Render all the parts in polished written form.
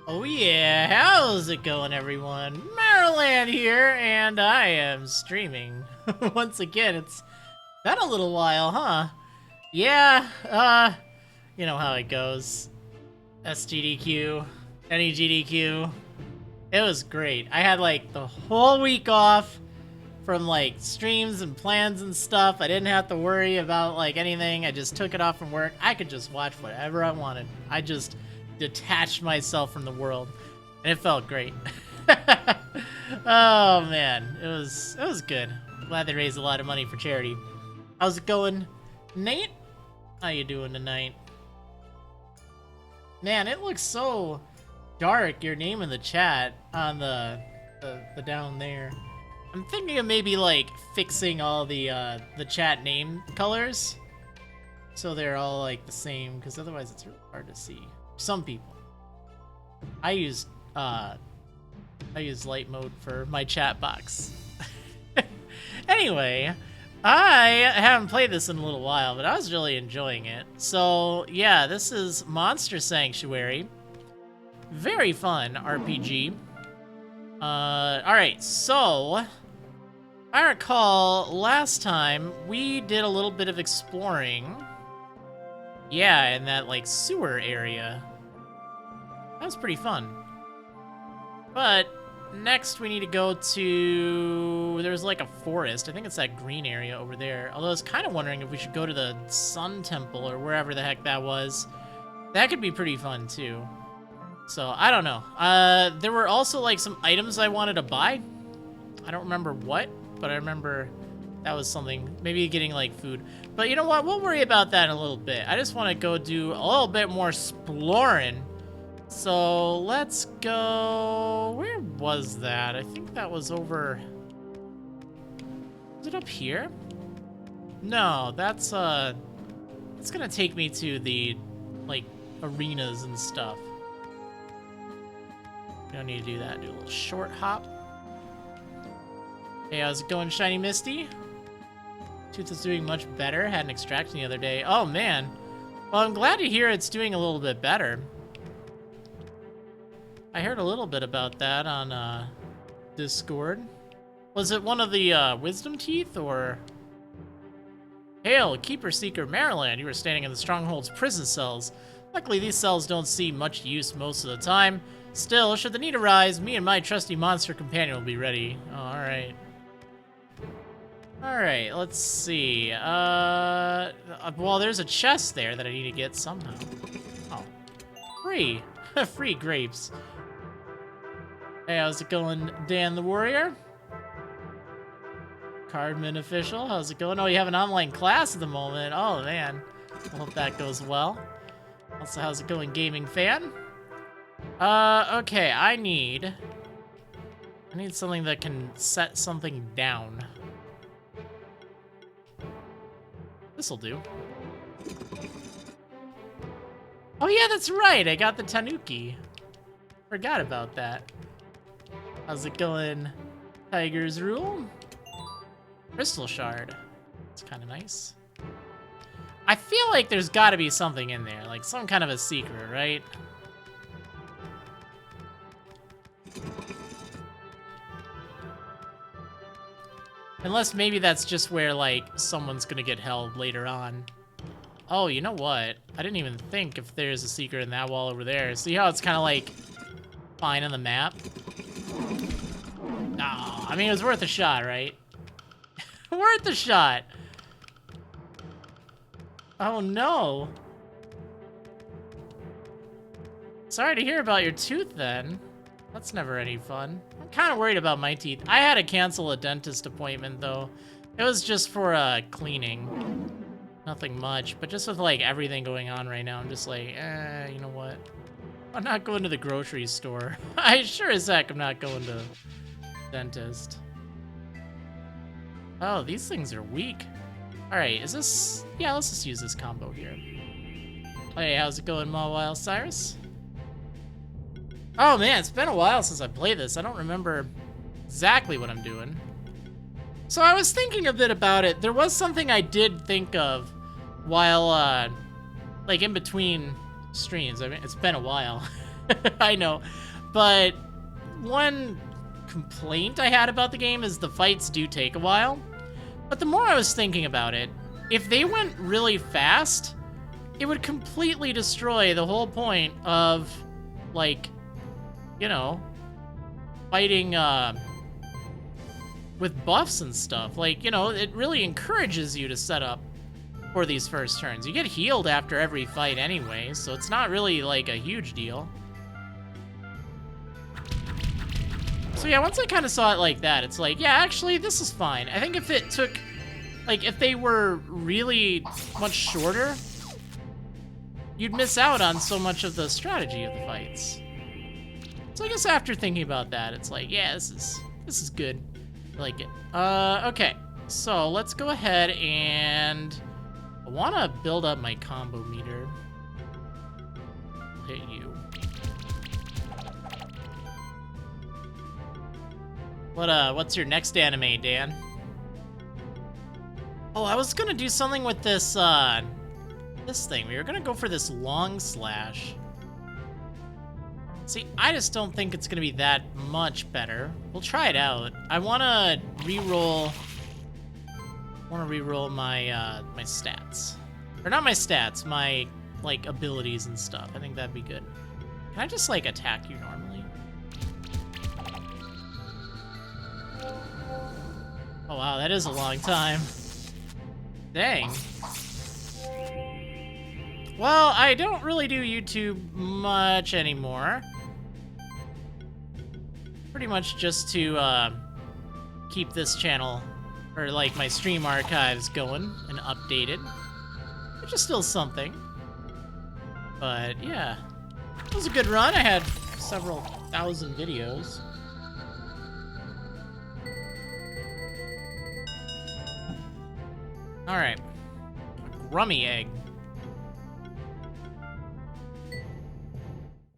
Oh yeah, how's it going everyone? Marriland here, and I am streaming. Once again, it's been a little while, huh? Yeah, you know how it goes. SGDQ, NEGDQ. It was great. I had like the whole week off from like streams and plans and stuff. I didn't have to worry about like anything. I just took it off from work. I could just watch whatever I wanted. I just detached myself from the world, and it felt great. Oh man, it was good. Glad they raised a lot of money for charity. How's it going, Nate? How you doing tonight? Man, it looks so dark. Your name in the chat on the down there. I'm thinking of maybe like fixing all the chat name colors so they're all like the same, because otherwise it's really hard to see. Some people. I use light mode for my chat box. Anyway, I haven't played this in a little while, but I was really enjoying it. So yeah, this is Monster Sanctuary. Very fun RPG. Alright, so I recall last time we did a little bit of exploring. Yeah, in that like sewer area. That was pretty fun. But next we need to go to, there's like a forest. I think it's that green area over there. Although I was kind of wondering if we should go to the Sun Temple or wherever the heck that was. That could be pretty fun too. So I don't know. There were also like some items I wanted to buy. I don't remember what, but I remember that was something, maybe getting like food. But you know what? We'll worry about that in a little bit. I just want to go do a little bit more exploring. So let's go. Where was that? I think that was over. Was it up here? No, that's it's gonna take me to the like arenas and stuff. We don't need to do that. Do a little short hop. Hey, how's it going, Shiny Misty? Tooth is doing much better. Had an extraction the other day. Oh man. Well, I'm glad to hear it's doing a little bit better. I heard a little bit about that on Discord. Was it one of the wisdom teeth, or? Hail, Keeper Seeker Maryland. You were standing in the Stronghold's prison cells. Luckily, these cells don't see much use most of the time. Still, should the need arise, me and my trusty monster companion will be ready. Oh, alright. Alright, let's see. Well, there's a chest there that I need to get somehow. Oh. Free. Free grapes. Hey, how's it going, Dan the Warrior? Cardman Official, how's it going? Oh, you have an online class at the moment. Oh, man. I hope that goes well. Also, how's it going, Gaming Fan? Okay, I need something that can set something down. This'll do. Oh yeah, that's right, I got the Tanuki. Forgot about that. How's it going, Tiger's Rule? Crystal Shard. It's kind of nice. I feel like there's got to be something in there, like some kind of a secret, right? Unless maybe that's just where, like, someone's gonna get held later on. Oh, you know what? I didn't even think if there's a secret in that wall over there. See how it's kind of, like, fine on the map? Oh, I mean, it was worth a shot, right? Worth a shot! Oh, no. Sorry to hear about your tooth, then. That's never any fun. I'm kind of worried about my teeth. I had to cancel a dentist appointment, though. It was just for cleaning. Nothing much, but just with, like, everything going on right now, I'm just like, you know what? I'm not going to the grocery store. I sure as heck I'm not going to dentist. Oh, these things are weak. Alright, is this... Yeah, let's just use this combo here. Hey, how's it going, Mawile Cyrus? Oh man, it's been a while since I played this. I don't remember exactly what I'm doing. So I was thinking a bit about it. There was something I did think of while, like in between streams. I mean, it's been a while. I know. But one complaint I had about the game is the fights do take a while. But the more I was thinking about it, if they went really fast, it would completely destroy the whole point of, like, you know, fighting with buffs and stuff. Like, you know, it really encourages you to set up for these first turns. You get healed after every fight anyway, so it's not really like a huge deal. So yeah, once I kind of saw it like that, it's like, yeah, actually, this is fine. I think if it took, like, if they were really much shorter, you'd miss out on so much of the strategy of the fights. So I guess after thinking about that, it's like, yeah, this is good. I like it. Okay. So let's go ahead and I want to build up my combo meter. I'll hit you. What's your next anime, Dan? Oh, I was gonna do something with this this thing. We were gonna go for this long slash. See, I just don't think it's gonna be that much better. We'll try it out. I wanna re-roll my my stats. Or not my stats, my like abilities and stuff. I think that'd be good. Can I just like attack you normally? Oh wow, that is a long time. Dang. Well, I don't really do YouTube much anymore. Pretty much just to keep this channel, or like my stream archives going and updated, which is still something. But yeah, it was a good run. I had several thousand videos. All right, a Grummy egg.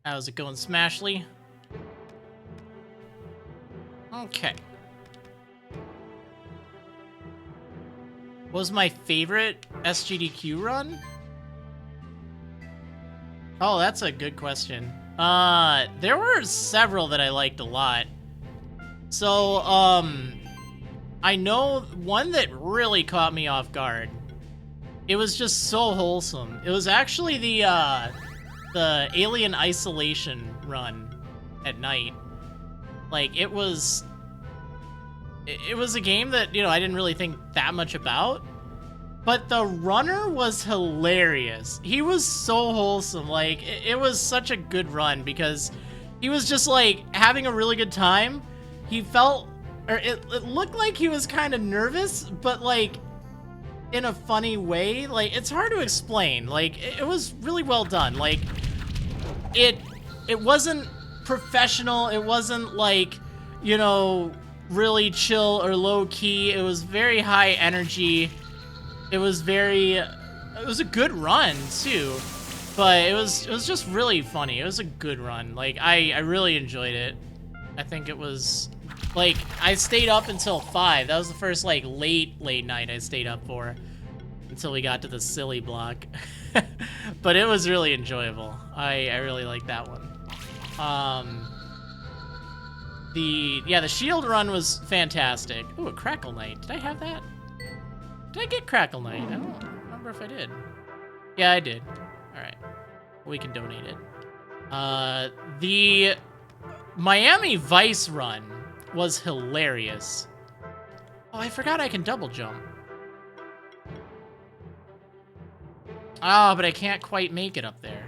How's it going, Smashly? Okay. What was my favorite SGDQ run? Oh, that's a good question. There were several that I liked a lot. So, I know one that really caught me off guard. It was just so wholesome. It was actually the Alien Isolation run at night. Like, it was a game that, you know, I didn't really think that much about, but the runner was hilarious. He was so wholesome. Like, it was such a good run because he was just like having a really good time. He felt, or it looked like he was kind of nervous, but like in a funny way. Like, it's hard to explain. Like, it was really well done. Like, it wasn't professional. It wasn't like, you know, really chill or low key. It was very high energy. It was a good run too, but it was just really funny. It was a good run. Like, I really enjoyed it. I think it was like, I stayed up until 5. That was the first like late night I stayed up for until we got to the silly block. But it was really enjoyable. I really liked that one. The shield run was fantastic. Ooh, a Crackle Knight. Did I have that? Did I get Crackle Knight? I don't remember if I did. Yeah, I did. All right. We can donate it. The Miami Vice run was hilarious. Oh, I forgot I can double jump. Oh, but I can't quite make it up there.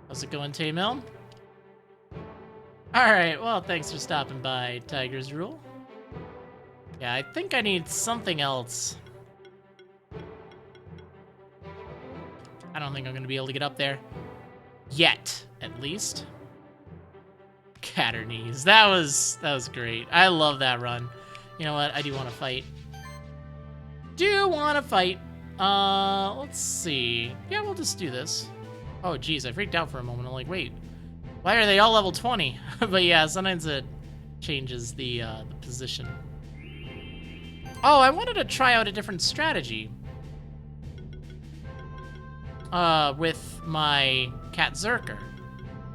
How's it going, Taymil? Alright, well, thanks for stopping by, Tiger's Rule. Yeah, I think I need something else. I don't think I'm gonna be able to get up there. Yet, at least. Catternese. That was great. I love that run. You know what? I do want to fight. Let's see. Yeah, we'll just do this. Oh, geez, I freaked out for a moment. I'm like, wait, why are they all level 20? But yeah, sometimes it changes the position. Oh, I wanted to try out a different strategy. With my Cat Zerker.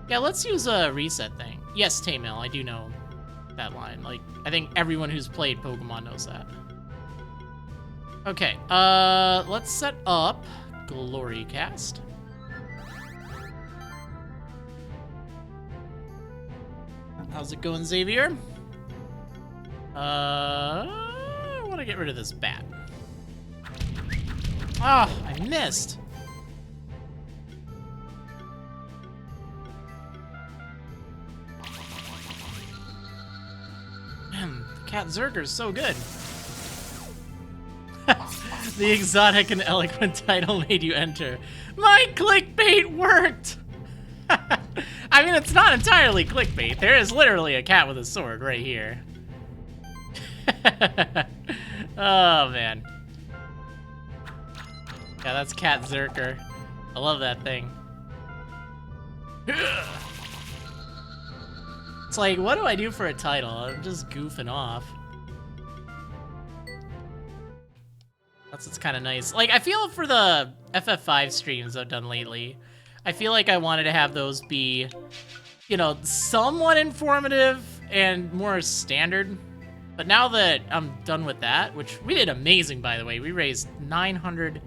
Yeah, let's use a reset thing. Yes, Taymel, I do know that line. Like, I think everyone who's played Pokemon knows that. Okay, let's set up Glorycast. How's it going, Xavier? I want to get rid of this bat. Ah, oh, I missed. Man, Cat Zerger's so good. The exotic and eloquent title made you enter. My clickbait worked! I mean, it's not entirely clickbait. There is literally a cat with a sword right here. Oh, man. Yeah, that's Cat Zerker. I love that thing. It's like, what do I do for a title? I'm just goofing off. That's what's kind of nice. Like, I feel for the FF5 streams I've done lately, I feel like I wanted to have those be, you know, somewhat informative and more standard. But now that I'm done with that, which we did amazing, by the way, we raised 900,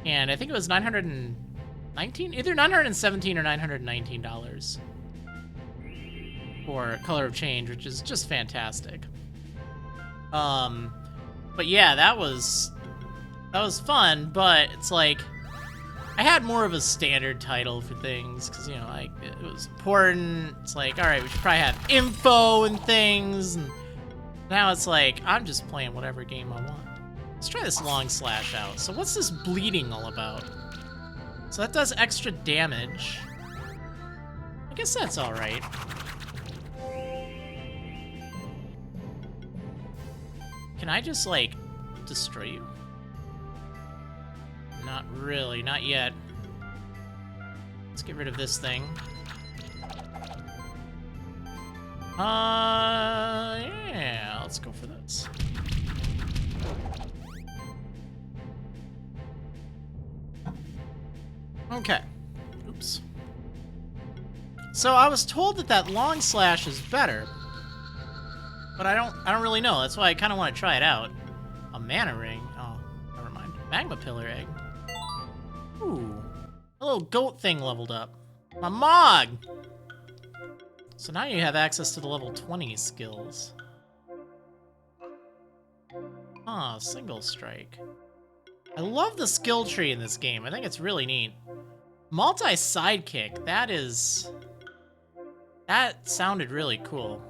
and I think it was 919, either 917 or $919 for Color of Change, which is just fantastic. But yeah, that was fun, but it's like, I had more of a standard title for things, because, you know, like, it was important. It's like, all right, we should probably have info and things, and now it's like, I'm just playing whatever game I want. Let's try this long slash out. So what's this bleeding all about? So that does extra damage. I guess that's all right. Can I just, like, destroy you? Not really, not yet. Let's get rid of this thing. Yeah, let's go for this. Okay. Oops. So I was told that long slash is better, but I don't really know. That's why I kind of want to try it out. A mana ring. Oh, never mind. Magma pillar egg. Ooh, a little goat thing leveled up. My Mog! So now you have access to the level 20 skills. Ah, single strike. I love the skill tree in this game. I think it's really neat. Multi-sidekick, that sounded really cool.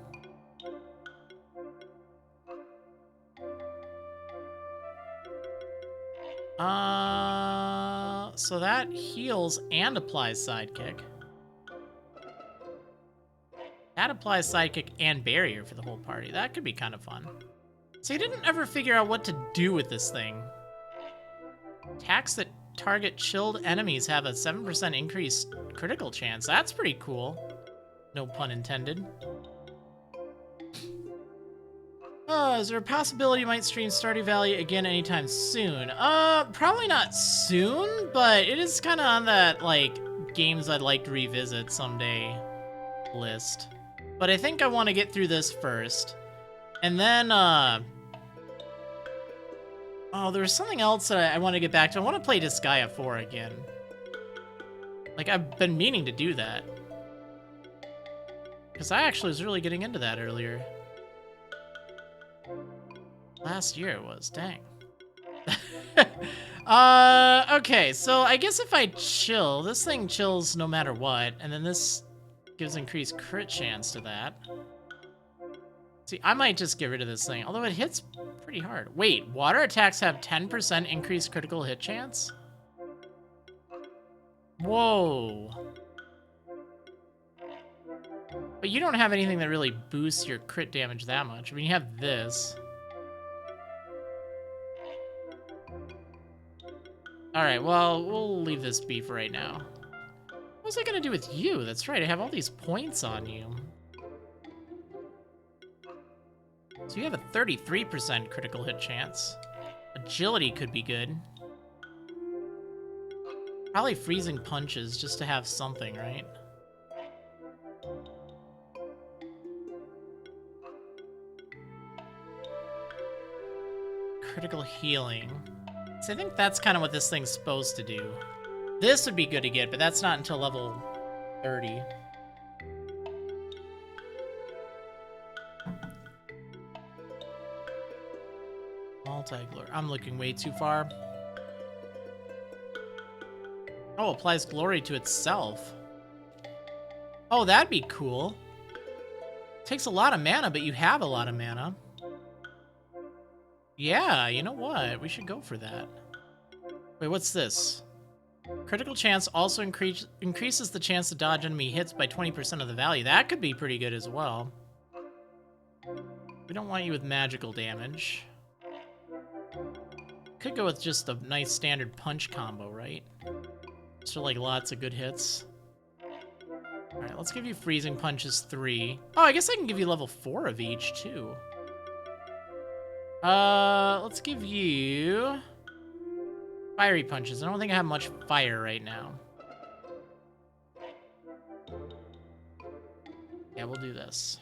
So that heals and applies sidekick. That applies sidekick and barrier for the whole party. That could be kind of fun. So you didn't ever figure out what to do with this thing. Attacks that target chilled enemies have a 7% increased critical chance. That's pretty cool. No pun intended. Is there a possibility you might stream Stardew Valley again anytime soon? Probably not soon, but it is kind of on that, like, games I'd like to revisit someday list. But I think I want to get through this first. And then, oh, there's something else that I want to get back to. I want to play Disgaea 4 again. Like, I've been meaning to do that. Because I actually was really getting into that earlier. Last year it was, dang. Okay, so I guess if I chill, this thing chills no matter what, and then this gives increased crit chance to that. See, I might just get rid of this thing, although it hits pretty hard. Wait, water attacks have 10% increased critical hit chance? Whoa. But you don't have anything that really boosts your crit damage that much. I mean, you have this. Alright, well, we'll leave this be for right now. What was I gonna do with you? That's right, I have all these points on you. So you have a 33% critical hit chance. Agility could be good. Probably freezing punches just to have something, right? critical healing. So I think that's kind of what this thing's supposed to do. This would be good to get, but that's not until level 30. Multi-glory. I'm looking way too far. Oh, applies glory to itself. Oh, that'd be cool. Takes a lot of mana, but you have a lot of mana. Yeah, you know what? We should go for that. Wait, what's this? Critical chance also increases the chance to dodge enemy hits by 20% of the value. That could be pretty good as well. We don't want you with magical damage. Could go with just a nice standard punch combo, right? So like lots of good hits. Alright, let's give you freezing punches 3. Oh, I guess I can give you level 4 of each too. Let's give you fiery punches. I don't think I have much fire right now. Yeah, we'll do this.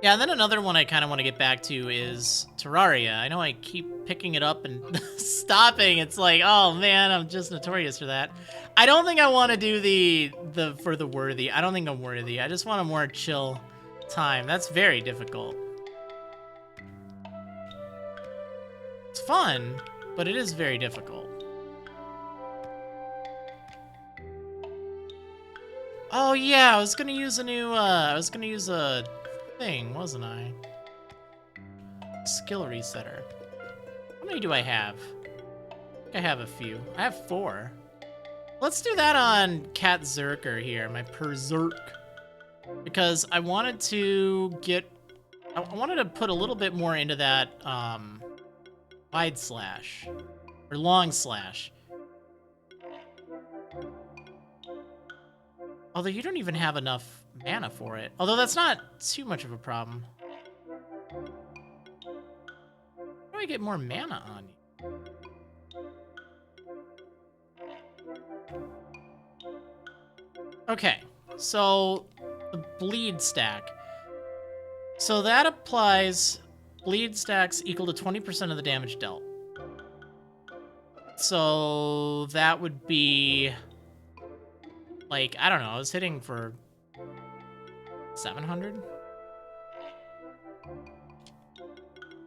Yeah, and then another one I kind of want to get back to is Terraria. I know I keep picking it up and stopping. It's like, oh man, I'm just notorious for that. I don't think I want to do the for the worthy. I don't think I'm worthy. I just want a more chill time. That's very difficult. It's fun, but it is very difficult. Oh yeah, I was gonna use a new, thing, wasn't I? Skill resetter. How many do I have? I think I have a few. I have 4. Let's do that on Cat Zerker here, my Perzerk. Because I wanted to get... I wanted to put a little bit more into that, wide slash. Or long slash. Although you don't even have enough mana for it. Although that's not too much of a problem. How do I get more mana on you? Okay, so the bleed stack. So that applies bleed stacks equal to 20% of the damage dealt. So that would be... like, I don't know, I was hitting for 700?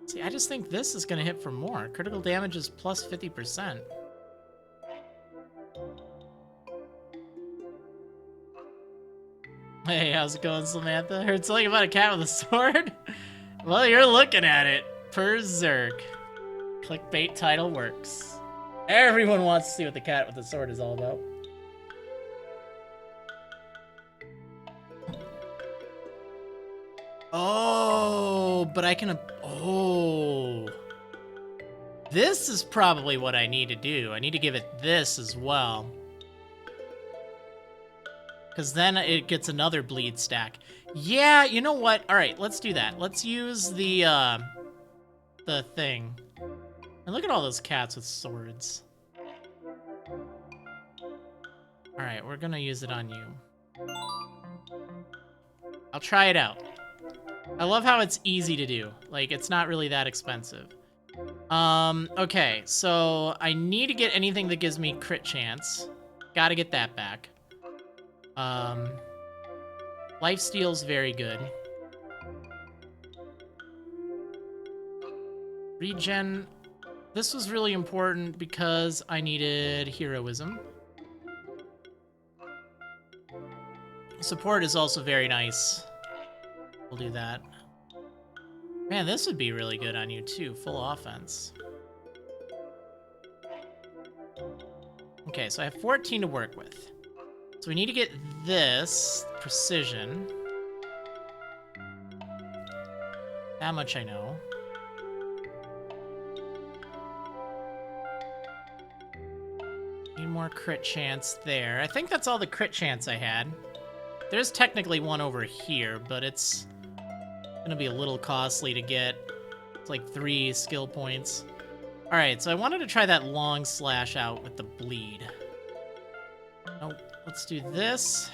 See, I just think this is gonna hit for more. Critical damage is plus 50%. Hey, how's it going, Samantha? Heard something about a cat with a sword? Well, you're looking at it. Perzerk. Clickbait title works. Everyone wants to see what the cat with the sword is all about. Oh, but I can... oh. This is probably what I need to do. I need to give it this as well. Because then it gets another bleed stack. Yeah, you know what? All right, let's do that. Let's use the thing. And look at all those cats with swords. All right, we're going to use it on you. I'll try it out. I love how it's easy to do. Like, it's not really that expensive. Okay, so I need to get anything that gives me crit chance. Gotta get that back. Lifesteal's very good. Regen. This was really important because I needed heroism. Support is also very nice. We'll do that. Man, this would be really good on you too. Full offense. Okay, so I have 14 to work with. So we need to get this precision. That much I know. Need more crit chance there. I think that's all the crit chance I had. There's technically one over here, but it's gonna be a little costly to get. It's like 3 skill points. All right, so I wanted to try that long slash out with the bleed. Nope. Let's do this.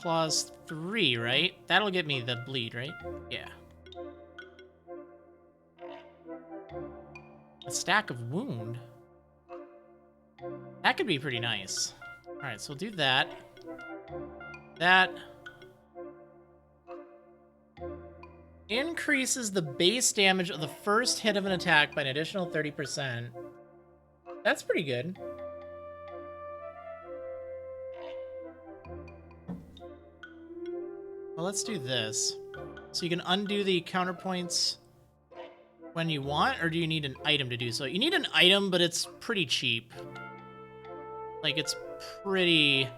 Claws 3, right? That'll get me the bleed, right? Yeah. A stack of wound. That could be pretty nice. Alright, so we'll do that. That increases the base damage of the first hit of an attack by an additional 30%. That's pretty good. Well, let's do this. So you can undo the counterpoints when you want, or do you need an item to do so? You need an item, but it's pretty cheap. Like, it's pretty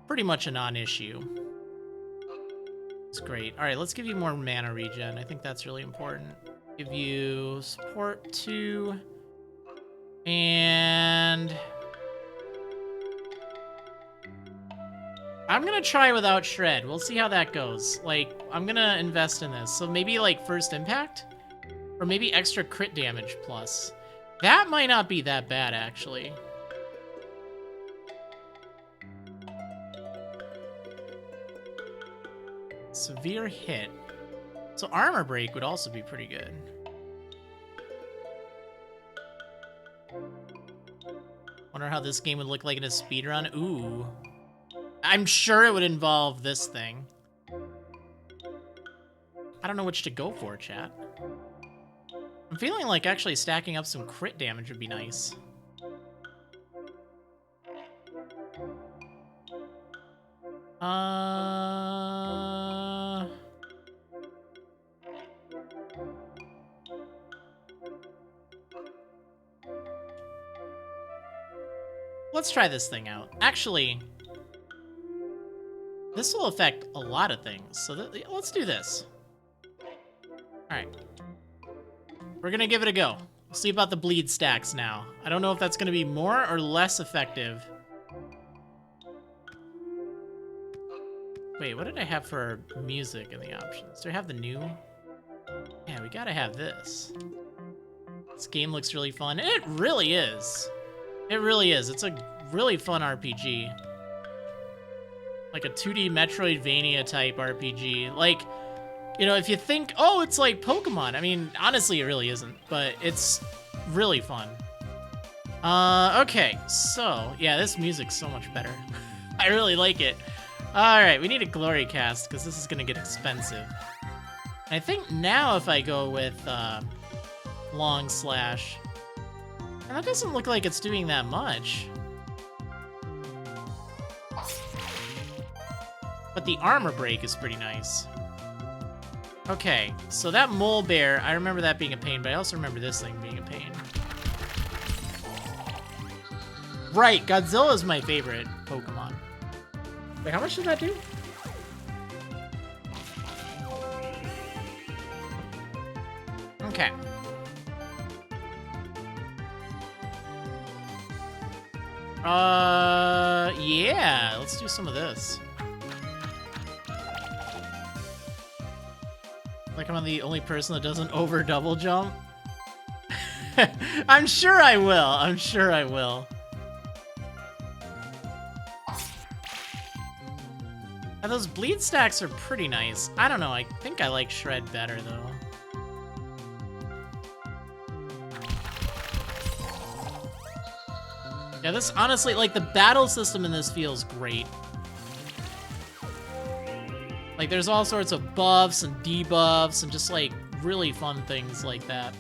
much a non-issue. It's great. All right, let's give you more mana regen. I think that's really important. Give you support 2. And I'm gonna try without shred. We'll see how that goes. Like, I'm gonna invest in this. So maybe like first impact? Or maybe extra crit damage plus. That might not be that bad, actually. Severe hit. So armor break would also be pretty good. Wonder how this game would look like in a speedrun. Ooh. I'm sure it would involve this thing. I don't know which to go for, chat. I'm feeling like actually stacking up some crit damage would be nice. Let's try this thing out. Actually, this will affect a lot of things. So let's do this. All right. We're gonna give it a go. We'll see about the bleed stacks now. I don't know if that's gonna be more or less effective. Wait, what did I have for music in the options? Do I have the new? Yeah, we gotta have this. This game looks really fun. It really is. It really is. It's a really fun RPG. Like a 2D Metroidvania type RPG. Like, you know, if you think, oh, it's like Pokemon. I mean, honestly, it really isn't, but it's really fun. Okay, so, yeah, this music's so much better. I really like it. All right, we need a glory cast because this is gonna get expensive. And I think now if I go with long slash, and that doesn't look like it's doing that much. But the armor break is pretty nice. Okay, so that mole bear, I remember that being a pain, but I also remember this thing being a pain. Right, Godzilla is my favorite Pokemon. Wait, how much did that do? Okay. Yeah, let's do some of this. Like I'm the only person that doesn't over double jump. I'm sure I will. I'm sure I will. Now, those bleed stacks are pretty nice. I don't know. I think I like shred better though. Yeah, this honestly, like the battle system in this feels great. Like there's all sorts of buffs and debuffs and just like really fun things like that.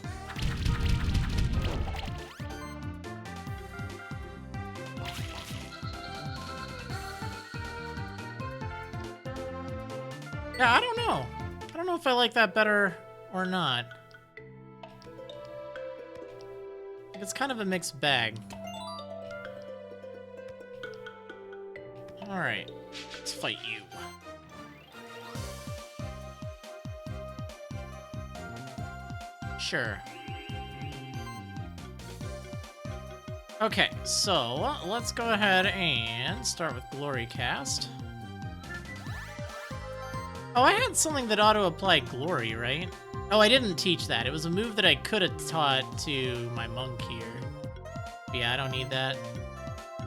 Yeah, I don't know. I don't know if I like that better or not. Like it's kind of a mixed bag. All right, let's fight you. Sure. Okay, so let's go ahead and start with Glory Cast. Oh, I had something that auto-apply Glory, right? Oh, I didn't teach that. It was a move that I could have taught to my monk here. But yeah, I don't need that.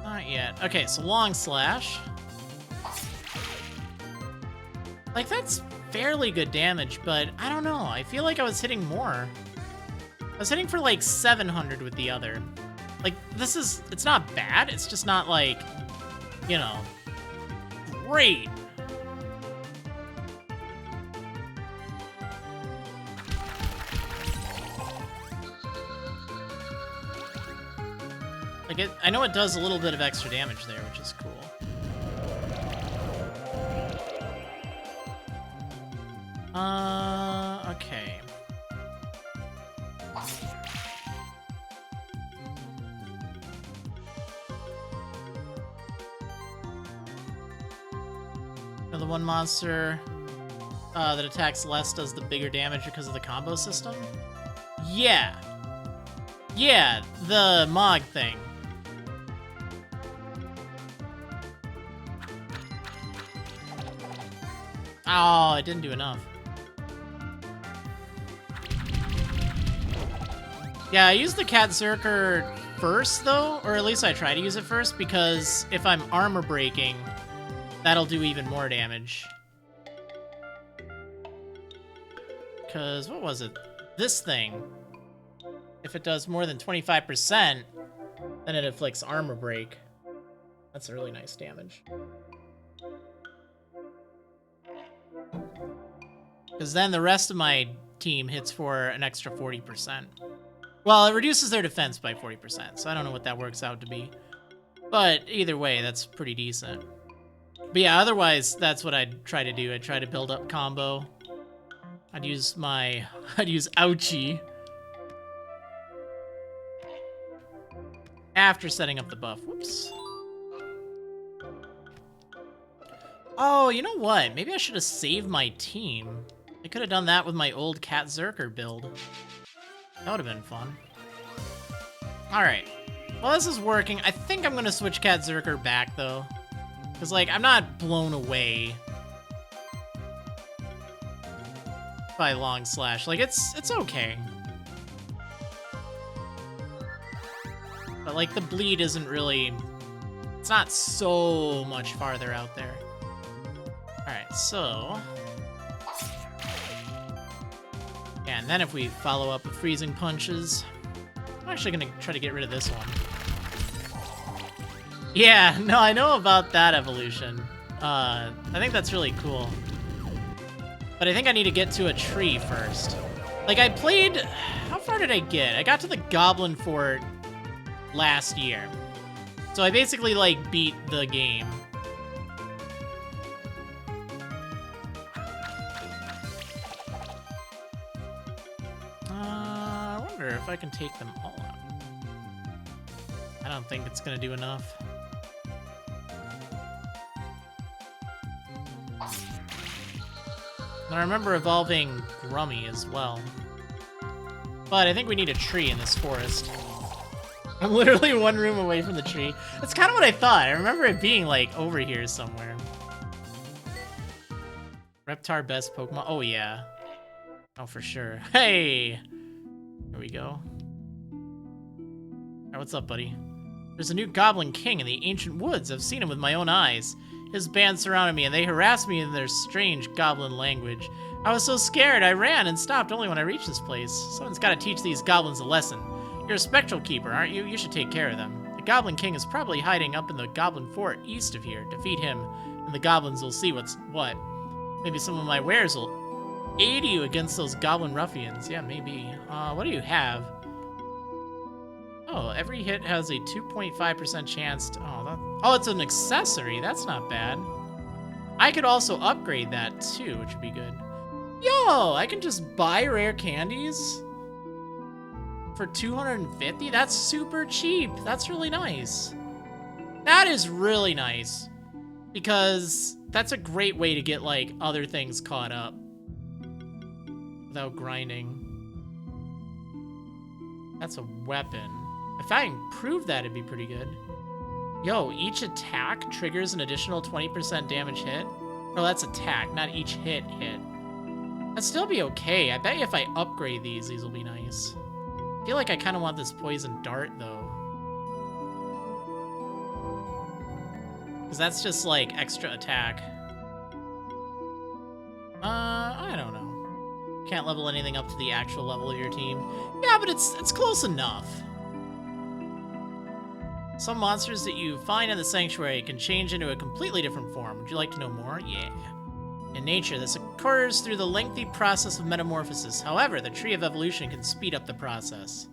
Not yet. Okay, so long slash. Like, that's fairly good damage, but I don't know. I feel like I was hitting more. I was hitting for like 700 with the other. Like, it's not bad. It's just not like, you know, great. Like, I know it does a little bit of extra damage there, which is cool. Okay. The one monster that attacks less does the bigger damage because of the combo system? Yeah. Yeah, the Mog thing. Oh, it didn't do enough. Yeah, I used the Cat Zerker first, though, or at least I try to use it first, because if I'm armor breaking, that'll do even more damage. Because, what was it? This thing. If it does more than 25%, then it inflicts armor break. That's a really nice damage. Because then the rest of my team hits for an extra 40%. Well, it reduces their defense by 40%, so I don't know what that works out to be. But either way, that's pretty decent. But yeah, otherwise, that's what I'd try to do. I'd try to build up combo. I'd use Ouchie after setting up the buff. Whoops. Oh, you know what? Maybe I should have saved my team. I could have done that with my old Cat Zerker build. That would have been fun. Alright. Well, this is working. I think I'm going to switch Cat Zerker back, though. Because, like, I'm not blown away by Long Slash. Like, it's okay. But, like, the bleed isn't really... It's not so much farther out there. Alright, so... Yeah, and then if we follow up with Freezing Punches... I'm actually going to try to get rid of this one. Yeah, no, I know about that evolution. I think that's really cool. But I think I need to get to a tree first. Like, I played... How far did I get? I got to the Goblin Fort last year. So I basically, like, beat the game. I wonder if I can take them all out. I don't think it's gonna do enough. And I remember evolving Grummy as well. But I think we need a tree in this forest. I'm literally one room away from the tree. That's kind of what I thought. I remember it being, like, over here somewhere. Reptar best Pokemon. Oh, yeah. Oh, for sure. Hey! Here we go. Alright, what's up, buddy? There's a new Goblin King in the ancient woods. I've seen him with my own eyes. His band surrounded me, and they harassed me in their strange goblin language. I was so scared, I ran and stopped only when I reached this place. Someone's got to teach these goblins a lesson. You're a spectral keeper, aren't you? You should take care of them. The Goblin King is probably hiding up in the Goblin Fort east of here. Defeat him, and the goblins will see what's what. Maybe some of my wares will aid you against those goblin ruffians. Yeah, maybe. What do you have? Oh, every hit has a 2.5% chance to... Oh, it's an accessory. That's not bad. I could also upgrade that, too, which would be good. Yo, I can just buy rare candies for 250? That's super cheap. That's really nice. That is really nice. Because that's a great way to get, like, other things caught up without grinding. That's a weapon. If I improve that, it'd be pretty good. Yo, each attack triggers an additional 20% damage hit? Oh, that's attack, not each hit. That'd still be okay. I bet you if I upgrade these will be nice. I feel like I kind of want this poison dart, though. Because that's just, like, extra attack. Can't level anything up to the actual level of your team. Yeah, but it's close enough. Some monsters that you find in the sanctuary can change into a completely different form. Would you like to know more? Yeah. In nature, this occurs through the lengthy process of metamorphosis. However, the Tree of Evolution can speed up the process.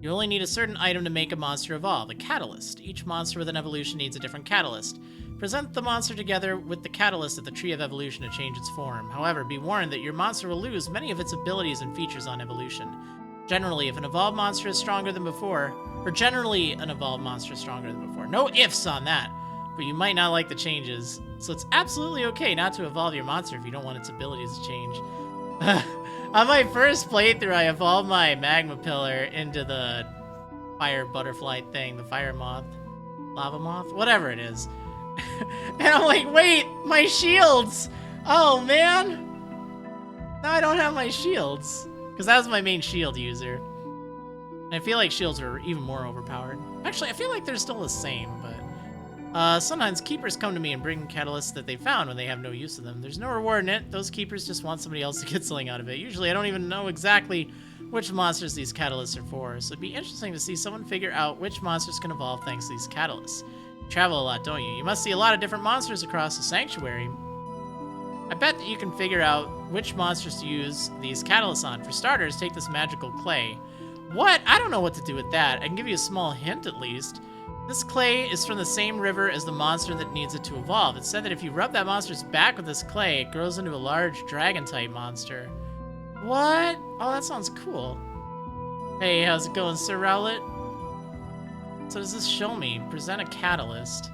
You only need a certain item to make a monster evolve, a catalyst. Each monster with an evolution needs a different catalyst. Present the monster together with the catalyst at the Tree of Evolution to change its form. However, be warned that your monster will lose many of its abilities and features on evolution. Generally, if an evolved monster is stronger than before, no ifs on that, but you might not like the changes, so it's absolutely okay not to evolve your monster if you don't want its abilities to change. On my first playthrough, I evolved my magma pillar into the fire butterfly thing, the fire moth, lava moth, whatever it is. And I'm like, wait, my shields! Oh, man! Now I don't have my shields. Because that was my main shield user. And I feel like shields are even more overpowered. Actually, I feel like they're still the same, but... sometimes keepers come to me and bring catalysts that they found when they have no use of them. There's no reward in it. Those keepers just want somebody else to get something out of it. Usually I don't even know exactly which monsters these catalysts are for, so it'd be interesting to see someone figure out which monsters can evolve thanks to these catalysts. You travel a lot, don't you? You must see a lot of different monsters across the sanctuary. I bet that you can figure out which monsters to use these catalysts on. For starters, take this magical clay. What? I don't know what to do with that. I can give you a small hint at least. This clay is from the same river as the monster that needs it to evolve. It's said that if you rub that monster's back with this clay, it grows into a large dragon-type monster. What? Oh, that sounds cool. Hey, how's it going, Sir Rowlet? So does this show me? Present a catalyst.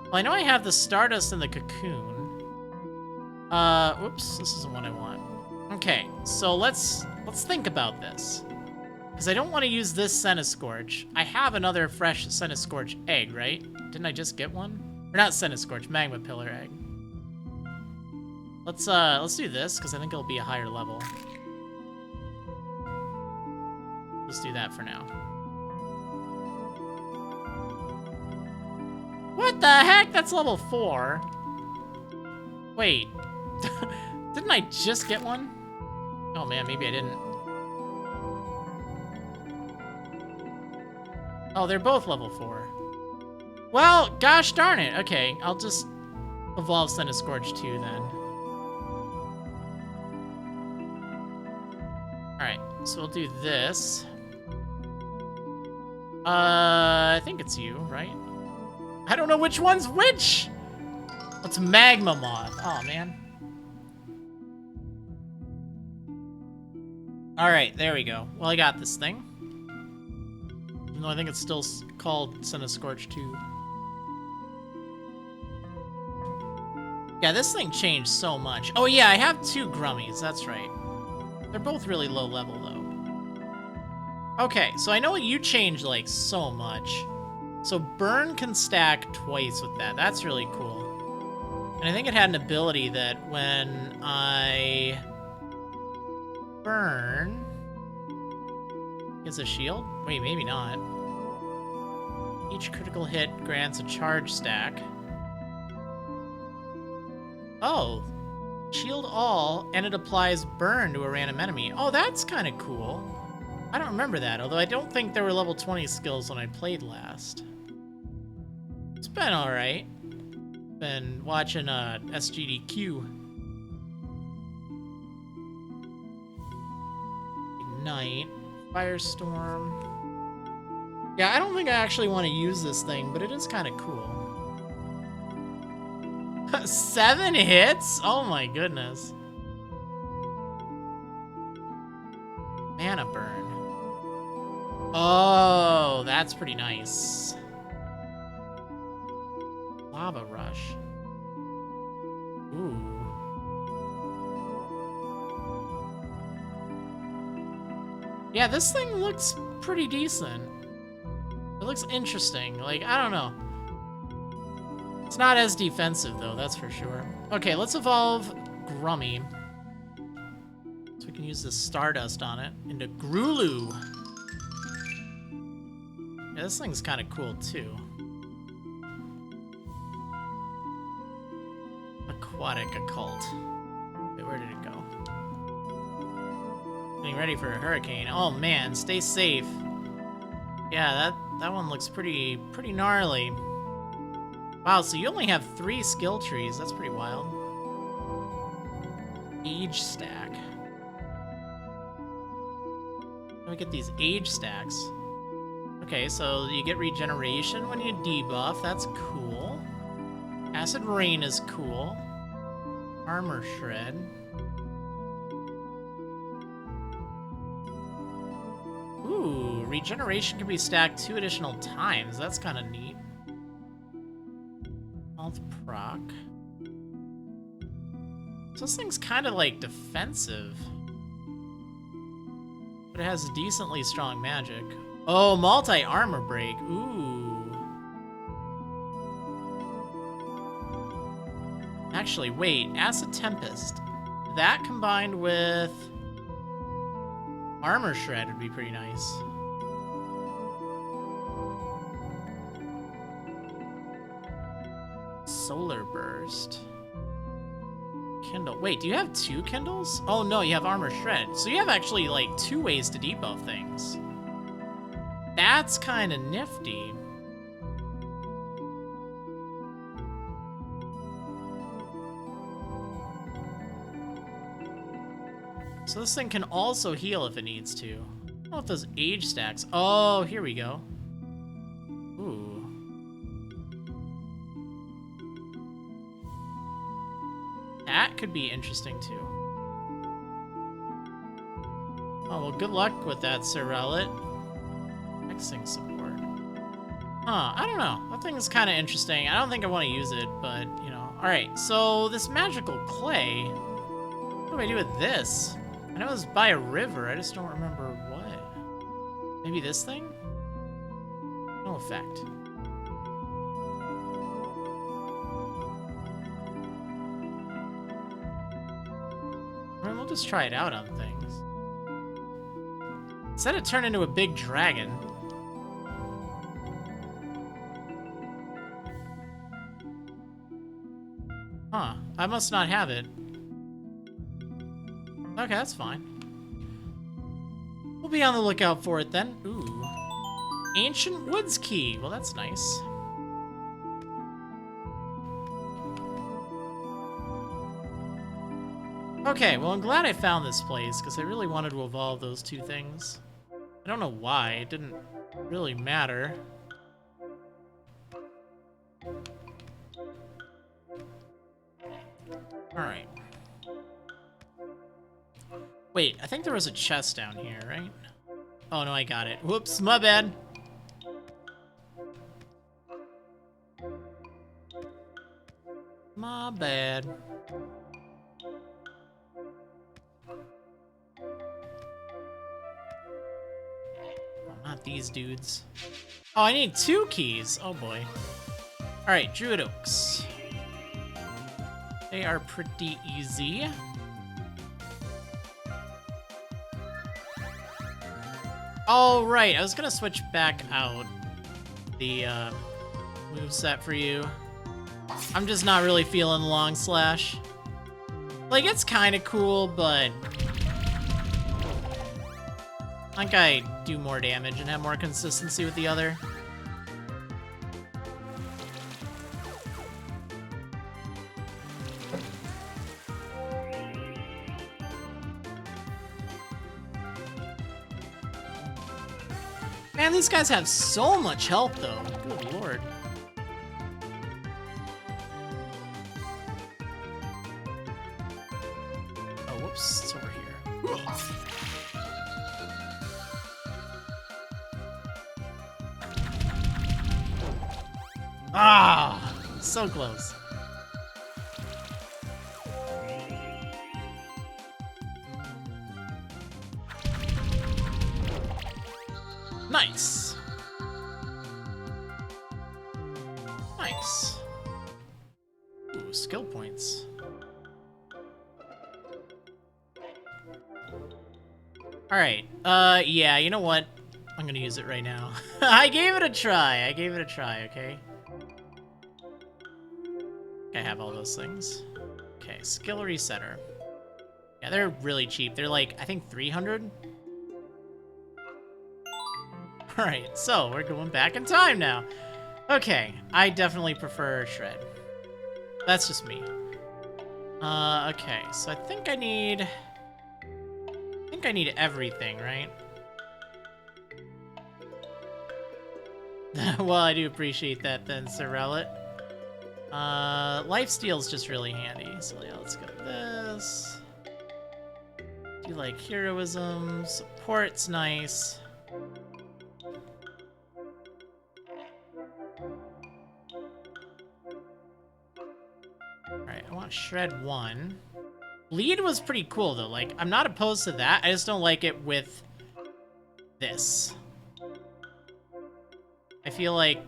Well, I know I have the Stardust and the Cocoon. Whoops, this isn't what I want. Okay, so let's think about this. Because I don't want to use this Centiscorch. I have another fresh Centiscorch egg, right? Didn't I just get one? Or not Centiscorch, Magma Pillar egg. Let's do this, because I think it'll be a higher level. Let's do that for now. What the heck? That's level 4. Wait. Didn't I just get one? Oh man, maybe I didn't. Oh, they're both level 4. Well, gosh darn it. Okay, I'll just evolve Centiscorch 2 then. Alright, so we'll do this. I think it's you, right? I don't know which one's which! It's Magma Moth. Oh, man. Alright, there we go. Well, I got this thing. Even though I think it's still called Centiscorch 2. Yeah, this thing changed so much. Oh, yeah, I have 2 Grummies. That's right. They're both really low level, though. Okay, so I know you changed, like, so much. So Burn can stack twice with that. That's really cool. And I think it had an ability that when I burn... Gets a shield? Wait, maybe not. Each critical hit grants a charge stack. Oh. Shield all, and it applies burn to a random enemy. Oh, that's kind of cool. I don't remember that, although I don't think there were level 20 skills when I played last. It's been alright. Been watching SGDQ. Ignite. Firestorm. Yeah, I don't think I actually want to use this thing, but it is kind of cool. 7 hits? Oh my goodness. Mana burn. Oh, that's pretty nice. Lava rush. Ooh. Yeah, this thing looks pretty decent. It looks interesting. Like, I don't know. It's not as defensive, though, that's for sure. Okay, let's evolve Grummy. So we can use this Stardust on it into Grulu. Yeah, this thing's kind of cool, too. Aquatic Occult. Wait, where did it go? Getting ready for a hurricane. Oh man, stay safe. Yeah, that one looks pretty gnarly. Wow, so you only have 3 skill trees. That's pretty wild. Age stack. Let me get these age stacks. Okay, so you get regeneration when you debuff. That's cool. Acid rain is cool. Armor shred. Ooh, regeneration can be stacked 2 additional times. That's kind of neat. Health proc. So this thing's kind of like defensive. But it has decently strong magic. Oh, multi-armor break. Ooh. Actually, wait. Acid Tempest. That combined with Armor Shred would be pretty nice. Solar Burst. Kindle. Wait, do you have 2 Kindles? Oh no, you have Armor Shred. So you have actually like 2 ways to debuff things. That's kind of nifty. So this thing can also heal if it needs to. I don't know if those age stacks. Oh, here we go. Ooh. That could be interesting too. Oh, well, good luck with that, Sir Relit. Hexing support. Huh, I don't know. That thing is kind of interesting. I don't think I want to use it, but, you know. Alright, so this magical clay. What do I do with this? I know it was by a river. I just don't remember what. Maybe this thing? No effect. I mean, we'll just try it out on things. It said it turned into a big dragon. Huh. I must not have it. Okay, that's fine. We'll be on the lookout for it then. Ooh. Ancient Woods Key. Well, that's nice. Okay, well, I'm glad I found this place, because I really wanted to evolve those 2 things. I don't know why. It didn't really matter. Alright. Wait, I think there was a chest down here, right? Oh, no, I got it. Whoops, my bad. My bad. Oh, not these dudes. Oh, I need 2 keys. Oh, boy. Alright, Druid Oaks. They are pretty easy. Oh, right. I was gonna switch back out the moveset for you. I'm just not really feeling Long Slash. Like, it's kind of cool, but I think I do more damage and have more consistency with the other. Man, these guys have so much health, though. Good lord. Oh, whoops. It's over here. Ah! So close. Nice. Nice. Ooh, skill points. Alright, yeah, you know what? I'm gonna use it right now. I gave it a try. I gave it a try, okay? I have all those things. Okay, skill resetter. Yeah, they're really cheap. They're like, I think 300? Alright, so we're going back in time now. Okay, I definitely prefer Shred. That's just me. Okay, so I think I need everything, right? Well, I do appreciate that then, Sir Relit. Lifesteal's just really handy. So yeah, let's go to this. Do like heroism, support's nice. Alright, I want Shred 1. Bleed was pretty cool though. Like, I'm not opposed to that. I just don't like it with this. I feel like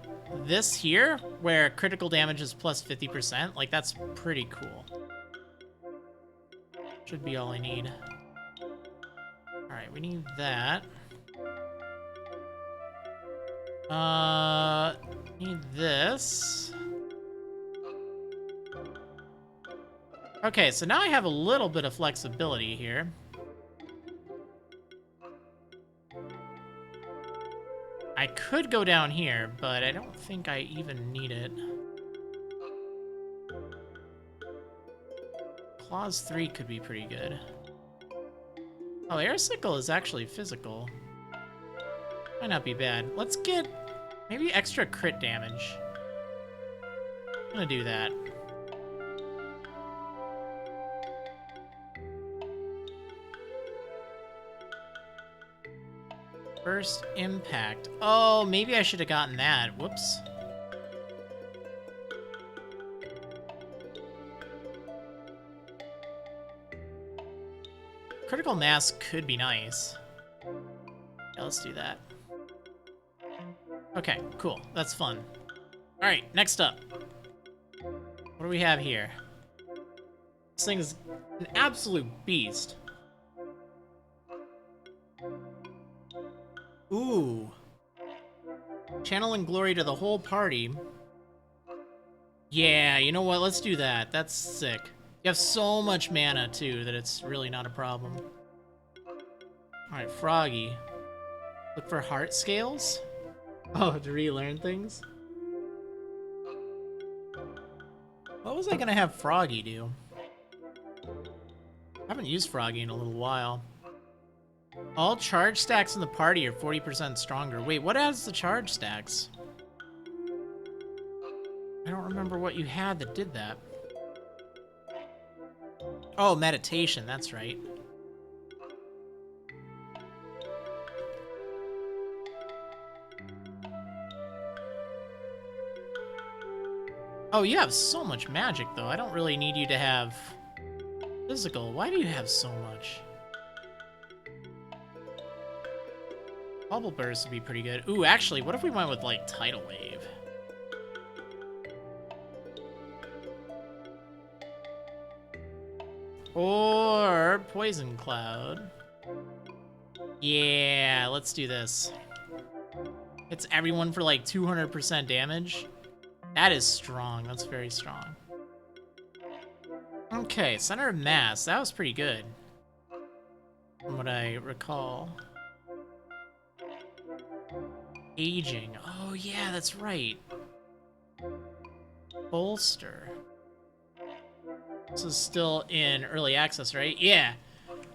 this here, where critical damage is plus 50%, like that's pretty cool. Should be all I need. Alright, we need that. Need this. Okay, so now I have a little bit of flexibility here. I could go down here, but I don't think I even need it. Clause 3 could be pretty good. Oh, Air Sickle is actually physical. Might not be bad. Let's get maybe extra crit damage. I'm gonna do that. First impact. Oh, maybe I should have gotten that. Whoops. Critical mass could be nice. Yeah, let's do that. Okay, cool. That's fun. Alright, next up. What do we have here? This thing is an absolute beast. Ooh. Channeling glory to the whole party. Yeah, you know what? Let's do that. That's sick. You have so much mana, too, that it's really not a problem. Alright, Froggy. Look for heart scales? Oh, to relearn things? What was I gonna have Froggy do? I haven't used Froggy in a little while. All charge stacks in the party are 40% stronger. Wait, what adds the charge stacks? I don't remember what you had that did that. Oh, meditation, that's right. Oh, you have so much magic, though. I don't really need you to have physical. Why do you have so much? Bubble Burst would be pretty good. Ooh, actually, what if we went with, like, Tidal Wave? Or Poison Cloud. Yeah, let's do this. Hits everyone for, like, 200% damage. That is strong. That's very strong. Okay, Center of Mass. That was pretty good, from what I recall. Aging. Oh, yeah, that's right. Bolster. This is still in early access, right? Yeah.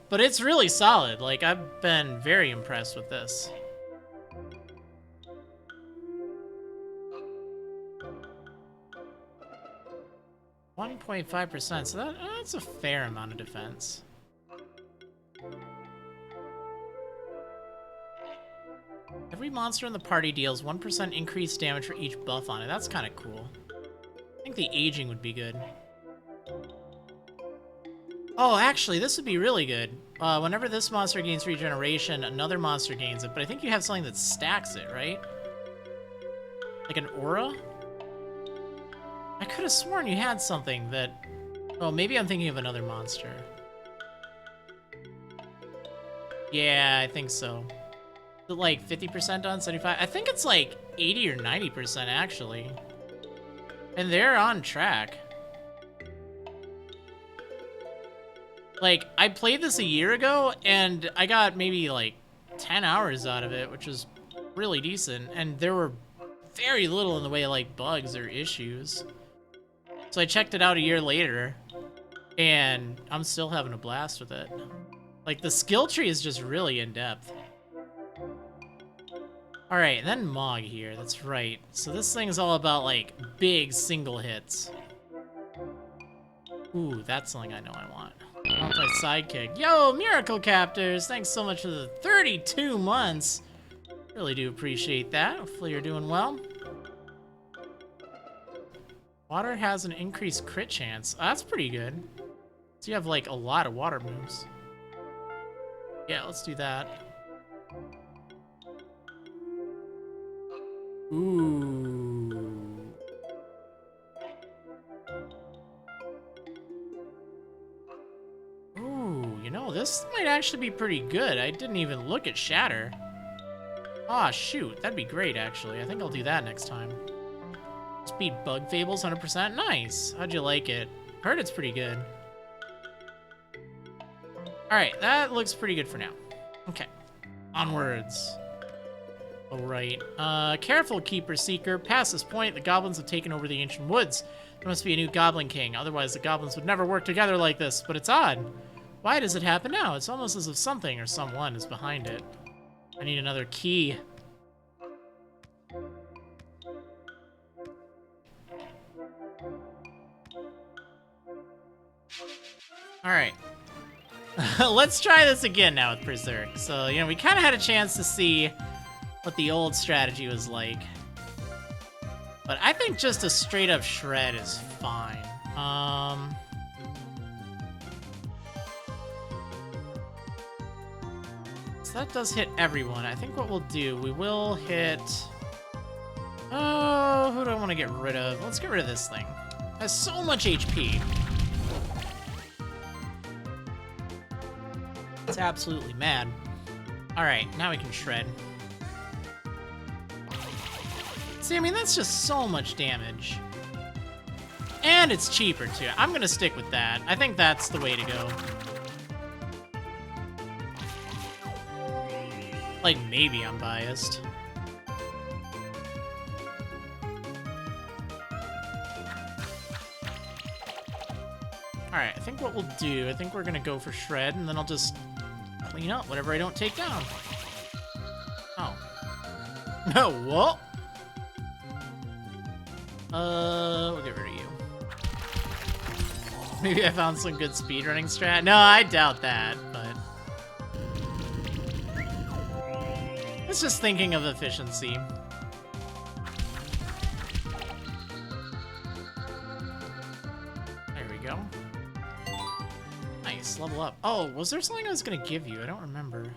But it's really solid. Like, I've been very impressed with this. .5%, so that's a fair amount of defense. Every monster in the party deals 1% increased damage for each buff on it. That's kind of cool. I think the aging would be good. Oh, actually, this would be really good. Whenever this monster gains regeneration, another monster gains it, but I think you have something that stacks it, right? Like an aura? I could have sworn you had something that... Oh, maybe I'm thinking of another monster. Yeah, I think so. Is it like 50% on 75? I think it's like 80 or 90% actually. And they're on track. Like, I played this a year ago, and I got maybe, like, 10 hours out of it, which was really decent, and there were very little in the way of, like, bugs or issues. So I checked it out a year later, and I'm still having a blast with it. Like, the skill tree is just really in-depth. Alright, then Mog here, that's right. So this thing's all about, like, big single hits. Ooh, that's something I know I want. Multi-sidekick. Yo, Miracle Captors! Thanks so much for the 32 months! Really do appreciate that. Hopefully you're doing well. Water has an increased crit chance. Oh, that's pretty good. So you have, like, a lot of water moves. Yeah, let's do that. Ooh. Ooh, you know, this might actually be pretty good. I didn't even look at Shatter. Ah, shoot. That'd be great, actually. I think I'll do that next time. Speed Bug Fables 100%. Nice. How'd you like it? Heard it's pretty good. Alright, that looks pretty good for now. Okay. Onwards. Alright. Careful, Keeper Seeker. Past this point, the goblins have taken over the ancient woods. There must be a new Goblin King. Otherwise, the goblins would never work together like this. But it's odd. Why does it happen now? It's almost as if something or someone is behind it. I need another key. Alright. Let's try this again now with Berserk. So, you know, we kind of had a chance to see what the old strategy was like. But I think just a straight up shred is fine. So that does hit everyone. I think what we'll do, we will hit... Oh, who do I want to get rid of? Let's get rid of this thing. It has so much HP. It's absolutely mad. Alright, now we can shred. See, I mean, that's just so much damage. And it's cheaper, too. I'm gonna stick with that. I think that's the way to go. Like, maybe I'm biased. Alright, I think what we'll do, I think we're gonna go for shred, and then I'll just clean up whatever I don't take down. Oh. No, what? We'll get rid of you. Maybe I found some good speedrunning strat. No, I doubt that, but... It's just thinking of efficiency. There we go. Nice, level up. Oh, was there something I was gonna give you? I don't remember.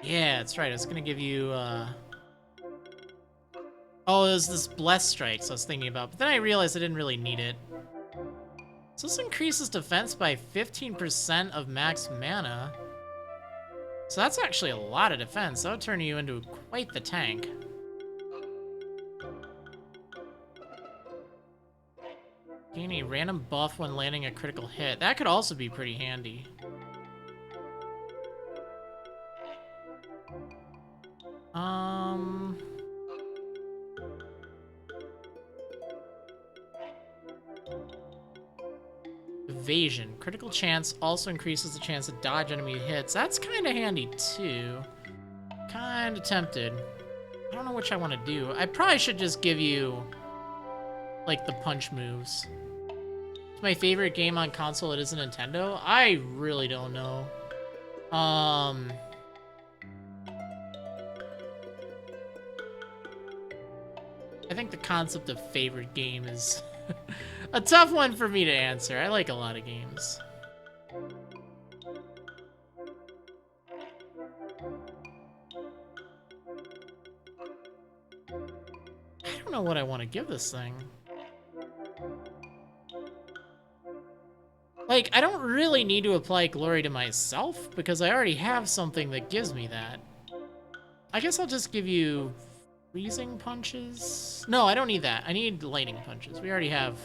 Yeah, that's right, I was gonna give you, Oh, it was this Blessed Strikes I was thinking about, but then I realized I didn't really need it. So this increases defense by 15% of max mana. So that's actually a lot of defense. That would turn you into quite the tank. Gain a random buff when landing a critical hit. That could also be pretty handy. Evasion. Critical chance also increases the chance to dodge enemy hits. That's kind of handy, too. Kind of tempted. I don't know which I want to do. I probably should just give you, like, the punch moves. It's my favorite game on console. It is a Nintendo. I really don't know. I think the concept of favorite game is a tough one for me to answer. I like a lot of games. I don't know what I want to give this thing. Like, I don't really need to apply glory to myself because I already have something that gives me that. I guess I'll just give you freezing punches. No, I don't need that. I need lightning punches. We already have.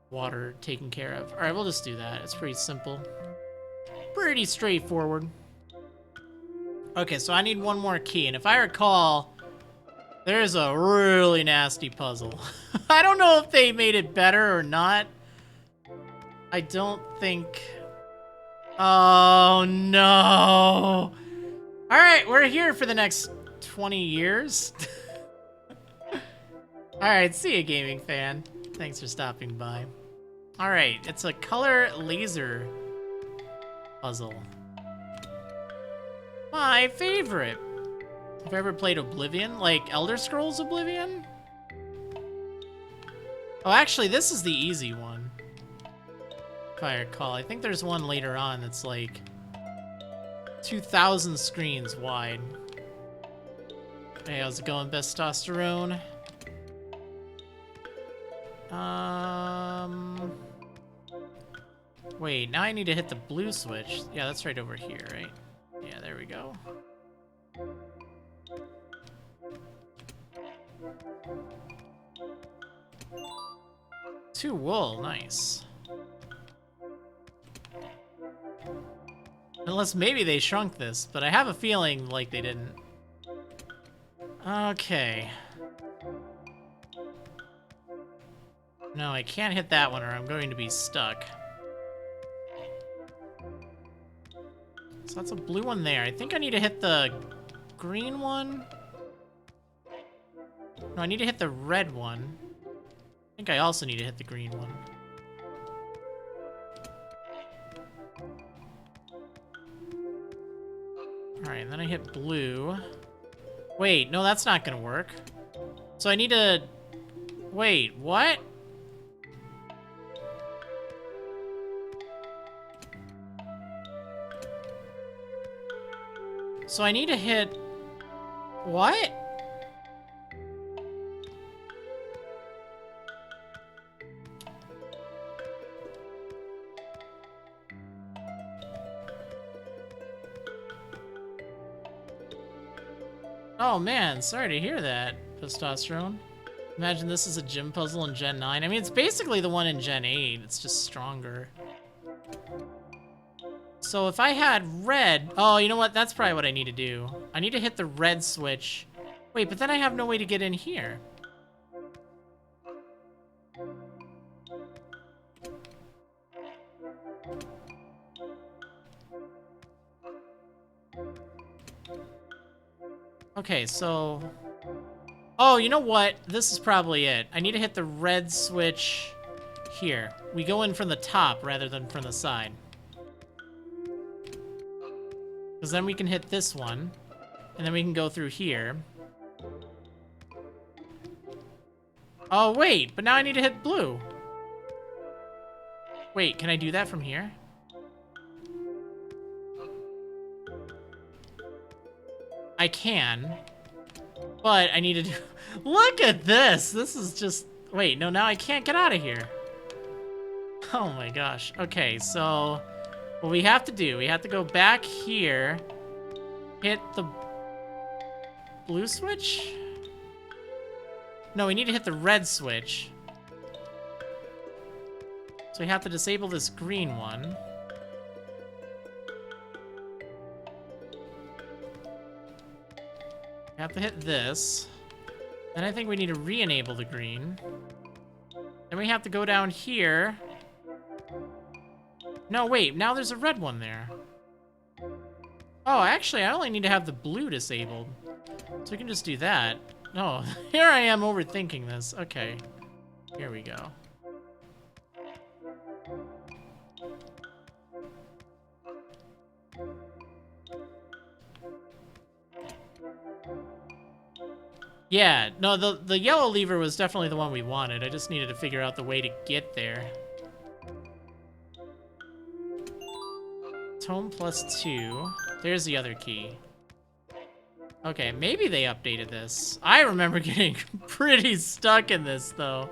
water taken care of. All right, we'll just do that. It's pretty simple. Pretty straightforward. Okay, so I need one more key, and if I recall, there's a really nasty puzzle. I don't know if they made it better or not. I don't think... Oh, no! Alright, we're here for the next 20 years. Alright, see ya, gaming fan. Thanks for stopping by. Alright, it's a color laser puzzle. My favorite. Have you ever played Oblivion? Like Elder Scrolls Oblivion? Oh, actually, this is the easy one. If I recall. I think there's one later on that's like 2,000 screens wide. Hey, how's it going, Testosterone? Wait, now I need to hit the blue switch. Yeah, that's right over here, right? Yeah, there we go. Two wool, nice. Unless maybe they shrunk this, but I have a feeling like they didn't. Okay. No, I can't hit that one or I'm going to be stuck. So that's a blue one there. I think I need to hit the green one. No, I need to hit the red one. I think I also need to hit the green one. Alright, and then I hit blue. Wait, no, that's not gonna work. So I need to... Wait, what? So I need to hit... What? Oh man, sorry to hear that, Testosterone. Imagine this is a gym puzzle in Gen 9. I mean, it's basically the one in Gen 8. It's just stronger. So if I had red... Oh, you know what? That's probably what I need to do. I need to hit the red switch. Wait, but then I have no way to get in here. Okay, so... Oh, you know what? This is probably it. I need to hit the red switch here. We go in from the top rather than from the side. Because then we can hit this one. And then we can go through here. Oh, wait. But now I need to hit blue. Wait, can I do that from here? I can. But I need to do... Look at this! This is just... Wait, no, now I can't get out of here. Oh my gosh. Okay, so... What we have to do, we have to go back here, hit the blue switch? No, we need to hit the red switch. So we have to disable this green one. We have to hit this. Then I think we need to re-enable the green. Then we have to go down here. No, wait, now there's a red one there. Oh, actually, I only need to have the blue disabled. So we can just do that. No, here I am overthinking this. Okay, here we go. Yeah, no, the yellow lever was definitely the one we wanted. I just needed to figure out the way to get there. Tome +2. There's the other key. Okay, maybe they updated this. I remember getting pretty stuck in this, though.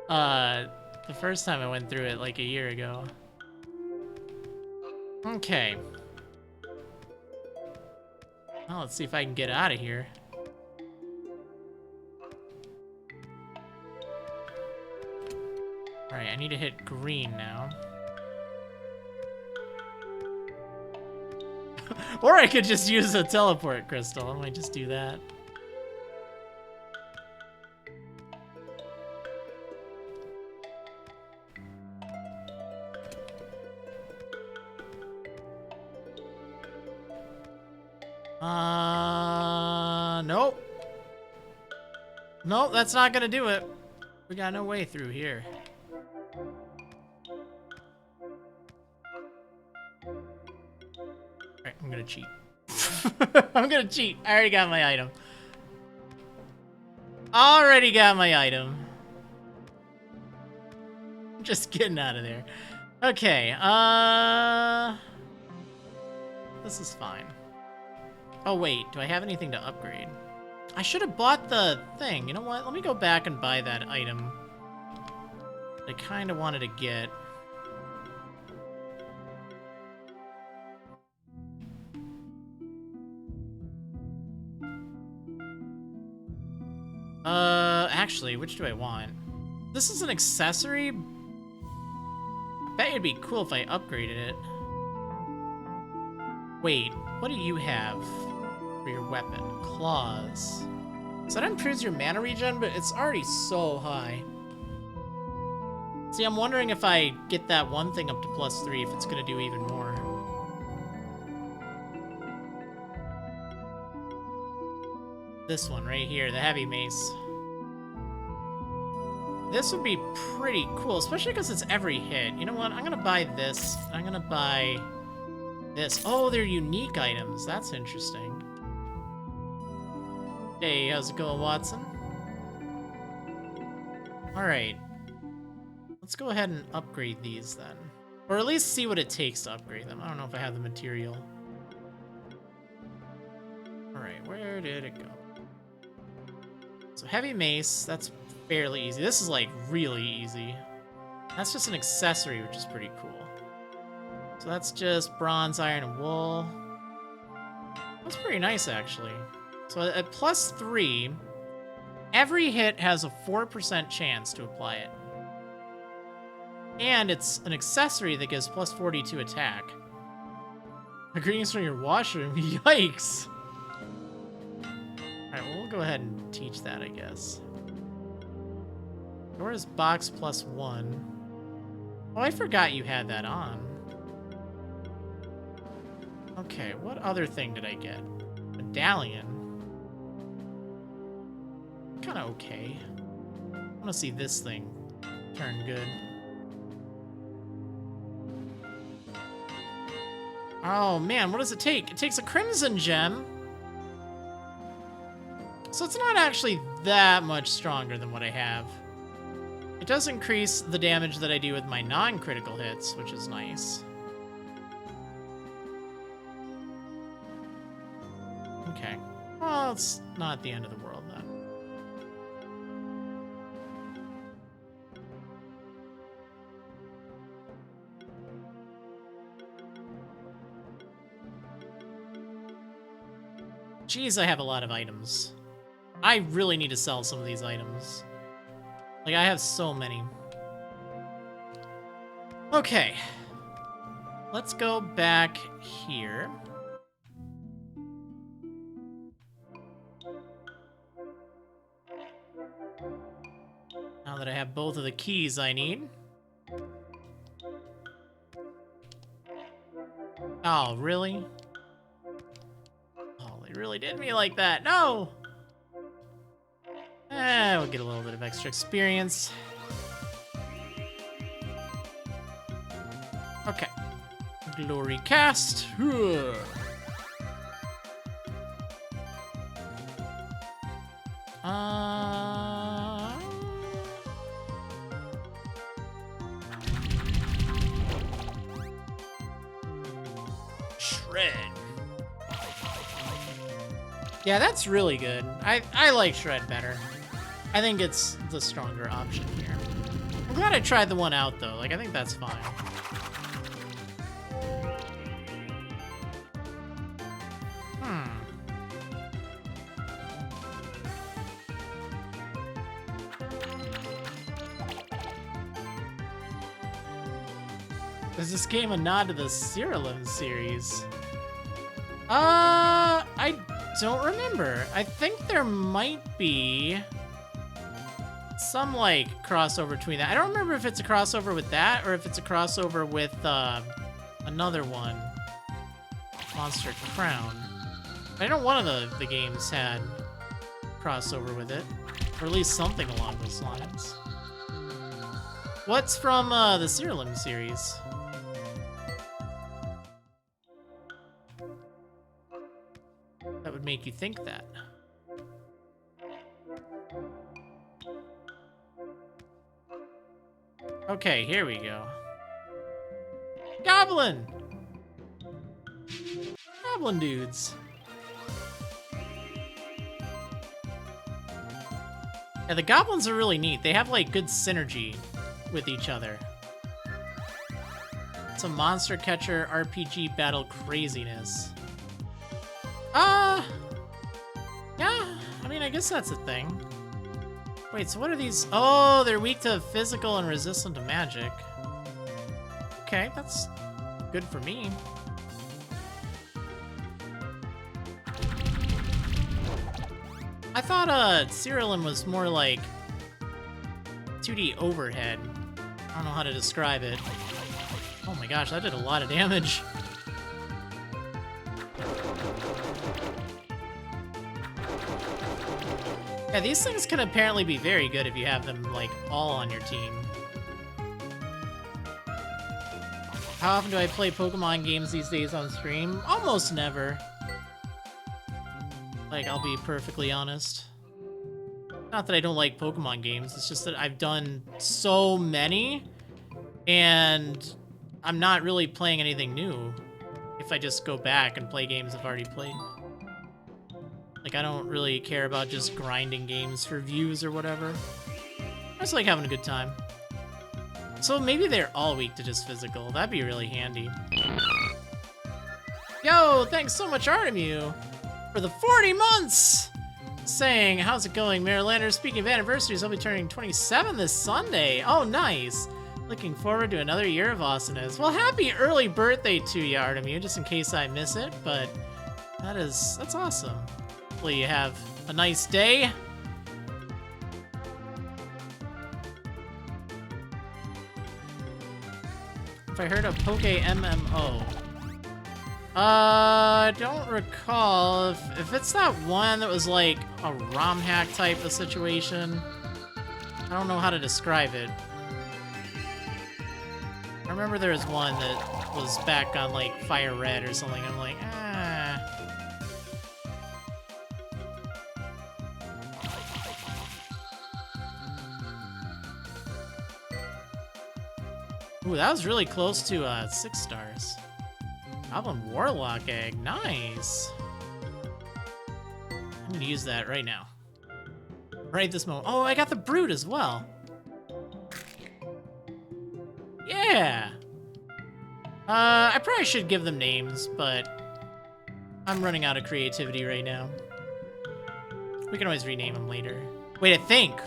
The first time I went through it, like, a year ago. Okay. Well, let's see if I can get out of here. Alright, I need to hit green now. Or I could just use a teleport crystal. I might just do that. Nope. Nope, that's not gonna do it. We got no way through here. Alright, I'm gonna cheat. I'm gonna cheat. I already got my item. Already got my item. Just getting out of there. Okay, this is fine. Oh wait, do I have anything to upgrade? I should have bought the thing. You know what? Let me go back and buy that item I kind of wanted to get. Actually, which do I want? This is an accessory? I bet it'd be cool if I upgraded it. Wait, what do you have for your weapon? Claws. So that improves your mana regen, but it's already so high. See, I'm wondering if I get that one thing up to +3, if it's gonna do even more. This one right here, the heavy mace. This would be pretty cool, especially because it's every hit. You know what? I'm gonna buy this. I'm gonna buy this. Oh, they're unique items. That's interesting. Hey, how's it going, Watson? Alright. Let's go ahead and upgrade these then. Or at least see what it takes to upgrade them. I don't know if I have the material. Alright, where did it go? So heavy mace, that's fairly easy. This is like really easy. That's just an accessory, which is pretty cool. So that's just bronze, iron, and wool. That's pretty nice, actually. So at +3, every hit has a 4% chance to apply it. And it's an accessory that gives +40 to attack. Greetings from your washroom. Yikes! Alright, well, we'll go ahead and teach that, I guess. Where's box +1? Oh, I forgot you had that on. Okay, what other thing did I get? Medallion. Kinda okay. I wanna see this thing turn good. Oh man, what does it take? It takes a crimson gem. So it's not actually that much stronger than what I have. It does increase the damage that I do with my non-critical hits, which is nice. Okay. Well, it's not the end of the world then. Jeez, I have a lot of items. I really need to sell some of these items. Like, I have so many. Okay. Let's go back here. Now that I have both of the keys I need. Oh, really? Oh, they really did me like that. No! We'll get a little bit of extra experience. Okay. Glory cast. Shred. Yeah, that's really good. I like Shred better. I think it's the stronger option here. I'm glad I tried the one out, though. Like, I think that's fine. Is this game a nod to the Marriland series? I don't remember. I think there might be some, like, crossover between that. I don't remember if it's a crossover with that or if it's a crossover with, another one. Monster Crown. I know one of the games had crossover with it. Or at least something along those lines. What's from, the Marriland series? That would make you think that. Okay, here we go. Goblin! Goblin dudes. Yeah, the goblins are really neat. They have, like, good synergy with each other. It's a monster catcher RPG battle craziness. Yeah, I mean, I guess that's a thing. Wait, so what are these? Oh, they're weak to physical and resistant to magic. Okay, that's good for me. I thought, Marriland was more like 2D overhead. I don't know how to describe it. Oh my gosh, that did a lot of damage. Yeah, these things can apparently be very good if you have them, like, all on your team. How often do I play Pokemon games these days on stream? Almost never. Like, I'll be perfectly honest. Not that I don't like Pokemon games, it's just that I've done so many, and I'm not really playing anything new if I just go back and play games I've already played. Like, I don't really care about just grinding games for views or whatever. I just like having a good time. So maybe they're all weak to just physical. That'd be really handy. Yo, thanks so much, Artemu, for the 40 months! Saying, how's it going, Marylander? Speaking of anniversaries, I'll be turning 27 this Sunday. Oh, nice. Looking forward to another year of awesomeness. Well, happy early birthday to you, Artemu, just in case I miss it, but that's awesome. Hopefully you have a nice day. If I heard of Poke MMO. Don't recall. If it's that one that was like a ROM hack type of situation, I don't know how to describe it. I remember there was one that was back on like Fire Red or something. I'm like, Ooh, that was really close to 6 stars. Goblin Warlock Egg, nice. I'm gonna use that right now. Right this moment. Oh, I got the Brute as well. Yeah. I probably should give them names, but I'm running out of creativity right now. We can always rename them later. Wait, I think.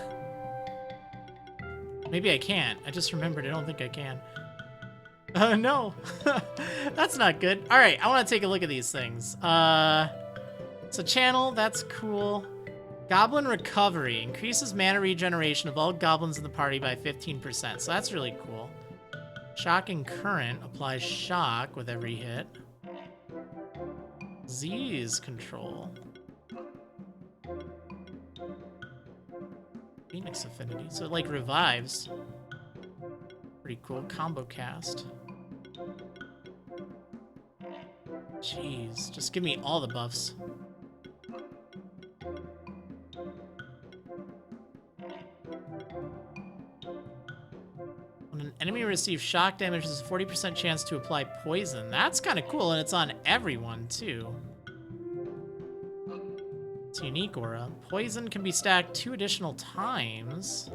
Maybe I can't. I just remembered I don't think I can. No. That's not good. All right, I want to take a look at these things. So channel, that's cool. Goblin Recovery. Increases mana regeneration of all goblins in the party by 15%. So that's really cool. Shocking Current. Applies shock with every hit. Disease Control. Phoenix Affinity. So it, like, revives. Pretty cool. Combo Cast. Jeez. Just give me all the buffs. When an enemy receives shock damage, there's a 40% chance to apply poison. That's kind of cool, and it's on everyone, too. It's a unique aura. Poison can be stacked 2 additional times.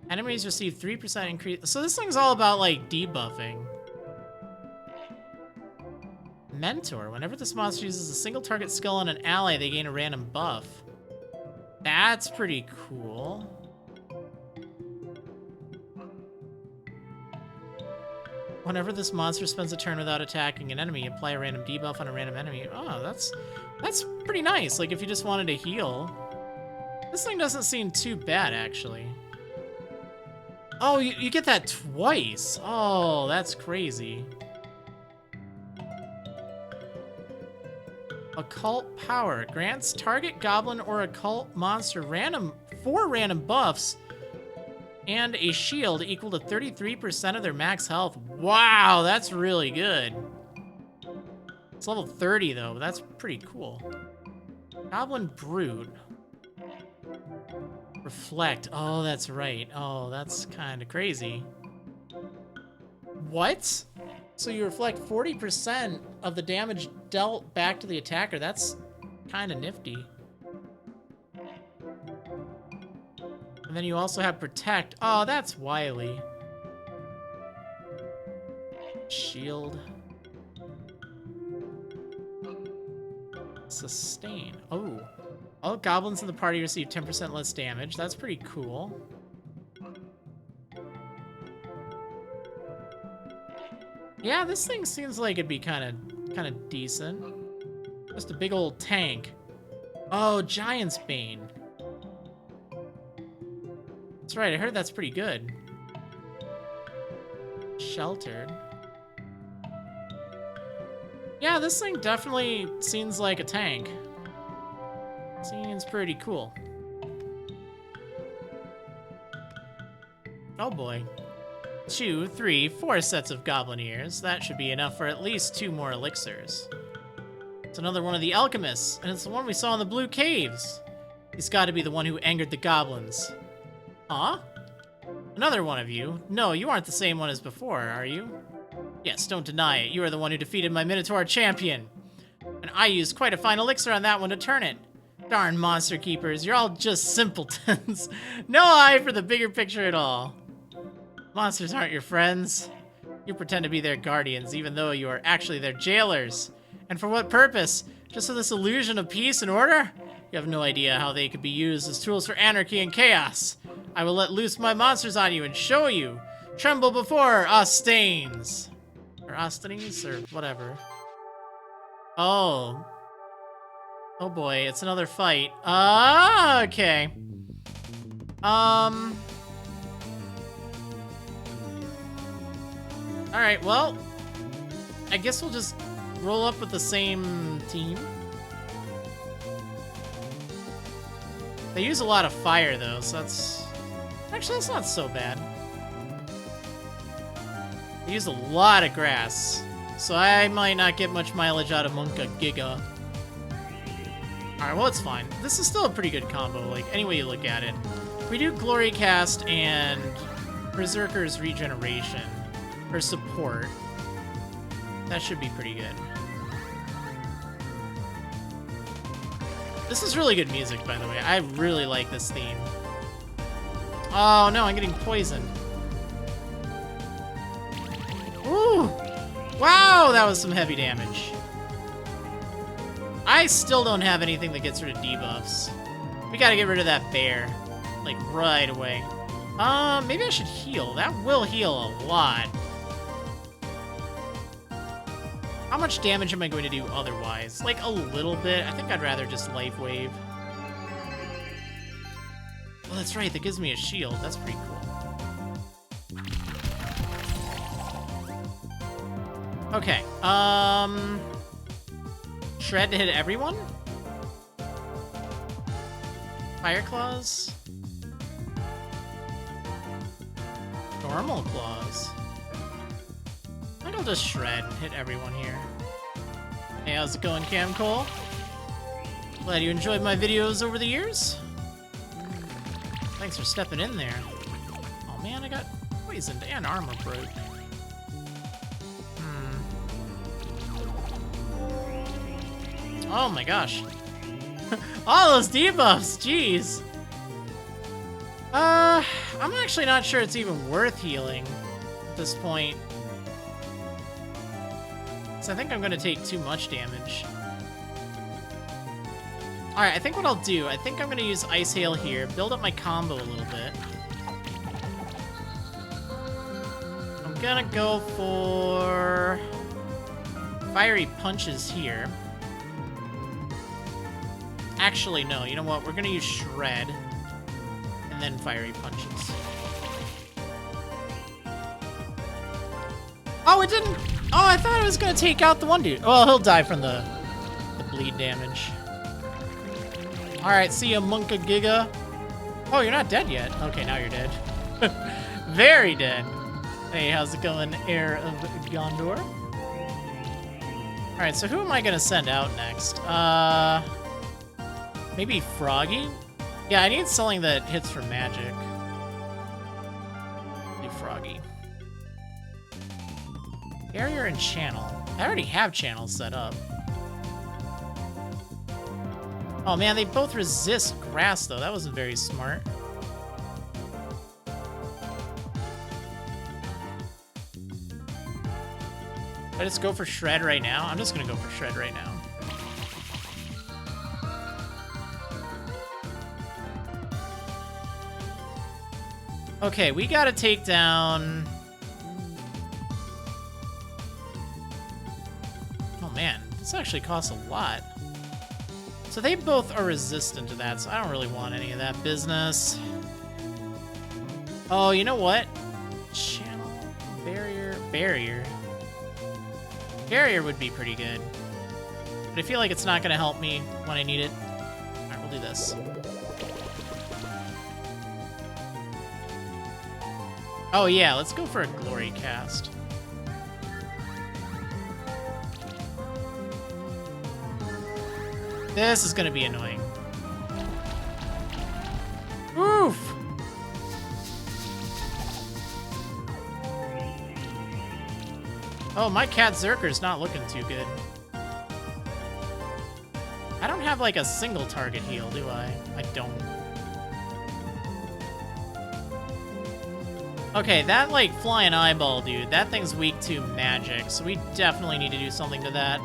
Enemies receive 3% increase. So this thing's all about, like, debuffing. Mentor. Whenever this monster uses a single target skill on an ally, they gain a random buff. That's pretty cool. Whenever this monster spends a turn without attacking an enemy, apply a random debuff on a random enemy. Oh, that's pretty nice. Like, if you just wanted to heal. This thing doesn't seem too bad, actually. Oh, you get that twice. Oh, that's crazy. Occult power. Grants target goblin or occult monster 4 random buffs and a shield equal to 33% of their max health. Wow, that's really good. It's level 30, though. That's pretty cool. Goblin Brute. Reflect. Oh, that's right. Oh, that's kind of crazy. What? So you reflect 40% of the damage dealt back to the attacker. That's kind of nifty. And then you also have Protect. Oh, that's wily. Shield. Sustain. Oh. All goblins in the party receive 10% less damage. That's pretty cool. Yeah, this thing seems like it'd be kind of decent. Just a big old tank. Oh, Giant's Bane. That's right, I heard that's pretty good. Sheltered. Yeah, this thing definitely seems like a tank. Seems pretty cool. Oh boy. 2, 3, 4 sets of goblin ears. That should be enough for at least 2 more elixirs. It's another one of the alchemists, and it's the one we saw in the blue caves. He's got to be the one who angered the goblins. Huh? Another one of you? No, you aren't the same one as before, are you? Yes, don't deny it. You are the one who defeated my Minotaur champion. And I used quite a fine elixir on that one to turn it. Darn monster keepers, you're all just simpletons. No eye for the bigger picture at all. Monsters aren't your friends. You pretend to be their guardians, even though you are actually their jailers. And for what purpose? Just for this illusion of peace and order? You have no idea how they could be used as tools for anarchy and chaos. I will let loose my monsters on you and show you. Tremble before Ostanes. Or Ostanes, or whatever. Oh. Oh boy, it's another fight. Okay. Alright, well, I guess we'll just roll up with the same team. They use a lot of fire, though, so that's... Actually, that's not so bad. They use a lot of grass, so I might not get much mileage out of Monka Giga. Alright, well, it's fine. This is still a pretty good combo, like, any way you look at it. We do Glory Cast and Berserker's Regeneration for support. That should be pretty good. This is really good music, by the way. I really like this theme. Oh, no, I'm getting poisoned. Ooh! Wow, that was some heavy damage. I still don't have anything that gets rid of debuffs. We gotta get rid of that bear. Like, right away. Maybe I should heal. That will heal a lot. How much damage am I going to do otherwise? Like, a little bit. I think I'd rather just Life Wave. Oh, that's right. That gives me a shield. That's pretty cool. Okay. Shred to hit everyone? Fire Claws? Normal Claws? I think I'll just Shred and hit everyone here. Hey, how's it going, Cam Cole? Glad you enjoyed my videos over the years. Thanks for stepping in there. Oh man, I got poisoned and armor broke. Oh my gosh. All those debuffs, jeez. I'm actually not sure it's even worth healing at this point. So I think I'm gonna take too much damage. Alright, I think what I'll do, I think I'm gonna use Ice Hail here, build up my combo a little bit. I'm gonna go for fiery punches here. Actually, no. You know what? We're gonna use shred and then fiery punches. Oh, it didn't. Oh, I thought it was gonna take out the one dude. Well, he'll die from the bleed damage. All right, see ya, Monka Giga. Oh, you're not dead yet. Okay, now you're dead. Very dead. Hey, how's it going, Heir of Gondor? All right, so who am I gonna send out next? Maybe Froggy? Yeah, I need something that hits for magic. Do Froggy. Barrier and channel. I already have channels set up. Oh man, they both resist grass though. That wasn't very smart. I just go for shred right now? I'm just gonna go for shred right now. Okay, we gotta take down... Oh man, this actually costs a lot. So they both are resistant to that, so I don't really want any of that business. Oh, you know what? Channel, barrier. Barrier would be pretty good. But I feel like it's not gonna help me when I need it. Alright, we'll do this. Oh yeah, let's go for a glory cast. This is gonna be annoying. Oof! Oh, my cat Zerker's not looking too good. I don't have like a single target heal, do I? I don't. Okay, that like flying eyeball dude, that thing's weak to magic, so we definitely need to do something to that.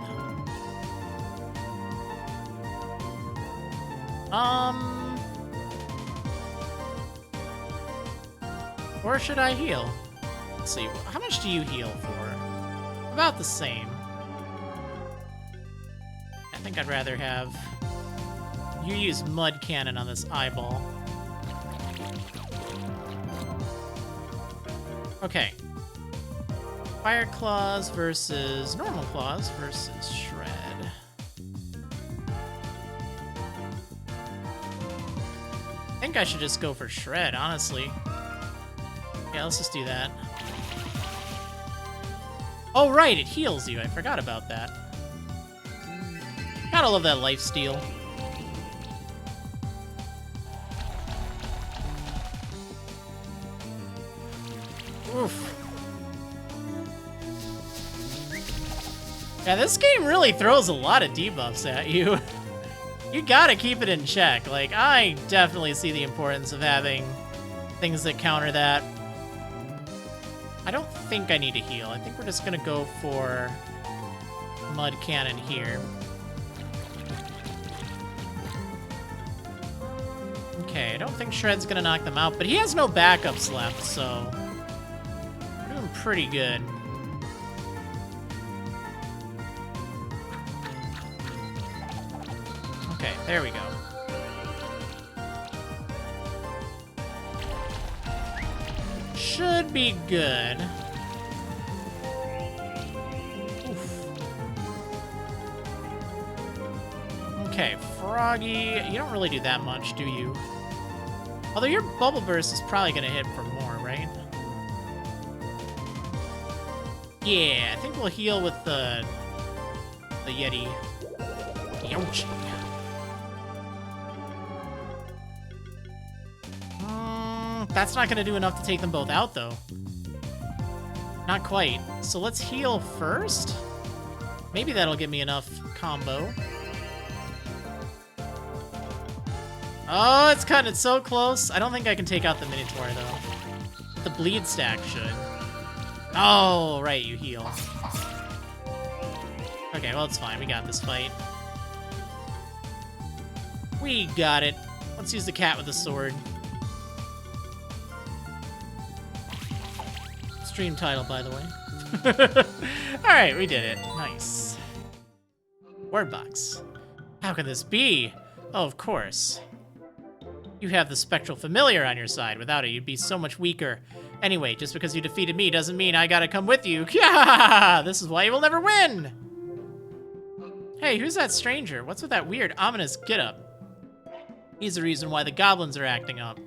Or should I heal? Let's see, how much do you heal for? About the same. I think I'd rather have you use mud cannon on this eyeball. Okay. Fire claws versus normal claws versus shred. I think I should just go for shred, honestly. Yeah, let's just do that. Oh, right, it heals you. I forgot about that. Gotta love that lifesteal. Oof. Yeah, this game really throws a lot of debuffs at you. You gotta keep it in check. Like, I definitely see the importance of having things that counter that. I don't think I need to heal. I think we're just gonna go for mud cannon here. Okay, I don't think Shred's gonna knock them out, but he has no backups left, so we're doing pretty good. Okay, there we go. Should be good. Oof. Okay, Froggy, you don't really do that much, do you? Although your Bubble Burst is probably gonna hit for more, right? Yeah, I think we'll heal with the Yeti. Ouch. That's not gonna do enough to take them both out, though. Not quite. So let's heal first. Maybe that'll give me enough combo. Oh, it's cutting it so close. I don't think I can take out the Minotaur, though. The bleed stack should. Oh, right, you heal. Okay, well, it's fine. We got this fight. We got it. Let's use the cat with the sword. stream title, by the way. Alright, we did it. Nice. Word box. How can this be? Oh, of course. You have the spectral familiar on your side. Without it, you'd be so much weaker. Anyway, just because you defeated me doesn't mean I gotta come with you. Yeah, this is why you will never win. Hey, who's that stranger? What's with that weird, ominous getup? He's the reason why the goblins are acting up.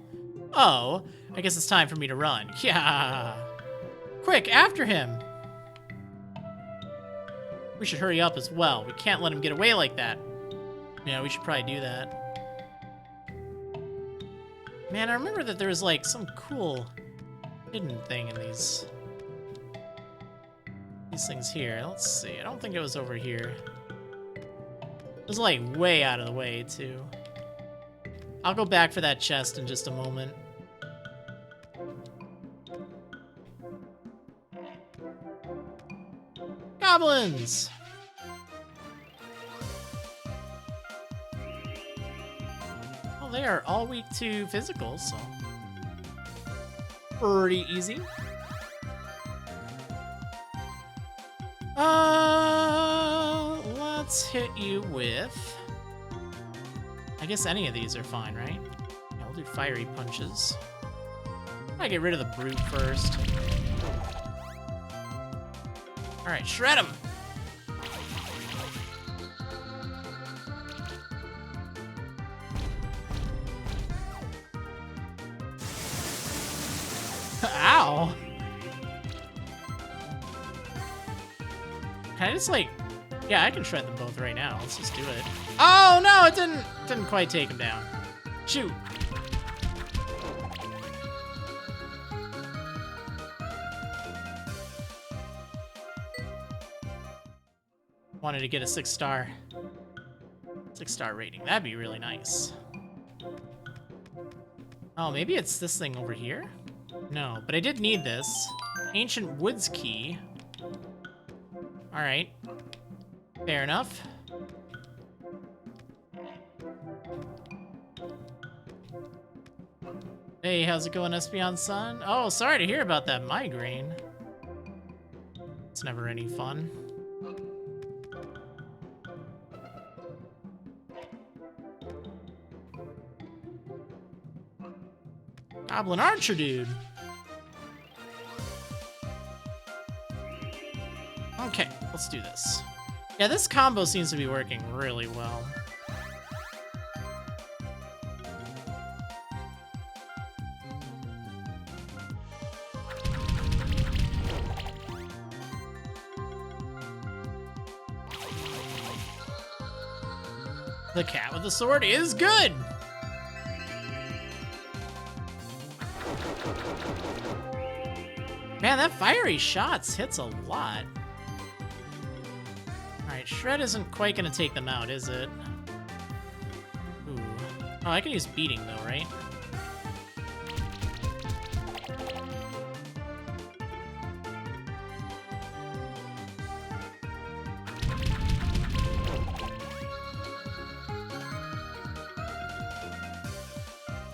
Oh, I guess it's time for me to run. Yeah. Quick, after him. We should hurry up as well. We can't let him get away like that. Yeah, we should probably do that. Man, I remember that there was like some cool hidden thing in these things here. Let's see. I don't think it was over here. It was like way out of the way too. I'll go back for that chest in just a moment. Goblins! Well, they are all weak to physical, so pretty easy. Let's hit you with... I guess any of these are fine, right? Yeah, we'll do fiery punches. I get rid of the brute first. Alright, shred him! Ow! Can I just like... Yeah, I can shred them both right now. Let's just do it. Oh no, it didn't quite take him down. Shoot! Wanted to get a 6-star rating. That'd be really nice. Oh, maybe it's this thing over here? No, but I did need this. Ancient Woods Key. Alright. Fair enough. Hey, how's it going, Espeon Sun? Oh, sorry to hear about that migraine. It's never any fun. Goblin Archer dude. Okay, let's do this. Yeah, this combo seems to be working really well. The cat with the sword is good! Man, that fiery shots hits a lot. Alright, Shred isn't quite gonna take them out, is it? Ooh. Oh, I can use beating though, right?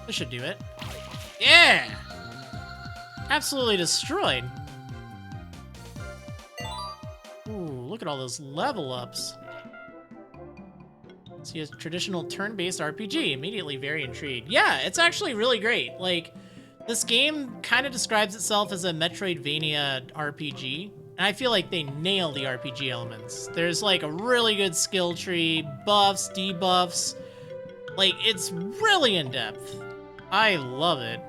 This should do it. Yeah! Absolutely destroyed. Ooh, look at all those level ups. See a traditional turn-based RPG. Immediately very intrigued. Yeah, it's actually really great. Like, this game kind of describes itself as a Metroidvania RPG. And I feel like they nail the RPG elements. There's like a really good skill tree, buffs, debuffs. Like, it's really in-depth. I love it.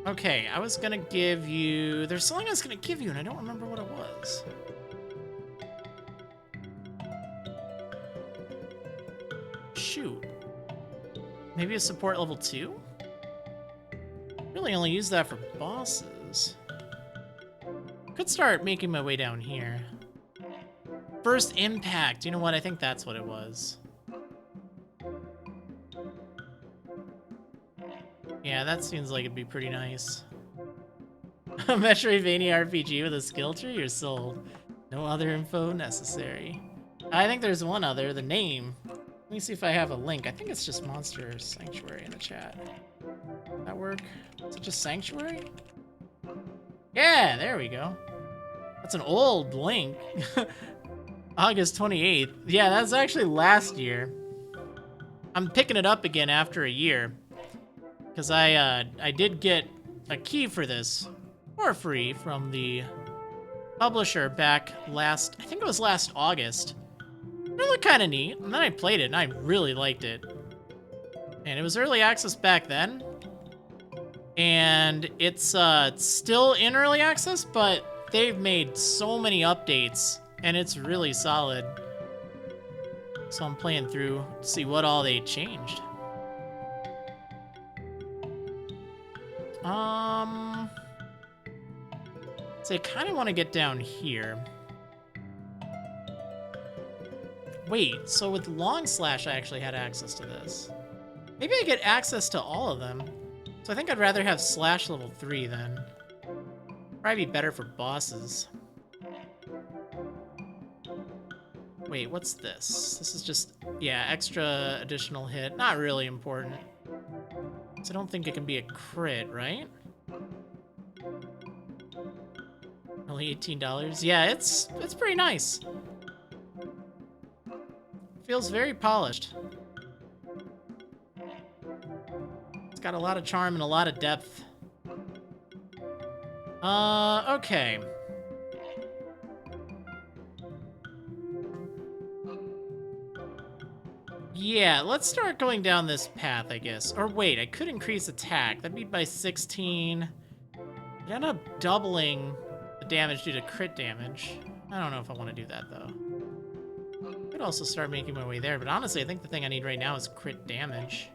Okay, I was gonna give you... There's something I was gonna give you, and I don't remember what it was. Shoot. Maybe a support level 2? Really only use that for bosses. Could start making my way down here. First impact. You know what? I think that's what it was. Yeah, that seems like it'd be pretty nice. A Metroidvania RPG with a skill tree? You're sold. No other info necessary. I think there's one other, the name. Let me see if I have a link. I think it's just Monster Sanctuary in the chat. That work? Is it just Sanctuary? Yeah, there we go. That's an old link. August 28th. Yeah, that's actually last year. I'm picking it up again after a year. Because I did get a key for this for free from the publisher back I think it was last August. It looked kind of neat, and then I played it, and I really liked it. And it was early access back then. And it's still in early access, but they've made so many updates, and it's really solid. So I'm playing through to see what all they changed. So I kind of want to get down here. Wait, so with long slash I actually had access to this. Maybe I get access to all of them. So I think I'd rather have slash level 3 then. Probably be better for bosses. Wait, what's this? This is just, yeah, extra additional hit. Not really important. So I don't think it can be a crit, right? Only $18. Yeah, it's pretty nice. Feels very polished. It's got a lot of charm and a lot of depth. Okay. Yeah, let's start going down this path, I guess. Or wait, I could increase attack. That'd be by 16. I'd end up doubling the damage due to crit damage. I don't know if I want to do that, though. I could also start making my way there, but honestly, I think the thing I need right now is crit damage.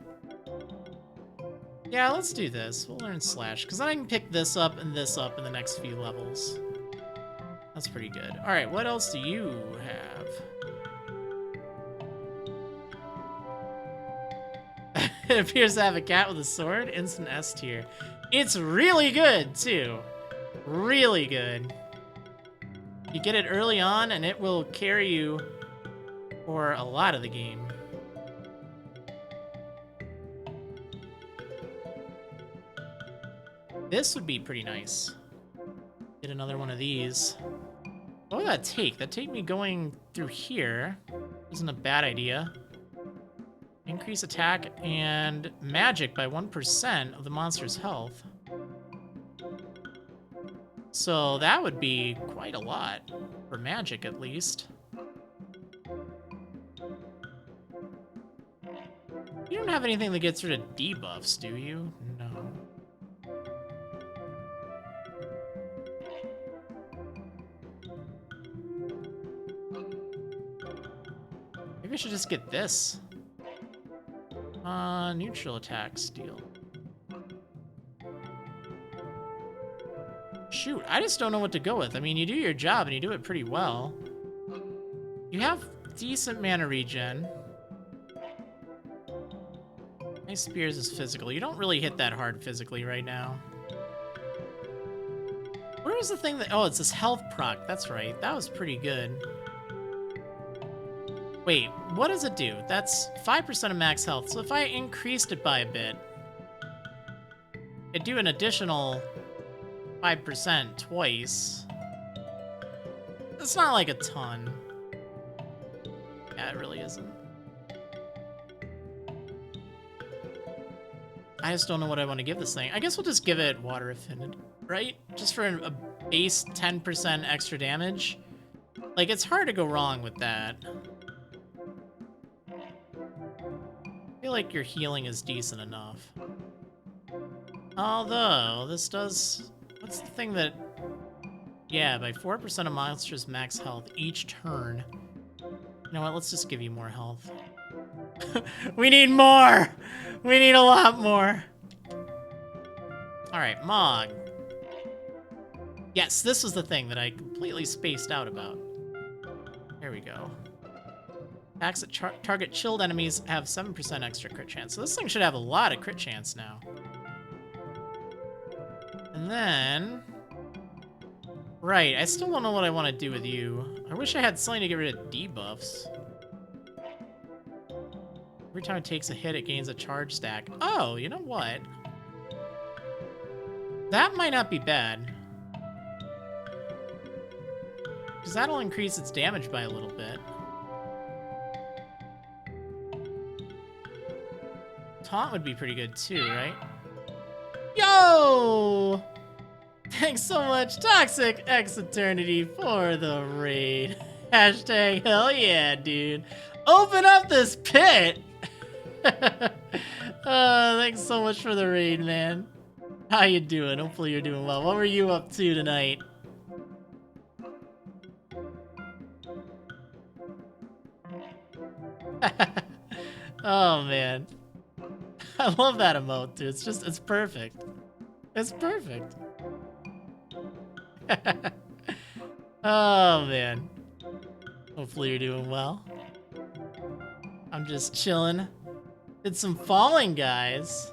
Yeah, let's do this. We'll learn slash, because then I can pick this up in the next few levels. That's pretty good. All right, what else do you have? It appears to have a cat with a sword. Instant S tier. It's really good, too. Really good. You get it early on, and it will carry you for a lot of the game. This would be pretty nice. Get another one of these. What would that take? That'd take me going through here. Isn't a bad idea. Increase attack and magic by 1% of the monster's health. So that would be quite a lot, for magic at least. You don't have anything that gets rid of debuffs, do you? No. Maybe I should just get this. Neutral attack steal. Shoot, I just don't know what to go with. I mean, you do your job and you do it pretty well. You have decent mana regen. Nice spears is physical. You don't really hit that hard physically right now. Where was the thing that... Oh, it's this health proc. That's right. That was pretty good. Wait, what does it do? That's 5% of max health. So if I increased it by a bit, it'd do an additional 5% twice. It's not like a ton. Yeah, it really isn't. I just don't know what I want to give this thing. I guess we'll just give it water affinity, right? Just for a base 10% extra damage. Like, it's hard to go wrong with that. I feel like your healing is decent enough. Although, this does... What's the thing that... Yeah, by 4% of monsters' max health each turn. You know what? Let's just give you more health. We need more! We need a lot more! Alright, Mog. Yes, this was the thing that I completely spaced out about. There we go. Attacks that target chilled enemies have 7% extra crit chance. So this thing should have a lot of crit chance now. And then... Right, I still don't know what I want to do with you. I wish I had something to get rid of debuffs. Every time it takes a hit, it gains a charge stack. Oh, you know what? That might not be bad. Because that'll increase its damage by a little bit. Taunt would be pretty good too, right? Yo! Thanks so much, Toxic X Eternity, for the raid. Hashtag hell yeah, dude. Open up this pit! Thanks so much for the raid, man. How you doing? Hopefully you're doing well. What were you up to tonight? Oh, man. I love that emote, dude. It's perfect. It's perfect. Oh, man. Hopefully you're doing well. I'm just chilling. Did some falling, guys.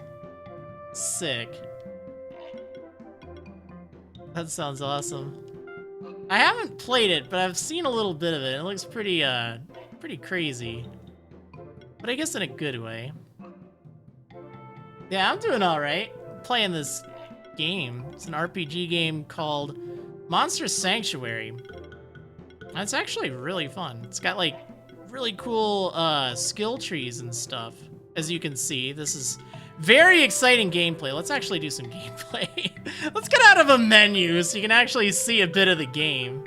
Sick. That sounds awesome. I haven't played it, but I've seen a little bit of it. It looks pretty crazy. But I guess in a good way. Yeah, I'm doing alright. Playing this game. It's an RPG game called Monster Sanctuary. And it's actually really fun. It's got like really cool skill trees and stuff. As you can see, this is very exciting gameplay. Let's actually do some gameplay. Let's get out of a menu so you can actually see a bit of the game.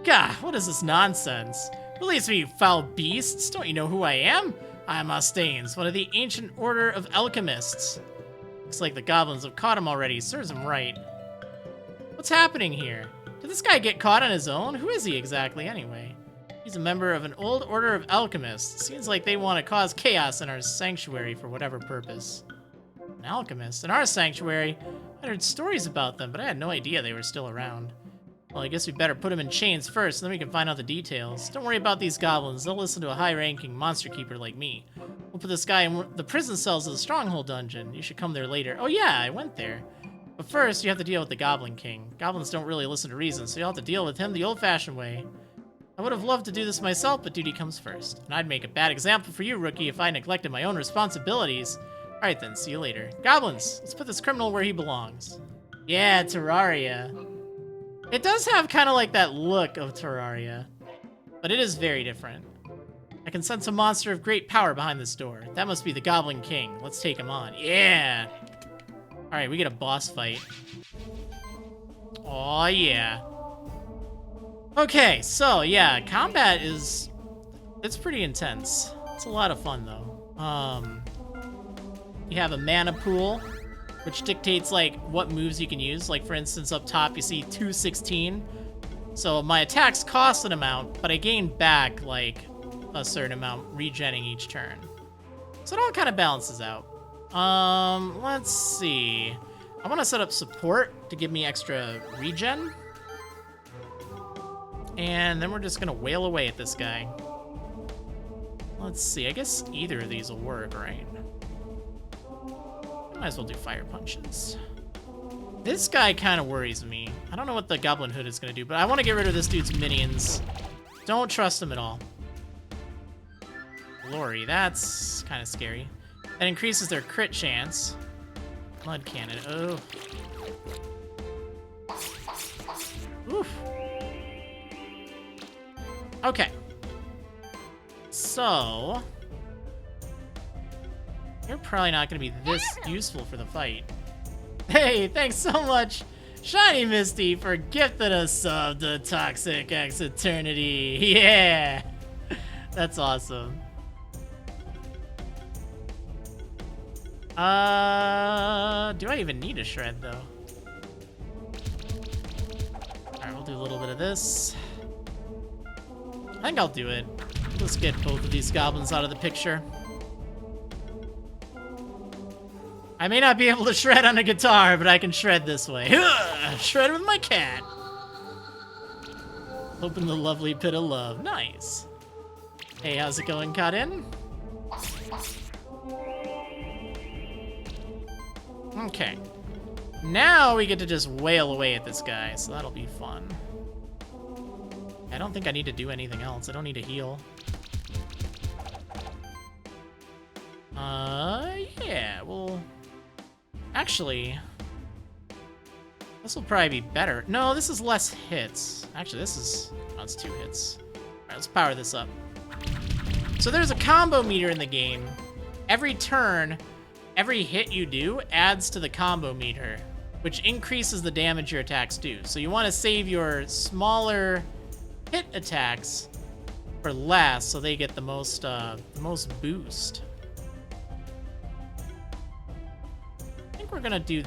God, what is this nonsense? Release me, you foul beasts. Don't you know who I am? I am Mustaines, one of the ancient order of alchemists. Looks like the goblins have caught him already. Serves him right. What's happening here? Did this guy get caught on his own? Who is he exactly, anyway? He's a member of an old order of alchemists. Seems like they want to cause chaos in our sanctuary for whatever purpose. An alchemist? In our sanctuary? I heard stories about them, but I had no idea they were still around. Well, I guess we better put them in chains first, and then we can find out the details. Don't worry about these goblins. They'll listen to a high-ranking monster keeper like me. We'll put this guy in the prison cells of the Stronghold dungeon. You should come there later. Oh yeah, I went there. But first, you have to deal with the Goblin King. Goblins don't really listen to reason, so you'll have to deal with him the old-fashioned way. I would have loved to do this myself, but duty comes first. And I'd make a bad example for you, rookie, if I neglected my own responsibilities. Alright then, see you later. Goblins, let's put this criminal where he belongs. Yeah, Terraria. It does have kind of like that look of Terraria, but it is very different. I can sense a monster of great power behind this door. That must be the Goblin King. Let's take him on. Yeah! Alright, we get a boss fight. Oh yeah. Okay, so yeah, combat is... it's pretty intense. It's a lot of fun though. You have a mana pool, which dictates like what moves you can use. Like for instance, up top you see 216. So my attacks cost an amount, but I gain back like a certain amount regenning each turn. So it all kind of balances out. Let's see. I want to set up support to give me extra regen. And then we're just gonna wail away at this guy. Let's see, I guess either of these will work, right? Might as well do fire punches. This guy kind of worries me. I don't know what the Goblin Hood is gonna do, but I want to get rid of this dude's minions. Don't trust him at all. Glory, that's kind of scary. That increases their crit chance. Blood cannon, oh. Oof. Okay. So... you're probably not going to be this useful for the fight. Hey, thanks so much, Shiny Misty, for gifting us sub to Toxic X Eternity. Yeah! That's awesome. Do I even need a shred, though? Alright, we'll do a little bit of this. I think I'll do it. Let's get both of these goblins out of the picture. I may not be able to shred on a guitar, but I can shred this way. Shred with my cat. Open the lovely pit of love. Nice. Hey, how's it going, Cotton? Okay. Now we get to just wail away at this guy, so that'll be fun. I don't think I need to do anything else. I don't need to heal. Yeah, well... actually... This will probably be better. No, this is less hits. Actually, this is... Oh, it's 2 hits. Alright, let's power this up. So there's a combo meter in the game. Every turn, every hit you do adds to the combo meter, which increases the damage your attacks do. So you want to save your smaller hit attacks for last, so they get the most boost. I think we're gonna do...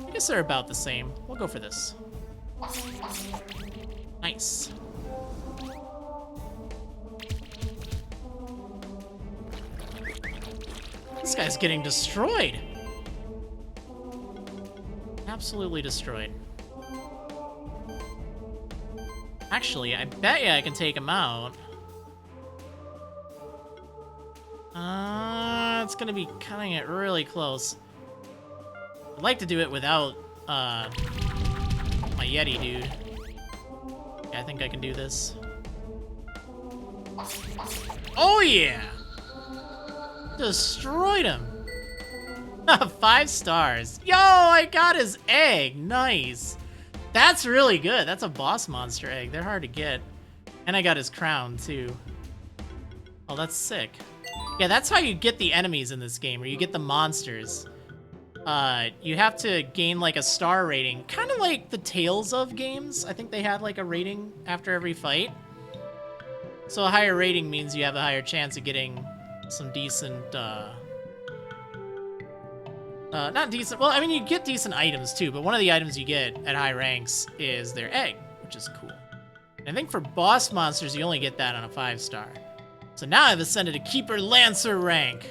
I guess they're about the same. We'll go for this. Nice. This guy's getting destroyed. Absolutely destroyed. Actually, I bet you I can take him out. It's gonna be cutting it really close. I'd like to do it without my Yeti dude. Yeah, I think I can do this. Oh yeah! Destroyed him. 5 stars. Yo, I got his egg. Nice. That's really good. That's a boss monster egg. They're hard to get. And I got his crown too. Oh, that's sick. Yeah, that's how you get the enemies in this game, or you get the monsters. You have to gain like a star rating, kind of like the Tales of games. I think they had like a rating after every fight. So a higher rating means you have a higher chance of getting some decent, not decent, well, I mean, you get decent items too, but one of the items you get at high ranks is their egg, which is cool. And I think for boss monsters, you only get that on a 5-star. So now I've ascended to Keeper Lancer rank.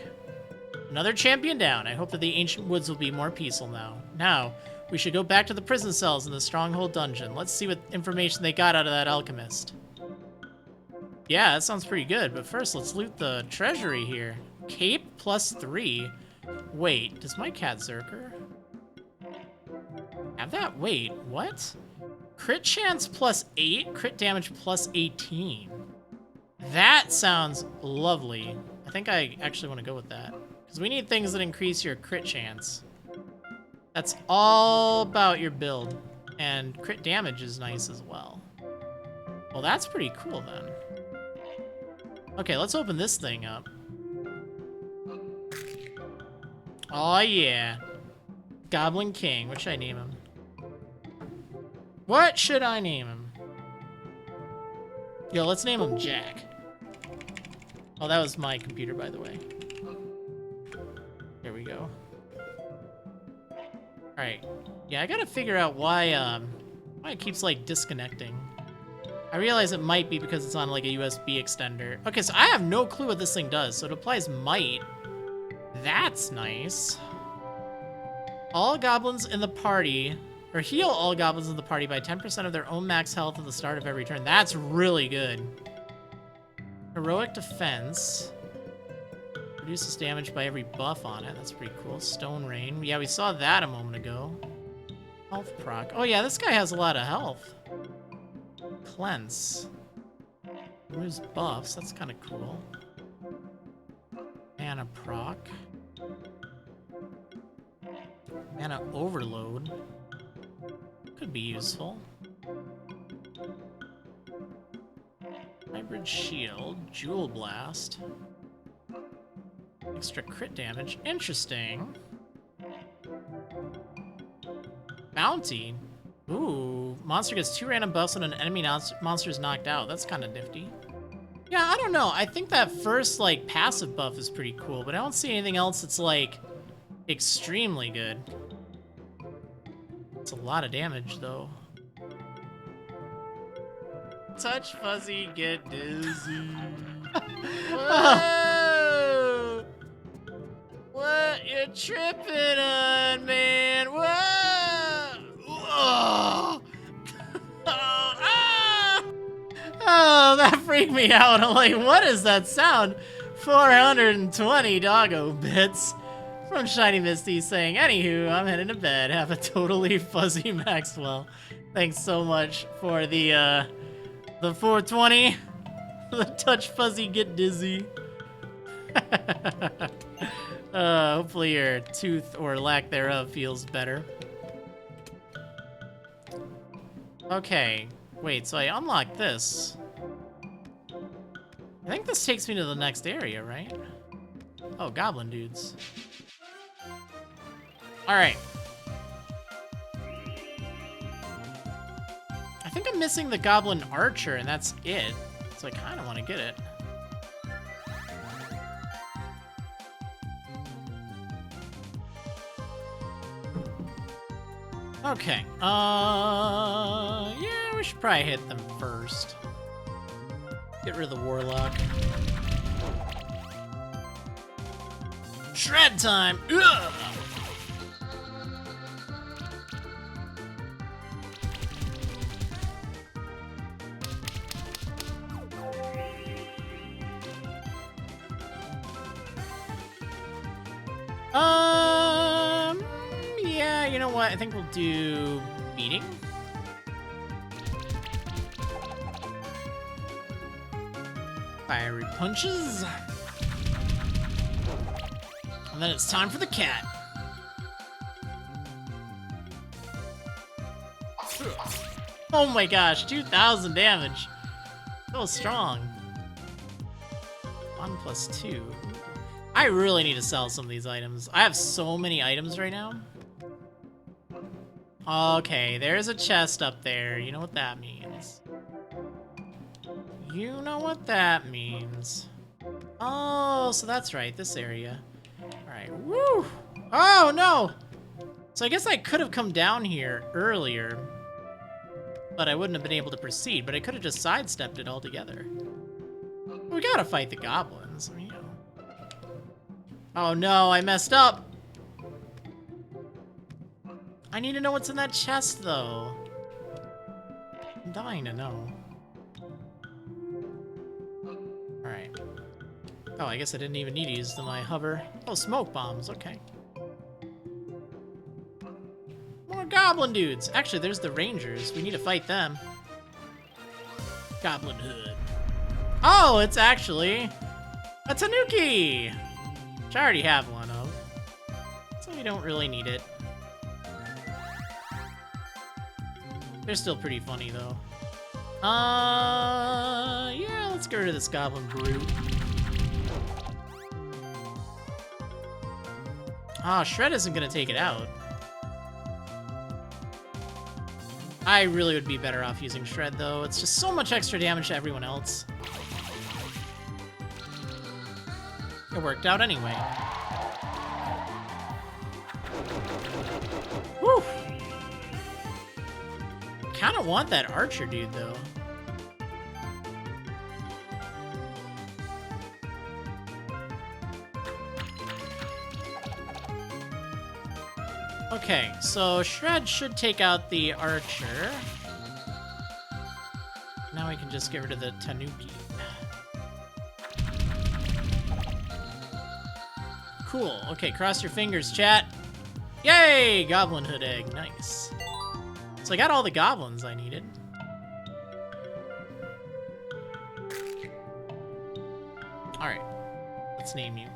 Another champion down. I hope that the Ancient Woods will be more peaceful now. Now, we should go back to the prison cells in the Stronghold dungeon. Let's see what information they got out of that alchemist. Yeah, that sounds pretty good, but first let's loot the treasury here. Cape +3. Wait, does my cat Zerker have that? Wait, what? Crit chance +8, crit damage +18. That sounds lovely. I think I actually want to go with that, because we need things that increase your crit chance. That's all about your build. And crit damage is nice as well. Well, that's pretty cool then. Okay, let's open this thing up. Oh yeah. Goblin King. What should I name him? What should I name him? Yo, let's name him Jack. Oh, that was my computer, by the way. There we go. Alright. Yeah, I gotta figure out why it keeps, like, disconnecting. I realize it might be because it's on, like, a USB extender. Okay, so I have no clue what this thing does, so it applies might. That's nice. All goblins in the party, or heal all goblins in the party by 10% of their own max health at the start of every turn. That's really good. Heroic defense. Reduces damage by every buff on it. That's pretty cool. Stone Rain. Yeah, we saw that a moment ago. Health proc. Oh yeah, this guy has a lot of health. Cleanse. Removes buffs. That's kind of cool. Mana proc. Mana overload. Could be useful. Hybrid shield. Jewel blast. Extra crit damage. Interesting. Bounty. Ooh. Monster gets 2 random buffs when an enemy monster is knocked out. That's kind of nifty. Yeah, I don't know. I think that first, like, passive buff is pretty cool, but I don't see anything else that's, like, extremely good. It's a lot of damage, though. Touch fuzzy, get dizzy. Whoa! What you tripping on, man? Whoa! Whoa! Oh, that freaked me out. I'm like, what is that sound? 420 doggo bits. From Shiny Misty saying, anywho, I'm heading to bed. Have a totally fuzzy Maxwell. Thanks so much for the 420. The touch fuzzy get dizzy. Hopefully your tooth or lack thereof feels better. Okay, wait, so I unlocked this. I think this takes me to the next area, right? Oh, goblin dudes. Alright. I think I'm missing the goblin archer, and that's it. So I kind of want to get it. Okay. Yeah, we should probably hit them first. Get rid of the warlock. Shred time! Ugh! Yeah, you know what? I think we'll do beating. Fiery punches. And then it's time for the cat. Oh my gosh, 2,000 damage. So strong. 1 plus 2. I really need to sell some of these items. I have so many items right now. Okay, there's a chest up there. You know what that means. You know what that means. Oh, so that's right, this area. Alright, woo! Oh, no! So I guess I could have come down here earlier, but I wouldn't have been able to proceed, but I could have just sidestepped it altogether. We gotta fight the goblins. I mean, you know. Oh no, I messed up! I need to know what's in that chest, though. I'm dying to know. Alright. Oh, I guess I didn't even need to use my hover. Oh, smoke bombs, okay. More goblin dudes! Actually, there's the rangers. We need to fight them. Goblin hood. Oh, it's actually a tanuki! Which I already have one of. So we don't really need it. They're still pretty funny, though. Yeah, let's get rid of this goblin brute. Ah, Shred isn't gonna take it out. I really would be better off using Shred, though. It's just so much extra damage to everyone else. It worked out anyway. Woo! Kinda want that archer dude, though. Okay, so Shred should take out the archer. Now we can just get rid of the tanuki. Cool. Okay, cross your fingers, chat. Yay! Goblin hood egg. Nice. So I got all the goblins I needed. Alright. Let's name you.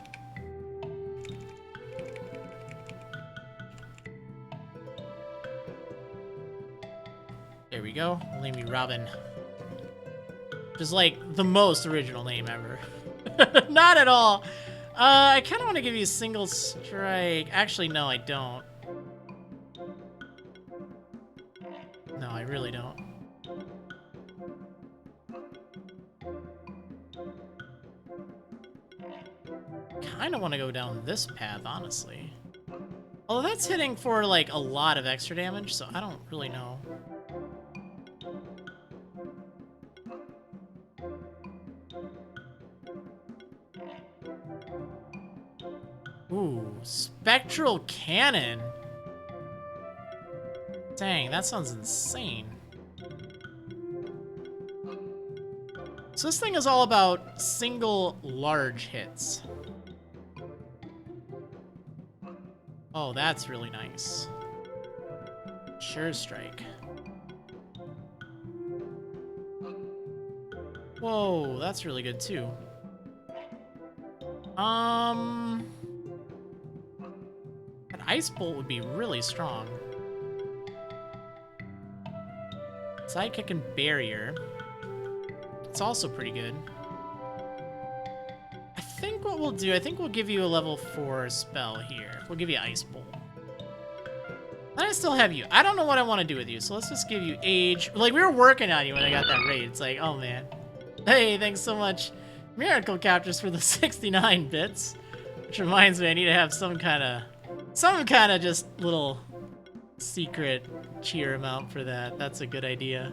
There we go. I'll name you Robin. Just like the most original name ever. Not at all. I kind of want to give you a single strike. Actually, no, I don't. No, I really don't. Kind of want to go down this path, honestly. Although that's hitting for, like, a lot of extra damage, so I don't really know. Ooh, Spectral Cannon. Dang, that sounds insane. So this thing is all about single large hits. Oh, that's really nice. Sure strike. Whoa, that's really good too. An ice bolt would be really strong. Sidekick and barrier. It's also pretty good. I think what we'll do, I think we'll give you a level 4 spell here. We'll give you Ice Bolt. And I still have you. I don't know what I want to do with you, so let's just give you Age. Like, we were working on you when I got that raid. It's like, oh man. Hey, thanks so much. Miracle Captures for the 69 bits. Which reminds me, I need to have some kind of just little secret cheer amount for that. That's a good idea.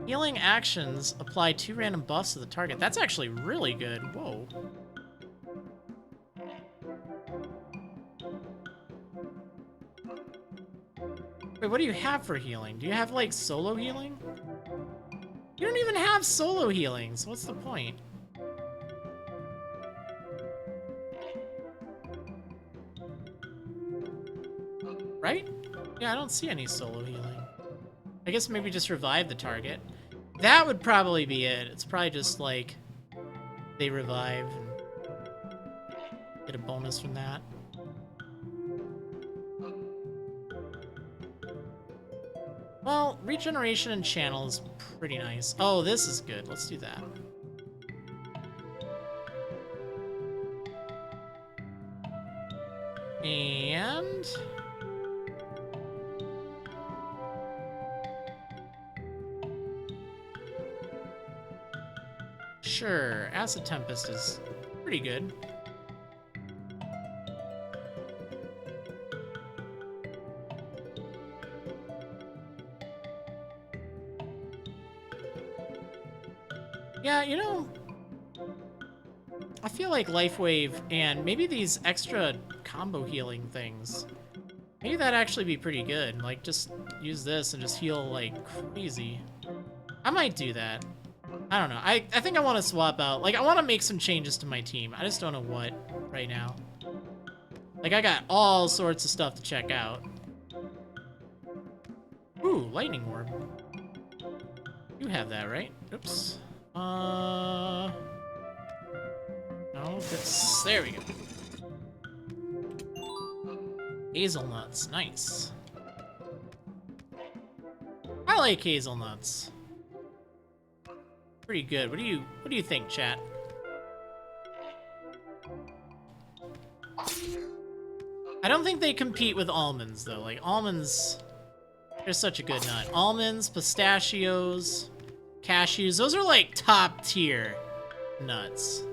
Healing actions apply 2 random buffs to the target. That's actually really good. Whoa. Wait, what do you have for healing? Do you have, like, solo healing? You don't even have solo healing, so what's the point? Right? Yeah, I don't see any solo healing. I guess maybe just revive the target. That would probably be it. It's probably just, like, they revive and get a bonus from that. Well, regeneration and channel is pretty nice. Oh, this is good. Let's do that. And... sure, Acid Tempest is pretty good. Yeah, you know, I feel like Life Wave and maybe these extra combo healing things, maybe that'd actually be pretty good. Like, just use this and just heal like crazy. I might do that. I don't know. I think I want to swap out. Like, I want to make some changes to my team. I just don't know what right now. Like, I got all sorts of stuff to check out. Ooh, Lightning Orb. You have that, right? Oops. No, that's... there we go. Hazelnuts, nice. I like hazelnuts. Pretty good. What do you think, chat? I don't think they compete with almonds though. Like almonds, they're such a good nut. Almonds, pistachios, cashews, those are like top tier nuts.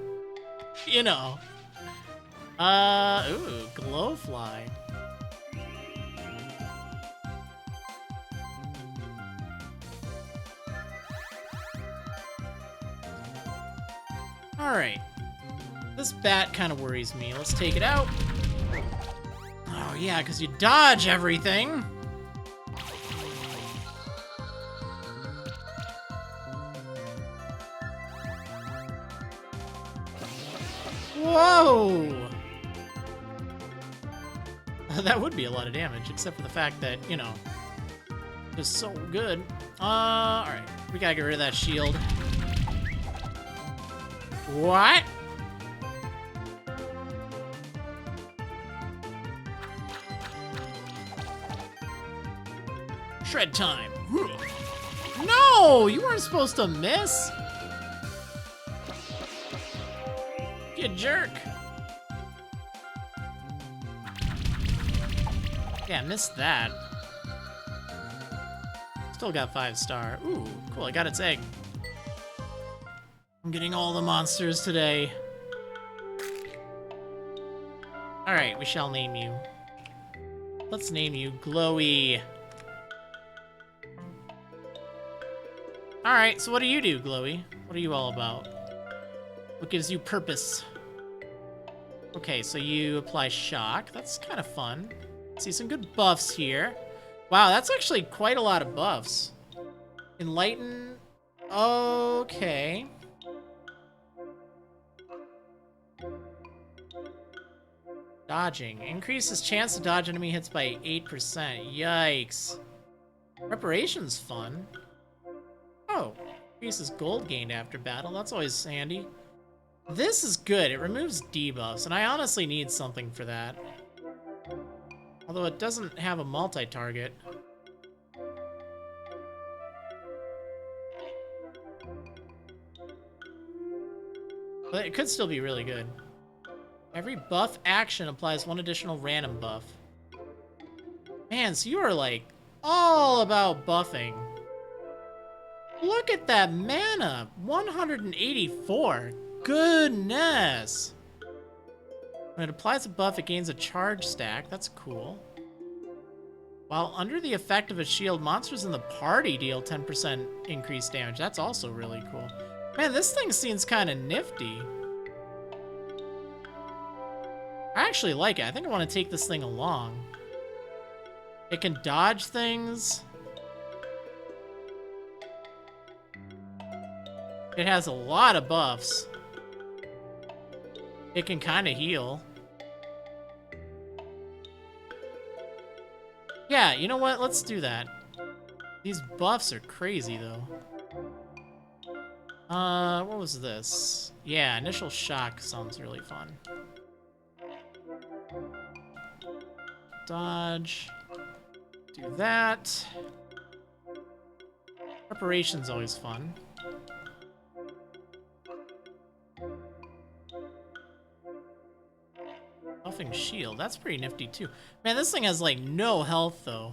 You know. Ooh, glowfly. Alright. This bat kind of worries me. Let's take it out. Oh yeah, because you dodge everything. Whoa! That would be a lot of damage, except for the fact that, you know, it's so good. Alright. We gotta get rid of that shield. What? Shred time. No! You weren't supposed to miss! You jerk. Yeah, missed that. Still got 5-star. Ooh, cool, I got its egg. I'm getting all the monsters today. Alright, we shall name you. Let's name you Glowy. Alright, so what do you do, Glowy? What are you all about? What gives you purpose? Okay, so you apply shock. That's kind of fun. See some good buffs here. Wow, that's actually quite a lot of buffs. Enlighten. Okay. Dodging. Increases chance to dodge enemy hits by 8%. Yikes. Reparation's fun. Oh. Increases gold gained after battle. That's always handy. This is good. It removes debuffs, and I honestly need something for that. Although it doesn't have a multi-target. But it could still be really good. Every buff action applies one additional random buff. Man, so you are like all about buffing. Look at that mana! 184. Goodness! When it applies a buff, it gains a charge stack. That's cool. While under the effect of a shield, monsters in the party deal 10% increased damage. That's also really cool. Man, this thing seems kind of nifty. I actually like it. I think I want to take this thing along. It can dodge things. It has a lot of buffs. It can kind of heal. Yeah, you know what? Let's do that. These buffs are crazy, though. What was this? Yeah, initial shock sounds really fun. Dodge. Do that. Preparation's always fun. Buffing shield. That's pretty nifty, too. Man, this thing has, like, no health, though.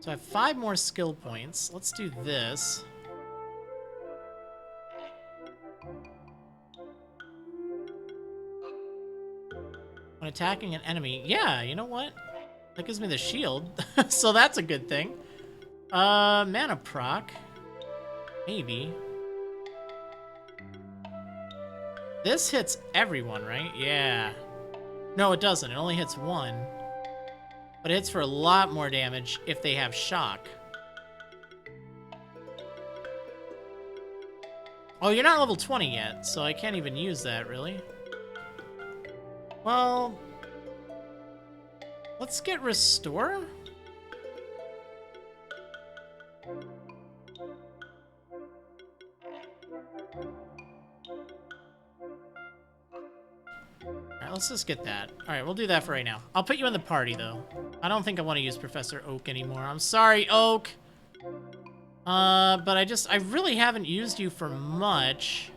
So I have 5 more skill points. Let's do this. When attacking an enemy. Yeah, you know what? That gives me the shield. So that's a good thing. Mana proc. Maybe. This hits everyone, right? Yeah. No, it doesn't. It only hits one. But it hits for a lot more damage if they have shock. Oh, you're not level 20 yet, so I can't even use that, really. Well, let's get Restore. Alright, let's just get that. Alright, we'll do that for right now. I'll put you in the party, though. I don't think I want to use Professor Oak anymore. I'm sorry, Oak! But I really haven't used you for much.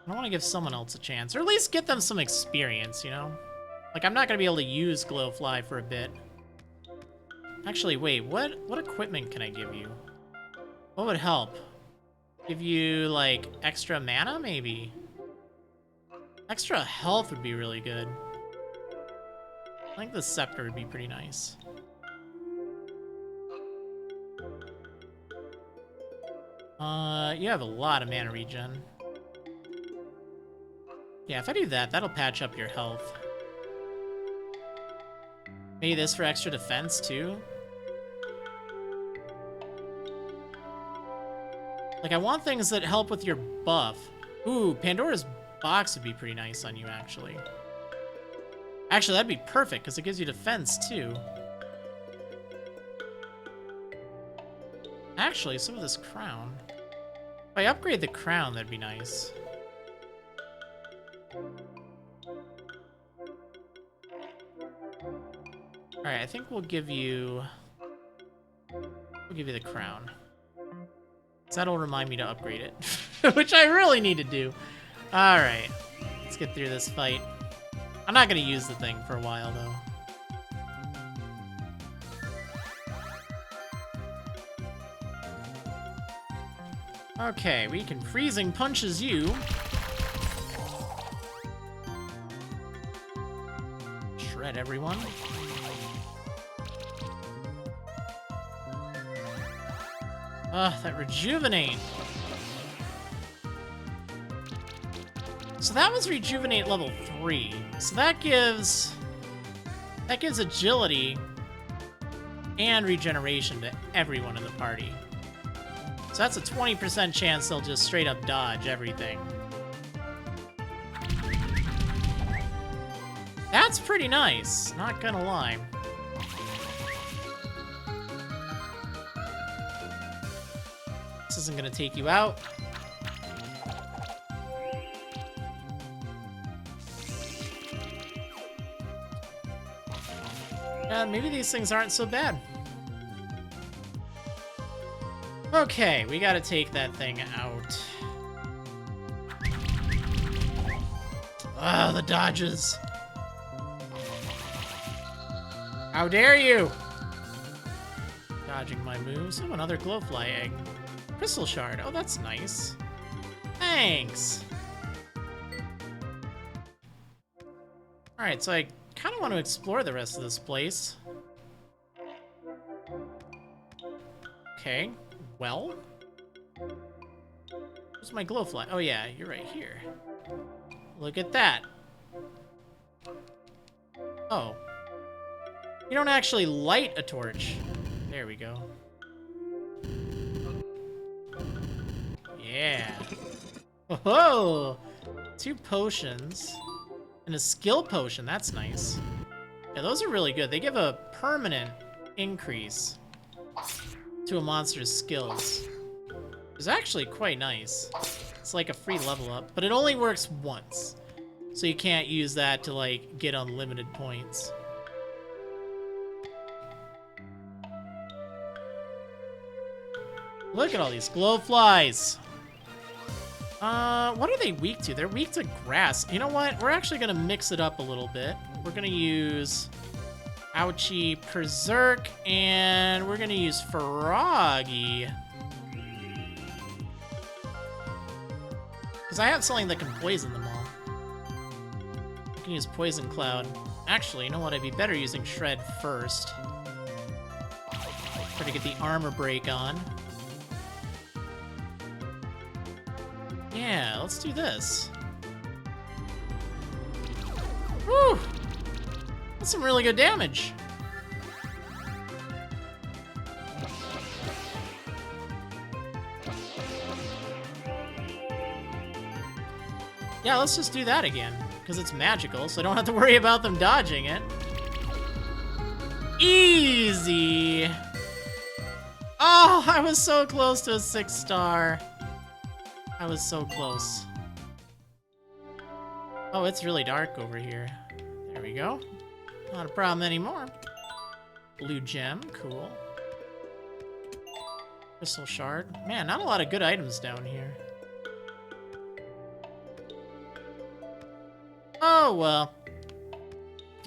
I want to give someone else a chance, or at least get them some experience, you know? Like, I'm not going to be able to use Glowfly for a bit. Actually, wait, what equipment can I give you? What would help? Give you, like, extra mana, maybe? Extra health would be really good. I think the Scepter would be pretty nice. You have a lot of mana regen. Yeah, if I do that, that'll patch up your health. Maybe this for extra defense, too? Like, I want things that help with your buff. Ooh, Pandora's Box would be pretty nice on you, actually. Actually, that'd be perfect, because it gives you defense, too. Actually, some of this crown. If I upgrade the crown, that'd be nice. Alright, I think we'll give you the crown. So that'll remind me to upgrade it. Which I really need to do. Alright. Let's get through this fight. I'm not gonna use the thing for a while though. Okay, we can freezing punches you. Shred everyone. That rejuvenate. So that was rejuvenate level 3. So that gives agility. and regeneration to everyone in the party. So that's a 20% chance they'll just straight up dodge everything. That's pretty nice, not gonna lie. This isn't gonna take you out. Maybe these things aren't so bad. Okay, we gotta take that thing out. Oh, the dodges. How dare you! Dodging my moves. Oh, another glowfly egg. Crystal shard. Oh, that's nice. Thanks. Alright, so I kind of want to explore the rest of this place. Okay, well. Where's my glowfly? Oh yeah, you're right here. Look at that. Oh. You don't actually light a torch. There we go. Yeah. Oh, 2 potions. And a skill potion, that's nice. Yeah, those are really good. They give a permanent increase to a monster's skills. It's actually quite nice. It's like a free level up, but it only works once. So you can't use that to, like, get unlimited points. Look at all these glowflies. What are they weak to? They're weak to grass. You know what? We're actually gonna mix it up a little bit. We're gonna use Ouchie Berserk, and we're gonna use Froggy. Because I have something that can poison them all. I can use Poison Cloud. Actually, you know what? I'd be better using Shred first. Try to get the armor break on. Yeah, let's do this. Woo! That's some really good damage. Yeah, let's just do that again, because it's magical, so I don't have to worry about them dodging it. Easy! Oh, I was so close to a 6-star. I was so close. Oh, it's really dark over here. There we go. Not a problem anymore. Blue gem, cool. Crystal shard. Man, not a lot of good items down here. Oh, well.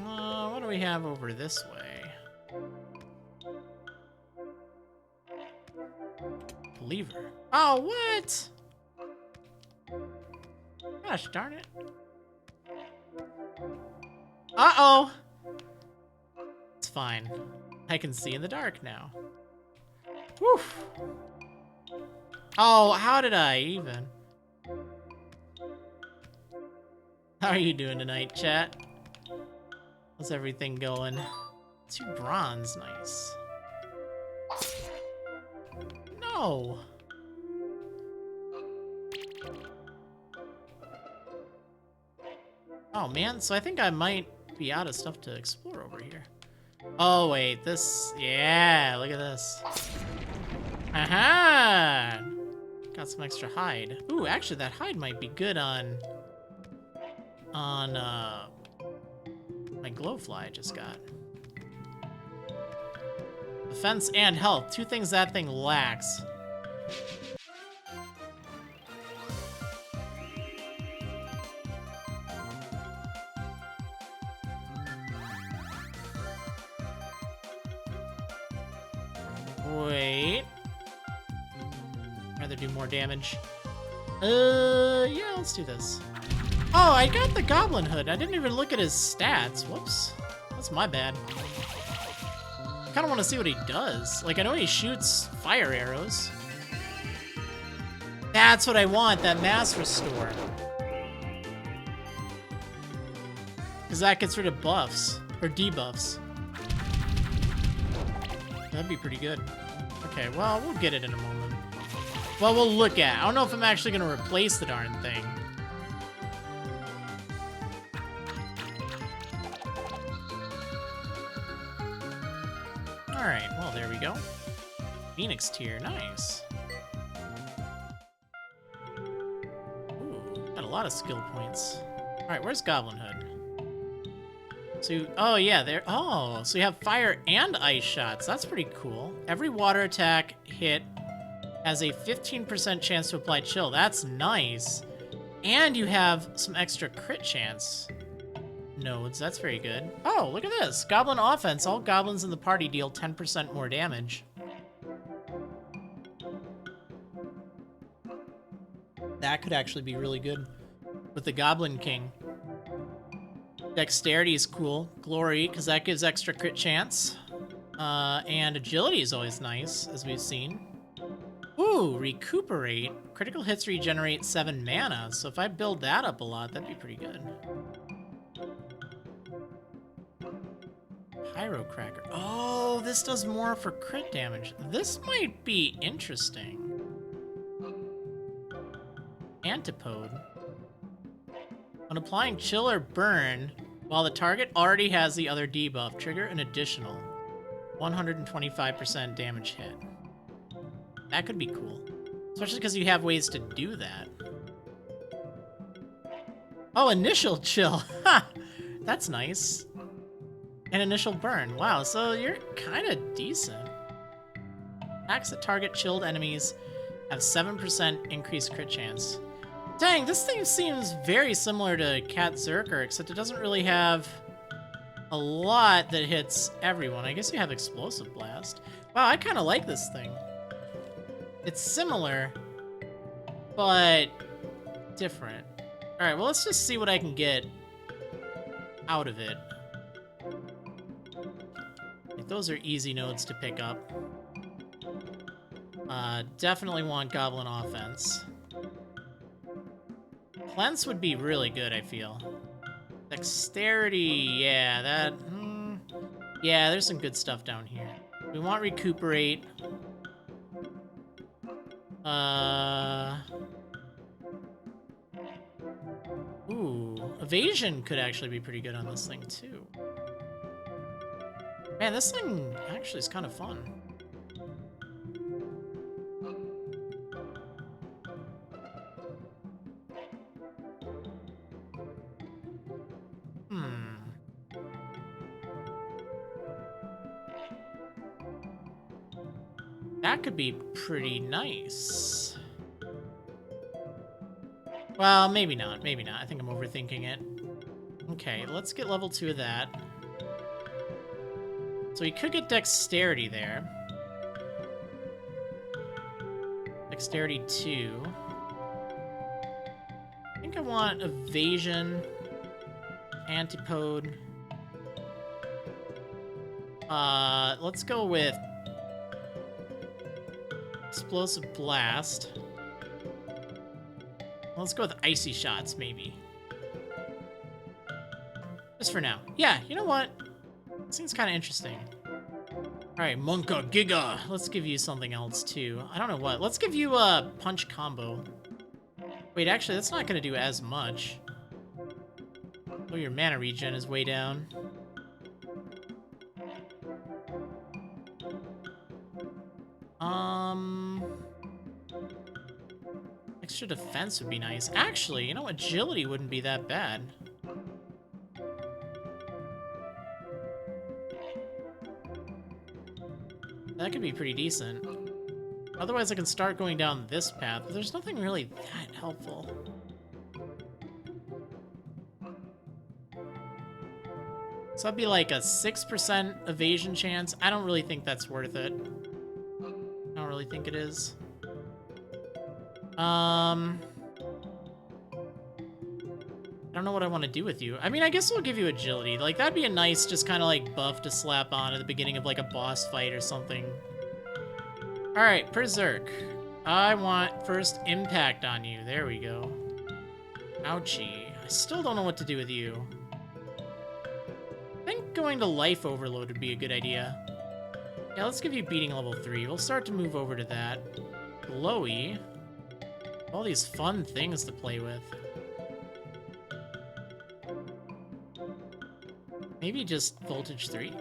What do we have over this way? Believer. Oh, what? Gosh darn it. Uh-oh! It's fine. I can see in the dark now. Whew. Oh, how did I even? How are you doing tonight, chat? How's everything going? 2 bronze, nice. No! Oh man, so I think I might be out of stuff to explore over here. Oh wait, this, yeah, look at this. Aha! Got some extra hide. Ooh, actually that hide might be good on my glowfly I just got. Defense and health, 2 things that thing lacks. Wait. Rather do more damage. Yeah, let's do this. Oh, I got the goblin hood. I didn't even look at his stats. Whoops. That's my bad. I kind of want to see what he does. Like, I know he shoots fire arrows. That's what I want, that mass restore. Because that gets rid of buffs. Or debuffs. That'd be pretty good. Okay, well, we'll get it in a moment. Well, we'll look at it. I don't know if I'm actually going to replace the darn thing. Alright, well, there we go. Phoenix tier, nice. Ooh, got a lot of skill points. Alright, where's Goblin Hood? So, oh yeah, there. Oh, so you have fire and ice shots. That's pretty cool. Every water attack hit has a 15% chance to apply chill. That's nice. And you have some extra crit chance nodes. That's very good. Oh, look at this. Goblin offense. All goblins in the party deal 10% more damage. That could actually be really good with the Goblin King. Dexterity is cool. Glory, because that gives extra crit chance. And agility is always nice, as we've seen. Ooh, recuperate. Critical hits regenerate 7 mana, so if I build that up a lot, that'd be pretty good. Pyrocracker. Oh, this does more for crit damage. This might be interesting. Antipode. When applying chill or burn, while the target already has the other debuff, trigger an additional 125% damage hit. That could be cool. Especially because you have ways to do that. Oh, initial chill. Ha! That's nice. And initial burn. Wow, so you're kind of decent. Attacks that target chilled enemies have 7% increased crit chance. Dang, this thing seems very similar to Cat Zerker, except it doesn't really have a lot that hits everyone. I guess you have Explosive Blast. Wow, I kind of like this thing. It's similar, but different. Alright, well, let's just see what I can get out of it. Like, those are easy nodes to pick up. Definitely want Goblin Offense. Cleanse would be really good, I feel. Dexterity, yeah, that... yeah, there's some good stuff down here. We want Recuperate. Ooh, Evasion could actually be pretty good on this thing, too. Man, this thing actually is kind of fun. That could be pretty nice. Well, maybe not. Maybe not. I think I'm overthinking it. Okay, let's get level 2 of that. So we could get Dexterity there. Dexterity 2. I think I want Evasion, Antipode. Let's go with Explosive Blast. Let's go with Icy Shots, maybe. Just for now. Yeah, you know what? Seems kind of interesting. Alright, Monka Giga. Let's give you something else, too. I don't know what. Let's give you a Punch Combo. Wait, actually, that's not going to do as much. Oh, your mana regen is way down. Extra defense would be nice. Actually, you know, agility wouldn't be that bad. That could be pretty decent. Otherwise, I can start going down this path, but there's nothing really that helpful. So that'd be like a 6% evasion chance. I don't really think that's worth it. I don't really think it is. I don't know what I want to do with you. I mean, I guess we'll give you agility. Like, that'd be a nice just kind of like buff to slap on at the beginning of like a boss fight or something. Alright, Berserk. I want first impact on you. There we go. Ouchie. I still don't know what to do with you. I think going to Life Overload would be a good idea. Yeah, let's give you beating level 3. We'll start to move over to that. Glowy. All these fun things to play with. Maybe just voltage 3?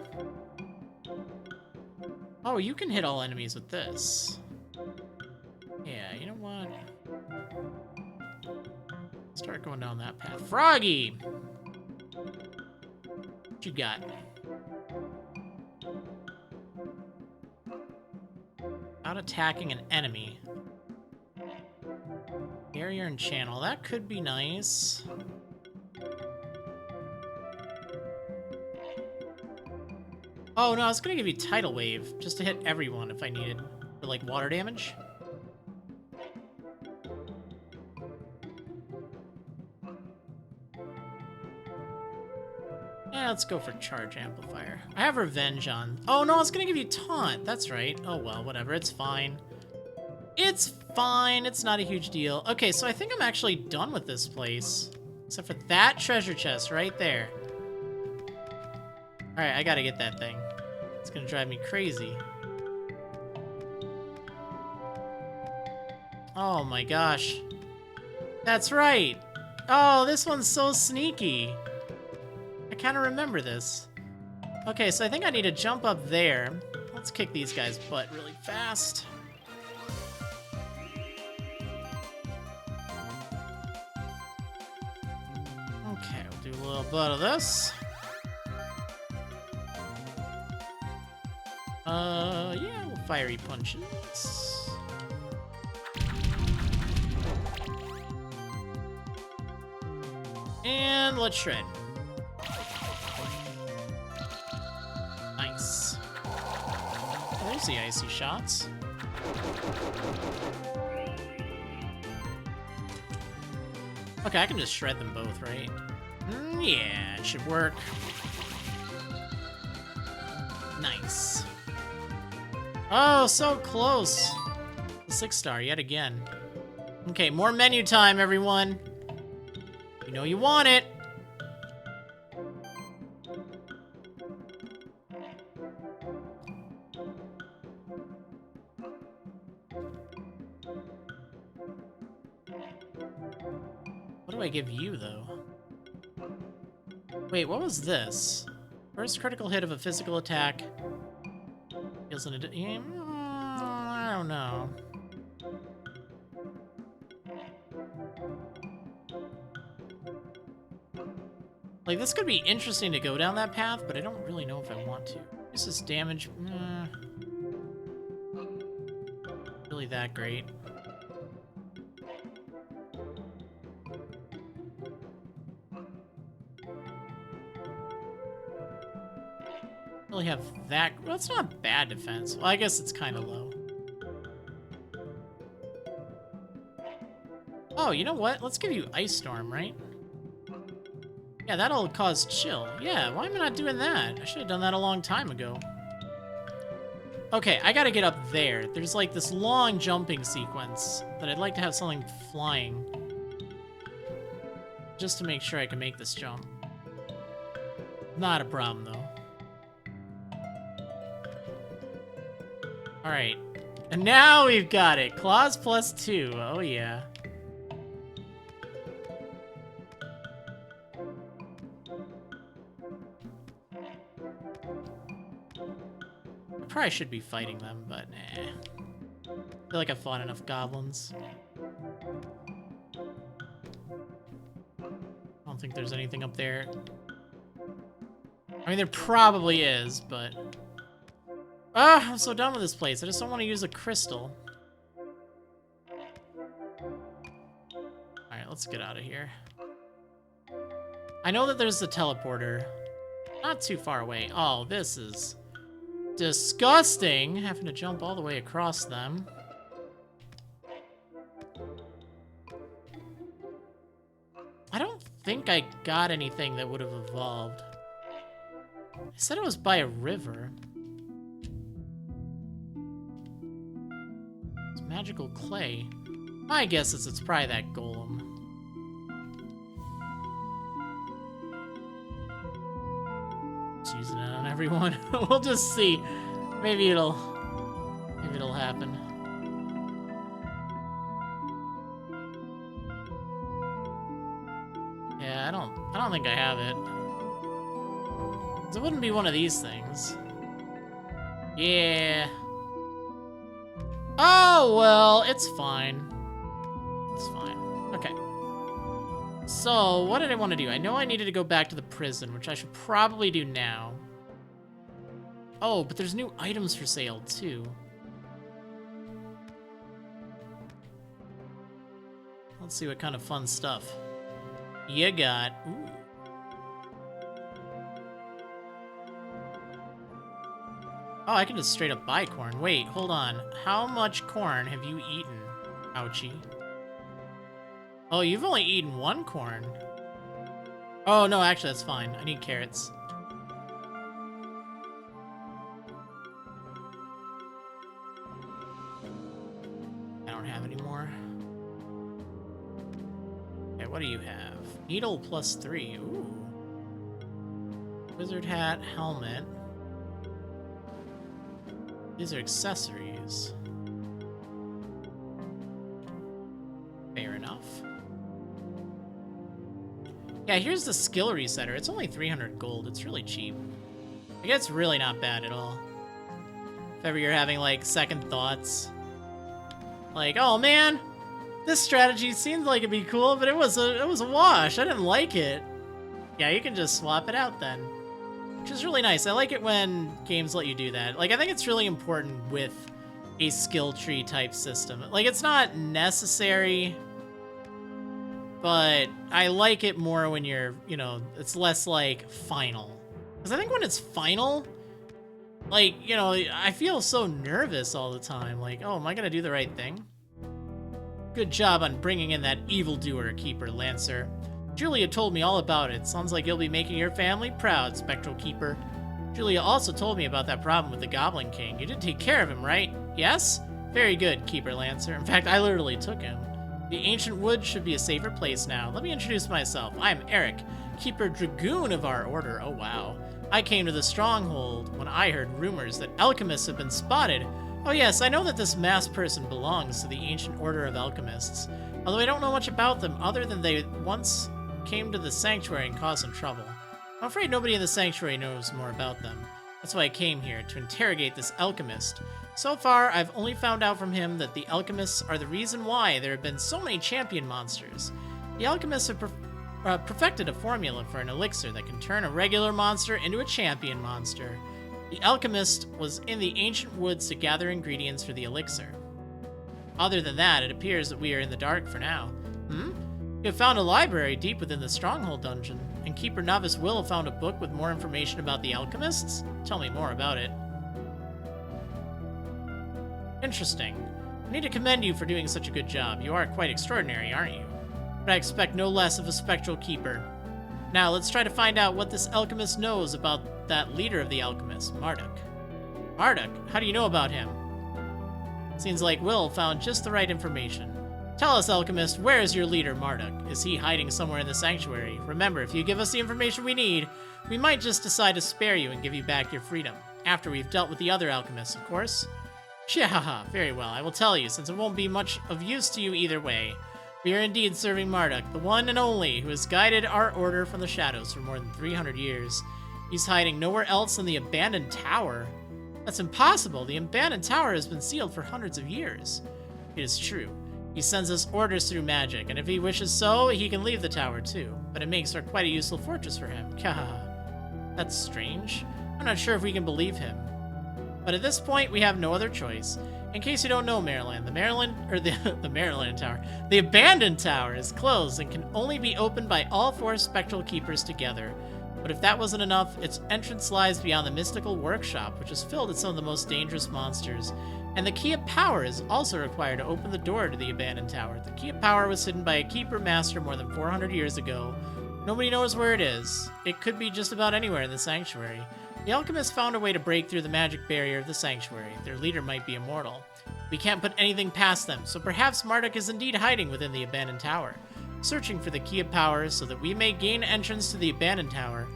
Oh, you can hit all enemies with this. Yeah, you know what? Start going down that path. Froggy! What you got? Out attacking an enemy. Barrier and channel. That could be nice. Oh, no, I was gonna give you Tidal Wave, just to hit everyone if I needed, for, like, water damage. Yeah, let's go for Charge Amplifier. I have Revenge on... Oh, no, I was gonna give you Taunt. That's right. Oh, well, whatever. It's fine. It's fine. It's not a huge deal. Okay, so I think I'm actually done with this place. Except for that treasure chest right there. Alright, I gotta get that thing. It's gonna drive me crazy. Oh my gosh. That's right. Oh, this one's so sneaky. I kind of remember this. Okay, so I think I need to jump up there. Let's kick these guys' butt really fast. Okay, we'll do a little bit of this. Yeah, we'll fiery punches. And let's shred. Nice. Oh, there's the icy shots. Okay, I can just shred them both, right? Yeah, it should work. Nice. Oh, so close. 6-star yet again. Okay, more menu time, everyone. You know you want it. What do I give you, though? Wait, what was this? First critical hit of a physical attack. Feels an I don't know. Like, this could be interesting to go down that path, but I don't really know if I want to. This is damage. Really that great. Really have that. Well, it's not bad defense. Well, I guess it's kind of low. Oh, you know what? Let's give you Ice Storm, right? Yeah, that'll cause chill. Yeah, why am I not doing that? I should have done that a long time ago. Okay, I gotta get up there. There's like this long jumping sequence that I'd like to have something flying. Just to make sure I can make this jump. Not a problem, though. Alright. And now we've got it. Claws +2. Oh, yeah. I probably should be fighting them, but eh. I feel like I've fought enough goblins. I don't think there's anything up there. I mean, there probably is, but... Ah, I'm so done with this place. I just don't want to use a crystal. Alright, let's get out of here. I know that there's the teleporter. Not too far away. Oh, this is disgusting. Having to jump all the way across them. I don't think I got anything that would have evolved. I said it was by a river. It's magical clay. My guess is it's probably that golem. Just using it on everyone. We'll just see. Maybe it'll happen. Yeah, I don't think I have it. It wouldn't be one of these things. Yeah. Oh, well, it's fine. It's fine. Okay. So, what did I want to do? I know I needed to go back to the prison, which I should probably do now. Oh, but there's new items for sale, too. Let's see what kind of fun stuff you got. Ooh. Oh, I can just straight up buy corn. Wait, hold on. How much corn have you eaten, Ouchie? Oh, you've only eaten one corn. Oh, no, actually, that's fine. I need carrots. I don't have any more. Okay, what do you have? Needle +3. Ooh. Wizard hat, helmet. These are accessories. Fair enough. Yeah, here's the skill resetter. It's only 300 gold. It's really cheap. I guess it's really not bad at all. If ever you're having, like, second thoughts. Like, oh man, this strategy seemed like it'd be cool, but it was a wash. I didn't like it. Yeah, you can just swap it out then. Which is really nice. I like it when games let you do that. Like, I think it's really important with a skill tree type system. Like, it's not necessary, but I like it more when you're, you know, it's less like final. Because I think when it's final, like, you know, I feel so nervous all the time. Like, oh, am I gonna do the right thing? Good job on bringing in that evildoer, Keeper Lancer. Julia told me all about it. Sounds like you'll be making your family proud, Spectral Keeper. Julia also told me about that problem with the Goblin King. You did take care of him, right? Yes? Very good, Keeper Lancer. In fact, I literally took him. The ancient wood should be a safer place now. Let me introduce myself. I am Eric, Keeper Dragoon of our order. Oh, wow. I came to the stronghold when I heard rumors that alchemists have been spotted. Oh yes, I know that this masked person belongs to the ancient order of alchemists. Although I don't know much about them other than they once came to the sanctuary and caused some trouble. I'm afraid nobody in the sanctuary knows more about them. That's why I came here, to interrogate this alchemist. So far, I've only found out from him that the alchemists are the reason why there have been so many champion monsters. The alchemists have perfected a formula for an elixir that can turn a regular monster into a champion monster. The alchemist was in the ancient woods to gather ingredients for the elixir. Other than that, it appears that we are in the dark for now. You have found a library deep within the Stronghold dungeon, and Keeper Novice Will have found a book with more information about the alchemists? Tell me more about it. Interesting. I need to commend you for doing such a good job. You are quite extraordinary, aren't you? But I expect no less of a Spectral Keeper. Now, let's try to find out what this alchemist knows about that leader of the alchemists, Marduk. Marduk? How do you know about him? Seems like Will found just the right information. Tell us, alchemist, where is your leader, Marduk? Is he hiding somewhere in the sanctuary? Remember, if you give us the information we need, we might just decide to spare you and give you back your freedom. After we've dealt with the other alchemists, of course. Haha, very well, I will tell you, since it won't be much of use to you either way. We are indeed serving Marduk, the one and only who has guided our order from the shadows for more than 300 years. He's hiding nowhere else than the abandoned tower. That's impossible. The abandoned tower has been sealed for hundreds of years. It is true. He sends us orders through magic, and if he wishes so, he can leave the tower too. But it makes her quite a useful fortress for him. That's strange. I'm not sure if we can believe him. But at this point, we have no other choice. In case you don't know, Marriland, the Marriland Tower, the abandoned tower is closed and can only be opened by all 4 Spectral Keepers together. But if that wasn't enough, its entrance lies beyond the mystical workshop, which is filled with some of the most dangerous monsters. And the key of power is also required to open the door to the abandoned tower. The key of power was hidden by a keeper master more than 400 years ago. Nobody knows where it is. It could be just about anywhere in the sanctuary. The alchemists found a way to break through the magic barrier of the sanctuary. Their leader might be immortal. We can't put anything past them, so perhaps Marduk is indeed hiding within the abandoned tower. Searching for the key of power so that we may gain entrance to the abandoned tower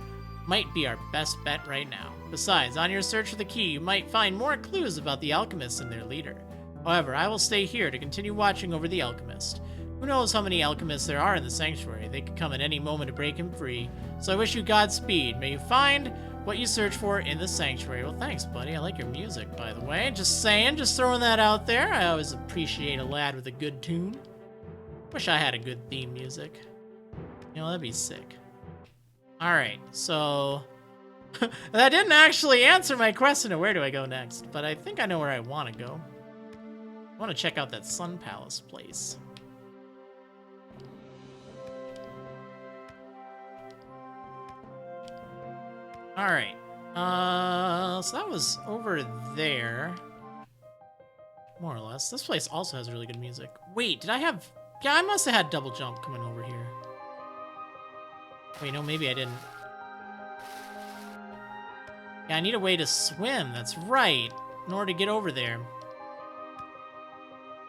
might be our best bet right now. Besides, on your search for the key, you might find more clues about the alchemists and their leader. However, I will stay here to continue watching over the alchemist. Who knows how many alchemists there are in the sanctuary? They could come at any moment to break him free. So I wish you Godspeed. May you find what you search for in the sanctuary. Well, thanks, buddy. I like your music, by the way. Just saying, just throwing that out there. I always appreciate a lad with a good tune. Wish I had a good theme music. You know, that'd be sick. Alright, so... that didn't actually answer my question of where do I go next, but I think I know where I want to go. I want to check out that Sun Palace place. Alright, so that was over there. More or less. This place also has really good music. Wait, did I have... Yeah, I must have had double jump coming over here. Wait, no, maybe I didn't. Yeah, I need a way to swim, that's right, in order to get over there.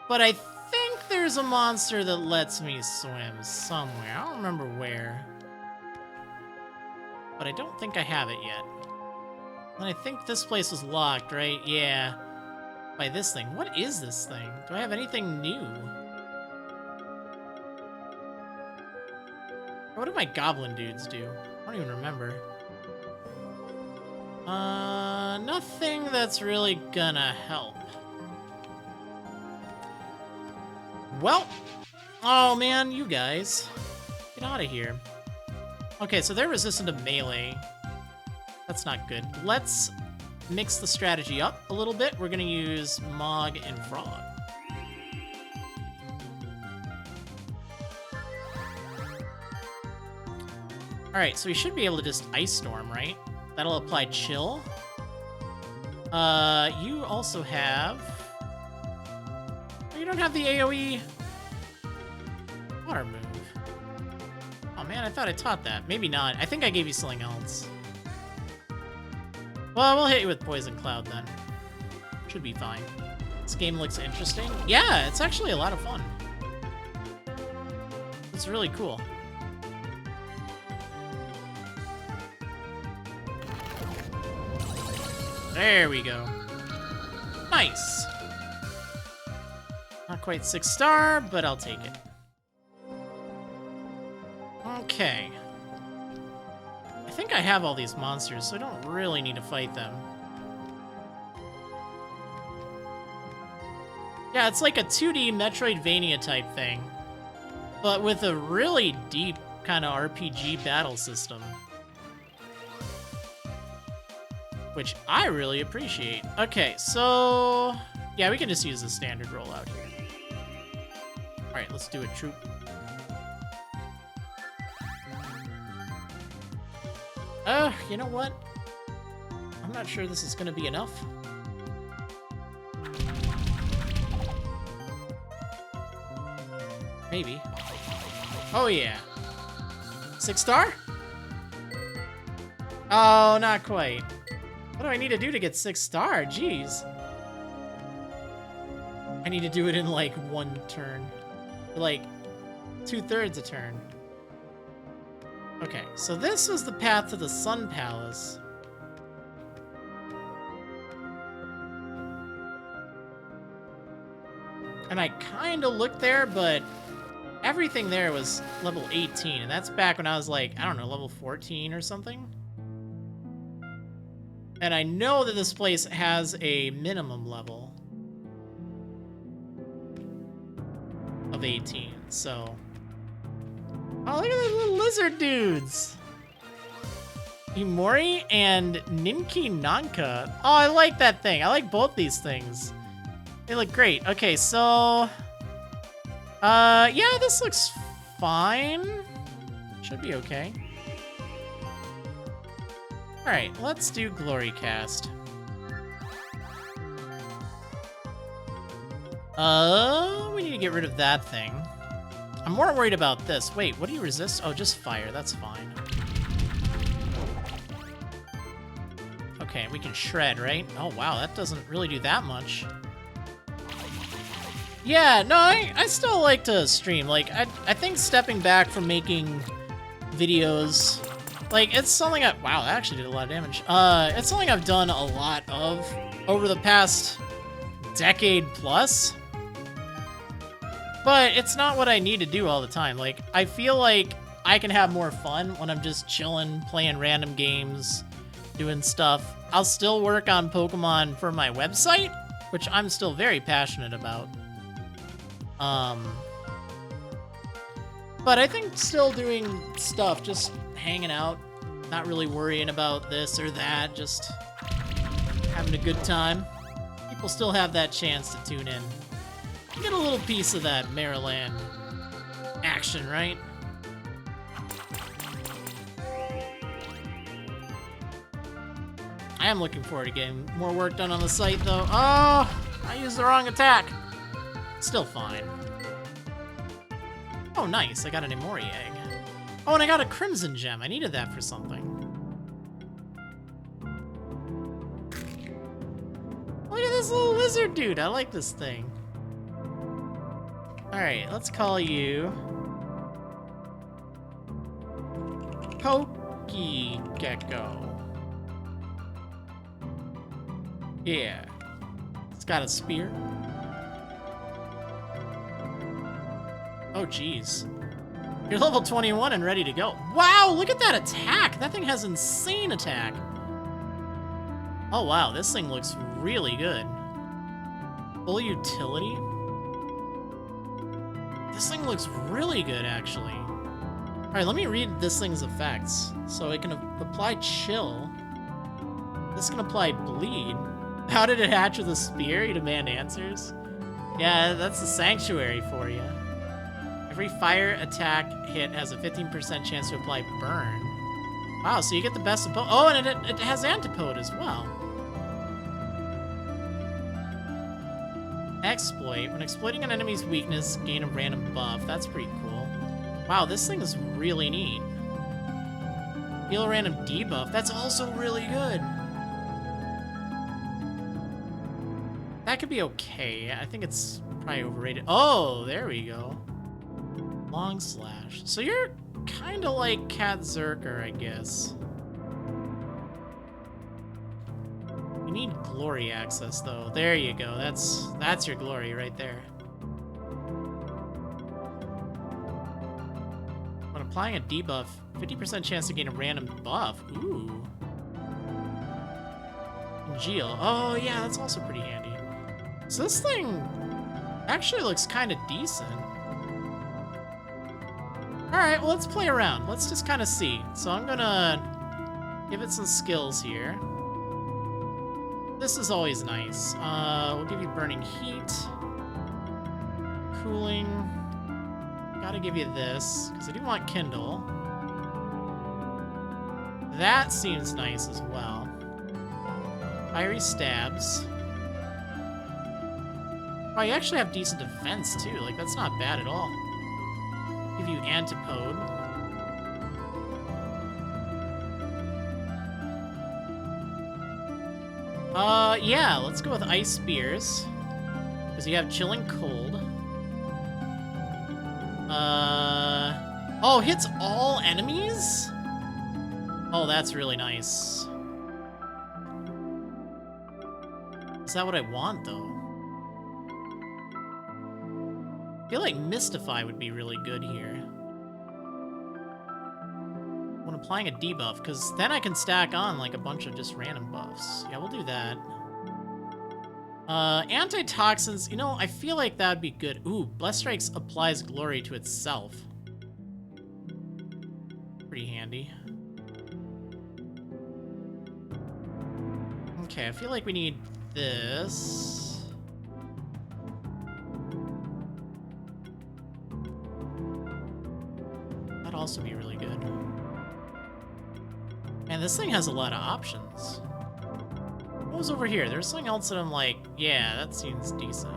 But I think there's a monster that lets me swim somewhere. I don't remember where. But I don't think I have it yet. And I think this place was locked, right? Yeah. By this thing. What is this thing? Do I have anything new? What do my goblin dudes do? I don't even remember. Nothing that's really gonna help. Well, oh man, you guys. Get out of here. Okay, so they're resistant to melee. That's not good. Let's mix the strategy up a little bit. We're gonna use Mog and Frog. Alright, so we should be able to just Ice Storm, right? That'll apply Chill. You also have... Oh, you don't have the AoE water move. Oh man, I thought I taught that. Maybe not. I think I gave you something else. Well, we'll hit you with Poison Cloud then. Should be fine. This game looks interesting. Yeah, it's actually a lot of fun. It's really cool. There we go. Nice. Not quite 6-star, but I'll take it. Okay. I think I have all these monsters, so I don't really need to fight them. Yeah, it's like a 2D Metroidvania type thing, but with a really deep kind of RPG battle system. Which I really appreciate. Okay, so... yeah, we can just use the standard rollout here. Alright, let's do it, troop. You know what? I'm not sure this is gonna be enough. Maybe. Oh yeah. 6-star? Oh, not quite. What do I need to do to get 6-star? Jeez. I need to do it in like 1 turn. Or like 2/3 a turn. Okay, so this was the path to the Sun Palace. And I kind of looked there, but everything there was level 18, and that's back when I was like, I don't know, level 14 or something? And I know that this place has a minimum level of 18, so... Oh, look at those little lizard dudes! Imori and Ninki Nanka. Oh, I like that thing. I like both these things. They look great. Okay, so... yeah, this looks fine. Should be okay. Alright, let's do Glory Cast. We need to get rid of that thing. I'm more worried about this. Wait, what do you resist? Oh, just fire. That's fine. Okay, we can shred, right? Oh, wow, that doesn't really do that much. Yeah, no, I still like to stream. Like, I think stepping back from making videos Like, it's something wow, that actually did a lot of damage. It's something I've done a lot of over the past decade plus. But it's not what I need to do all the time. Like, I feel like I can have more fun when I'm just chilling, playing random games, doing stuff. I'll still work on Pokemon for my website, which I'm still very passionate about. But I think still doing stuff, just hanging out, not really worrying about this or that, just having a good time. People still have that chance to tune in. Get a little piece of that Marriland action, right? I am looking forward to getting more work done on the site, though. Oh, I used the wrong attack. Still fine. Oh, nice. I got an Emori egg. Oh, and I got a Crimson Gem. I needed that for something. Look at this little lizard dude. I like this thing. Alright, let's call you Pokegecko. Yeah. It's got a spear. Oh, jeez. You're level 21 and ready to go. Wow, look at that attack! That thing has insane attack. Oh, wow, this thing looks really good. Full utility? This thing looks really good, actually. Alright, let me read this thing's effects. So it can apply chill. This can apply bleed. How did it hatch with a spear? You demand answers? Yeah, that's the sanctuary for you. Every fire attack hit has a 15% chance to apply burn. Wow, so you get the best of both. Oh, and it has antipode as well. Exploit. When exploiting an enemy's weakness, gain a random buff. That's pretty cool. Wow, this thing is really neat. Heal a random debuff. That's also really good. That could be okay. I think it's probably overrated. Oh, there we go. Long slash. So you're kind of like Cat Zerker, I guess. You need glory access, though. There you go. That's your glory right there. When applying a debuff, 50% chance to gain a random buff. Ooh. Congeal. Oh, yeah, that's also pretty handy. So this thing actually looks kind of decent. Alright, well, let's play around. Let's just kind of see. So I'm gonna give it some skills here. This is always nice. We'll give you Burning Heat. Cooling. Gotta give you this, because I do want Kindle. That seems nice as well. Fiery Stabs. Oh, you actually have decent defense, too. Like, that's not bad at all. Give you Antipode. Yeah, let's go with Ice Spears. Because you have Chilling Cold. Oh, hits all enemies? Oh, that's really nice. Is that what I want, though? I feel like Mystify would be really good here. When applying a debuff, because then I can stack on like a bunch of just random buffs. Yeah, we'll do that. Antitoxins, you know, I feel like that'd be good. Ooh, Blessed Strikes applies glory to itself. Pretty handy. Okay, I feel like we need this. That'd also be really good. Man, this thing has a lot of options. What was over here? There's something else that I'm like, yeah, that seems decent.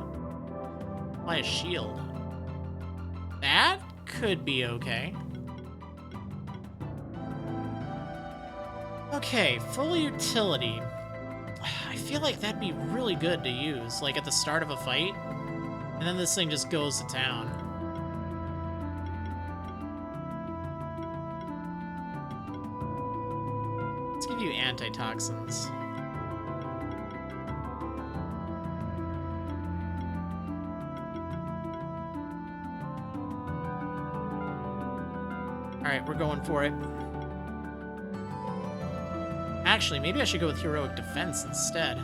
Apply a shield. That could be okay. Okay, full utility. I feel like that'd be really good to use, like at the start of a fight, and then this thing just goes to town. antitoxins. Alright, we're going for it. Actually, maybe I should go with heroic defense instead.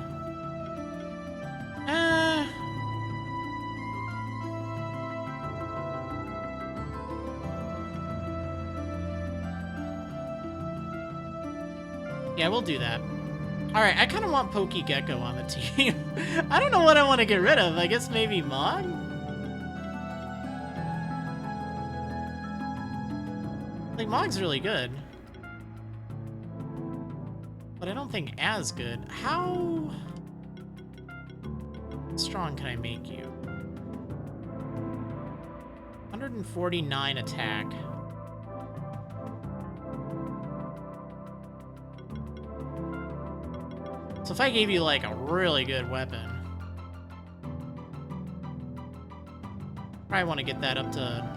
Yeah, we'll do that. Alright, I kind of want Pokey Gecko on the team. I don't know what I want to get rid of. I guess maybe Mog? Like, Mog's really good. But I don't think as good. How strong can I make you? 149 attack. So if I gave you, like, a really good weapon, probably want to get that up to,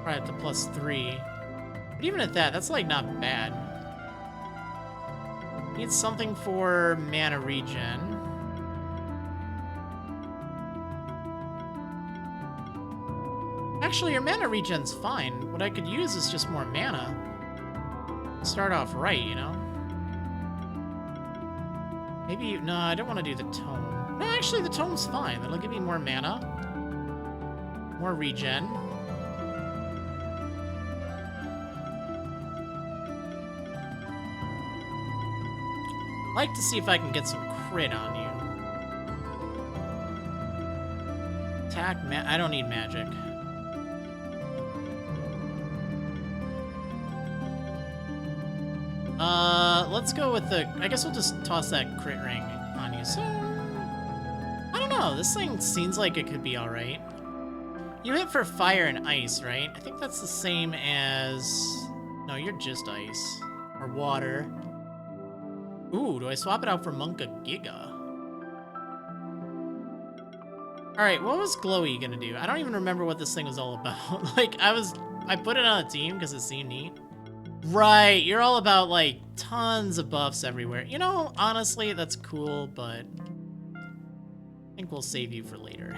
probably up to +3. But even at that, that's, like, not bad. Need something for mana regen. Actually, your mana regen's fine. What I could use is just more mana. Start off right, you know? Maybe, no, I don't want to do the tome. No, actually, the tome's fine. That'll give me more mana. More regen. I'd like to see if I can get some crit on you. Attack, I don't need magic. Let's go with the... I guess we'll just toss that crit ring on you. So, I don't know. This thing seems like it could be alright. You hit for fire and ice, right? I think that's the same as... No, you're just ice. Or water. Ooh, do I swap it out for Monka Giga? Alright, what was Glowy gonna do? I don't even remember what this thing was all about. Like, I put it on a team because it seemed neat. Right, you're all about, like, tons of buffs everywhere. You know, honestly, that's cool, but I think we'll save you for later.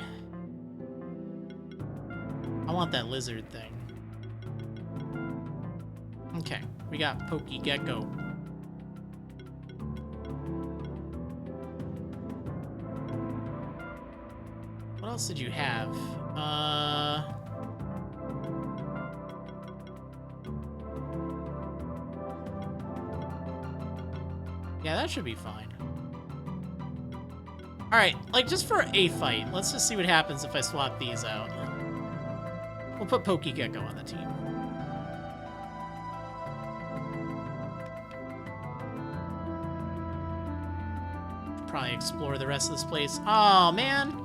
I want that lizard thing. Okay, we got Pokey Gecko. What else did you have? Yeah, that should be fine. Alright, like, just for a fight, let's just see what happens if I swap these out. We'll put Pokey Gecko on the team. Probably explore the rest of this place. Oh, man!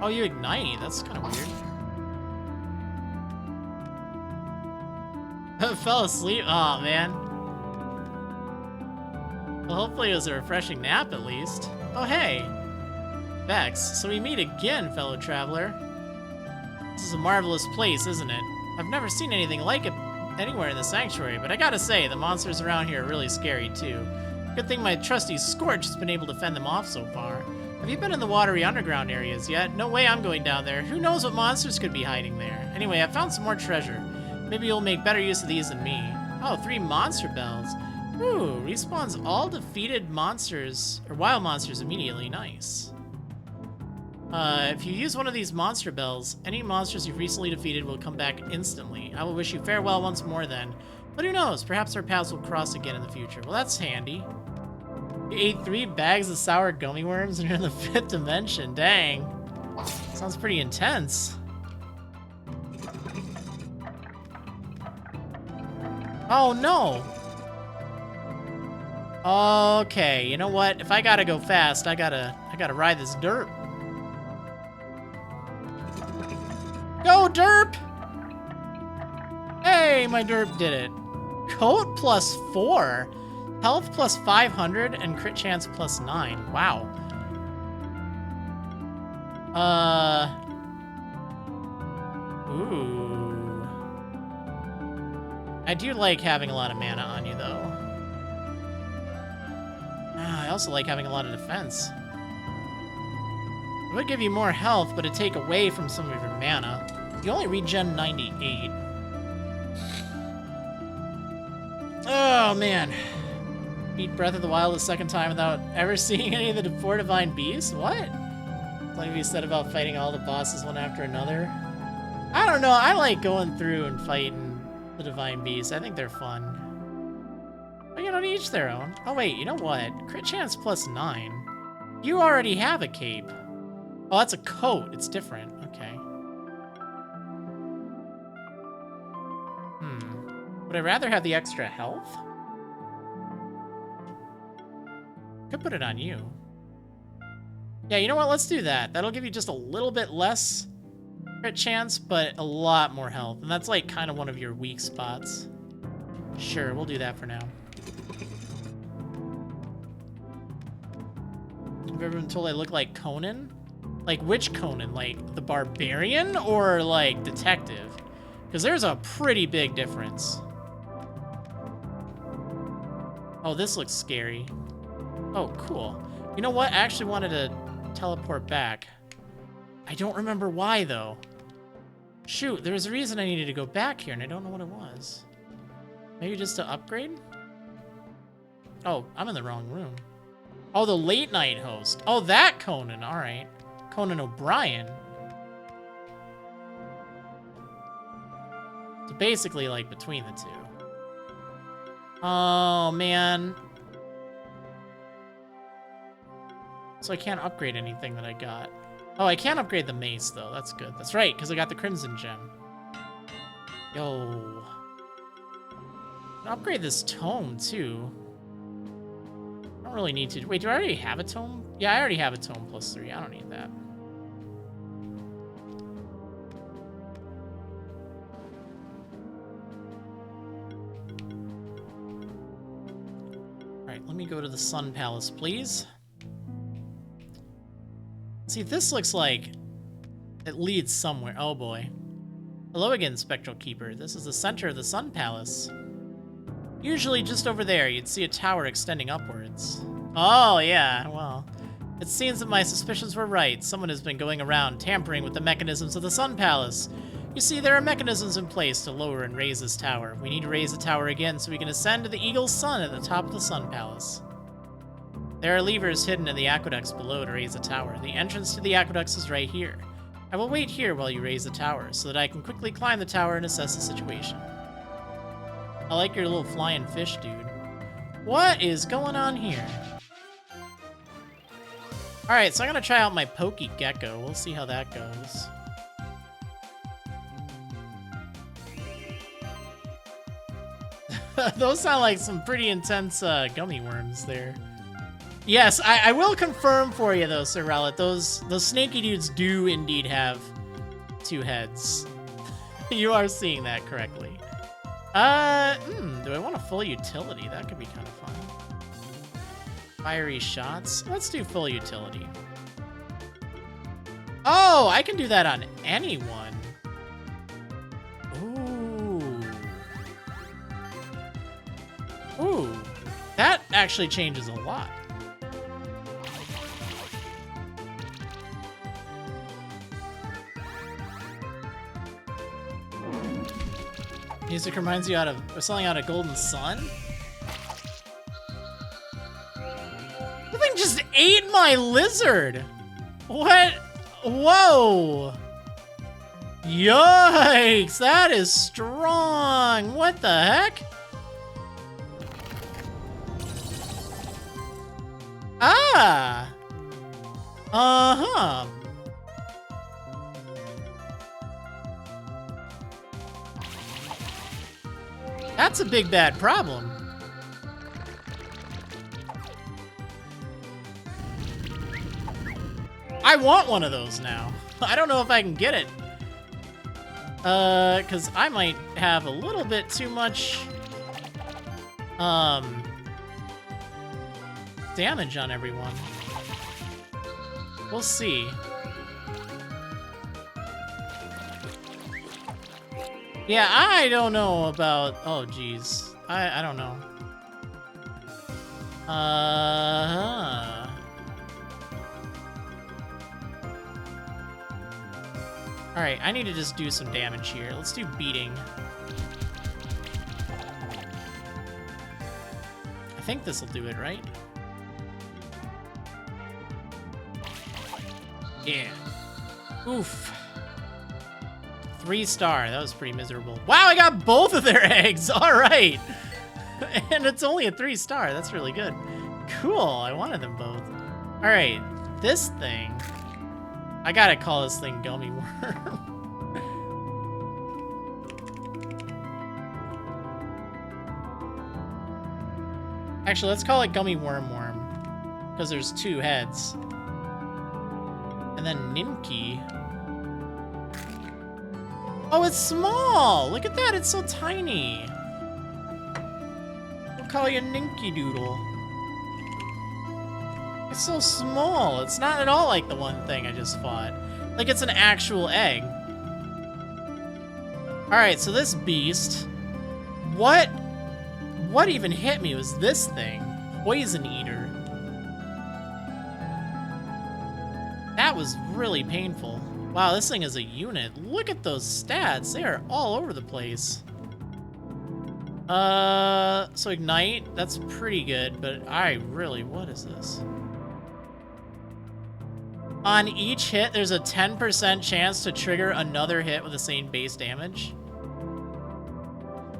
Oh, you ignite. That's kind of weird. Fell asleep? Oh, man. Well, hopefully it was a refreshing nap, at least. Oh, hey. Vex, so we meet again, fellow traveler. This is a marvelous place, isn't it? I've never seen anything like it anywhere in the sanctuary, but I gotta say, the monsters around here are really scary, too. Good thing my trusty Scorch has been able to fend them off so far. Have you been in the watery underground areas yet? No way I'm going down there. Who knows what monsters could be hiding there? Anyway, I found some more treasure. Maybe you'll make better use of these than me. Oh, 3 monster bells. Ooh, respawns all defeated monsters, or wild monsters immediately. Nice. If you use one of these monster bells, any monsters you've recently defeated will come back instantly. I will wish you farewell once more then. But who knows, perhaps our paths will cross again in the future. Well, that's handy. You ate 3 bags of sour gummy worms and you're in the 5th dimension. Dang. Sounds pretty intense. Oh, no. Okay, you know what? If I gotta go fast, I gotta ride this derp. Go, derp! Hey, my derp did it. Coat +4. Health +500 and crit chance +9. Wow. Ooh. I do like having a lot of mana on you, though. I also like having a lot of defense. It would give you more health, but it'd take away from some of your mana. You only regen 98. Oh, man. Beat Breath of the Wild a second time without ever seeing any of the four divine beasts? What? Like you said about fighting all the bosses one after another. I don't know. I like going through and fighting the divine beasts. I think they're fun. But you know, to each their own. Oh, wait. You know what? Crit chance plus 9. You already have a cape. Oh, that's a coat. It's different. Okay. Would I rather have the extra health? Could put it on you. Yeah, you know what? Let's do that. That'll give you just a little bit less crit chance, but a lot more health. And that's like kind of one of your weak spots. Sure, we'll do that for now. Have you ever been told I look like Conan? Like which Conan? Like the barbarian or like detective? Because there's a pretty big difference. Oh, this looks scary. Oh, cool. You know what? I actually wanted to teleport back. I don't remember why, though. Shoot, there was a reason I needed to go back here, and I don't know what it was. Maybe just to upgrade? Oh, I'm in the wrong room. Oh, the late night host. Oh, that Conan. All right. Conan O'Brien. So basically, like, between the two. Oh, man. So I can't upgrade anything that I got. Oh, I can't upgrade the mace, though. That's good. That's right, because I got the Crimson Gem. Yo. I'll upgrade this tome, too. I don't really need to. Wait, do I already have a tome? Yeah, I already have a tome plus 3. I don't need that. Alright, let me go to the Sun Palace, please. See, this looks like it leads somewhere. Oh boy. Hello again, Spectral Keeper. This is the center of the Sun Palace. Usually just over there, you'd see a tower extending upwards. Oh, yeah, well. It seems that my suspicions were right. Someone has been going around tampering with the mechanisms of the Sun Palace. You see, there are mechanisms in place to lower and raise this tower. We need to raise the tower again so we can ascend to the Eagle's Sun at the top of the Sun Palace. There are levers hidden in the aqueducts below to raise the tower. The entrance to the aqueducts is right here. I will wait here while you raise the tower, so that I can quickly climb the tower and assess the situation. I like your little flying fish, dude. What is going on here? Alright, so I'm gonna try out my Pokey Gecko. We'll see how that goes. Those sound like some pretty intense gummy worms there. Yes, I will confirm for you, though, Sir Rowlet. Those snaky dudes do indeed have 2 heads. You are seeing that correctly. Do I want a full utility? That could be kind of fun. Fiery shots? Let's do full utility. Oh, I can do that on anyone. Ooh. Ooh. That actually changes a lot. Music reminds you of selling out a golden sun? The thing just ate my lizard! What? Whoa! Yikes! That is strong! What the heck? Ah! Uh-huh. That's a big bad problem. I want one of those now. I don't know if I can get it. Cause I might have a little bit too much, damage on everyone. We'll see. Yeah, I don't know about... Oh, geez. I don't know. Alright, I need to just do some damage here. Let's do beating. I think this will do it, right? Yeah. Oof. 3-star. That was pretty miserable. Wow, I got both of their eggs. All right. And it's only a 3-star. That's really good. Cool. I wanted them both. All right. This thing. I gotta call this thing Gummy Worm. Actually, let's call it Gummy Worm Worm. Because there's 2 heads. And then Ninky. Oh, it's small! Look at that, it's so tiny. We'll call you Ninky Doodle. It's so small. It's not at all like the one thing I just fought. Like it's an actual egg. Alright, so this beast. What even hit me was this thing. Poison Eater. That was really painful. Wow, this thing is a unit. Look at those stats. They are all over the place. So Ignite, that's pretty good, but what is this? On each hit, there's a 10% chance to trigger another hit with the same base damage.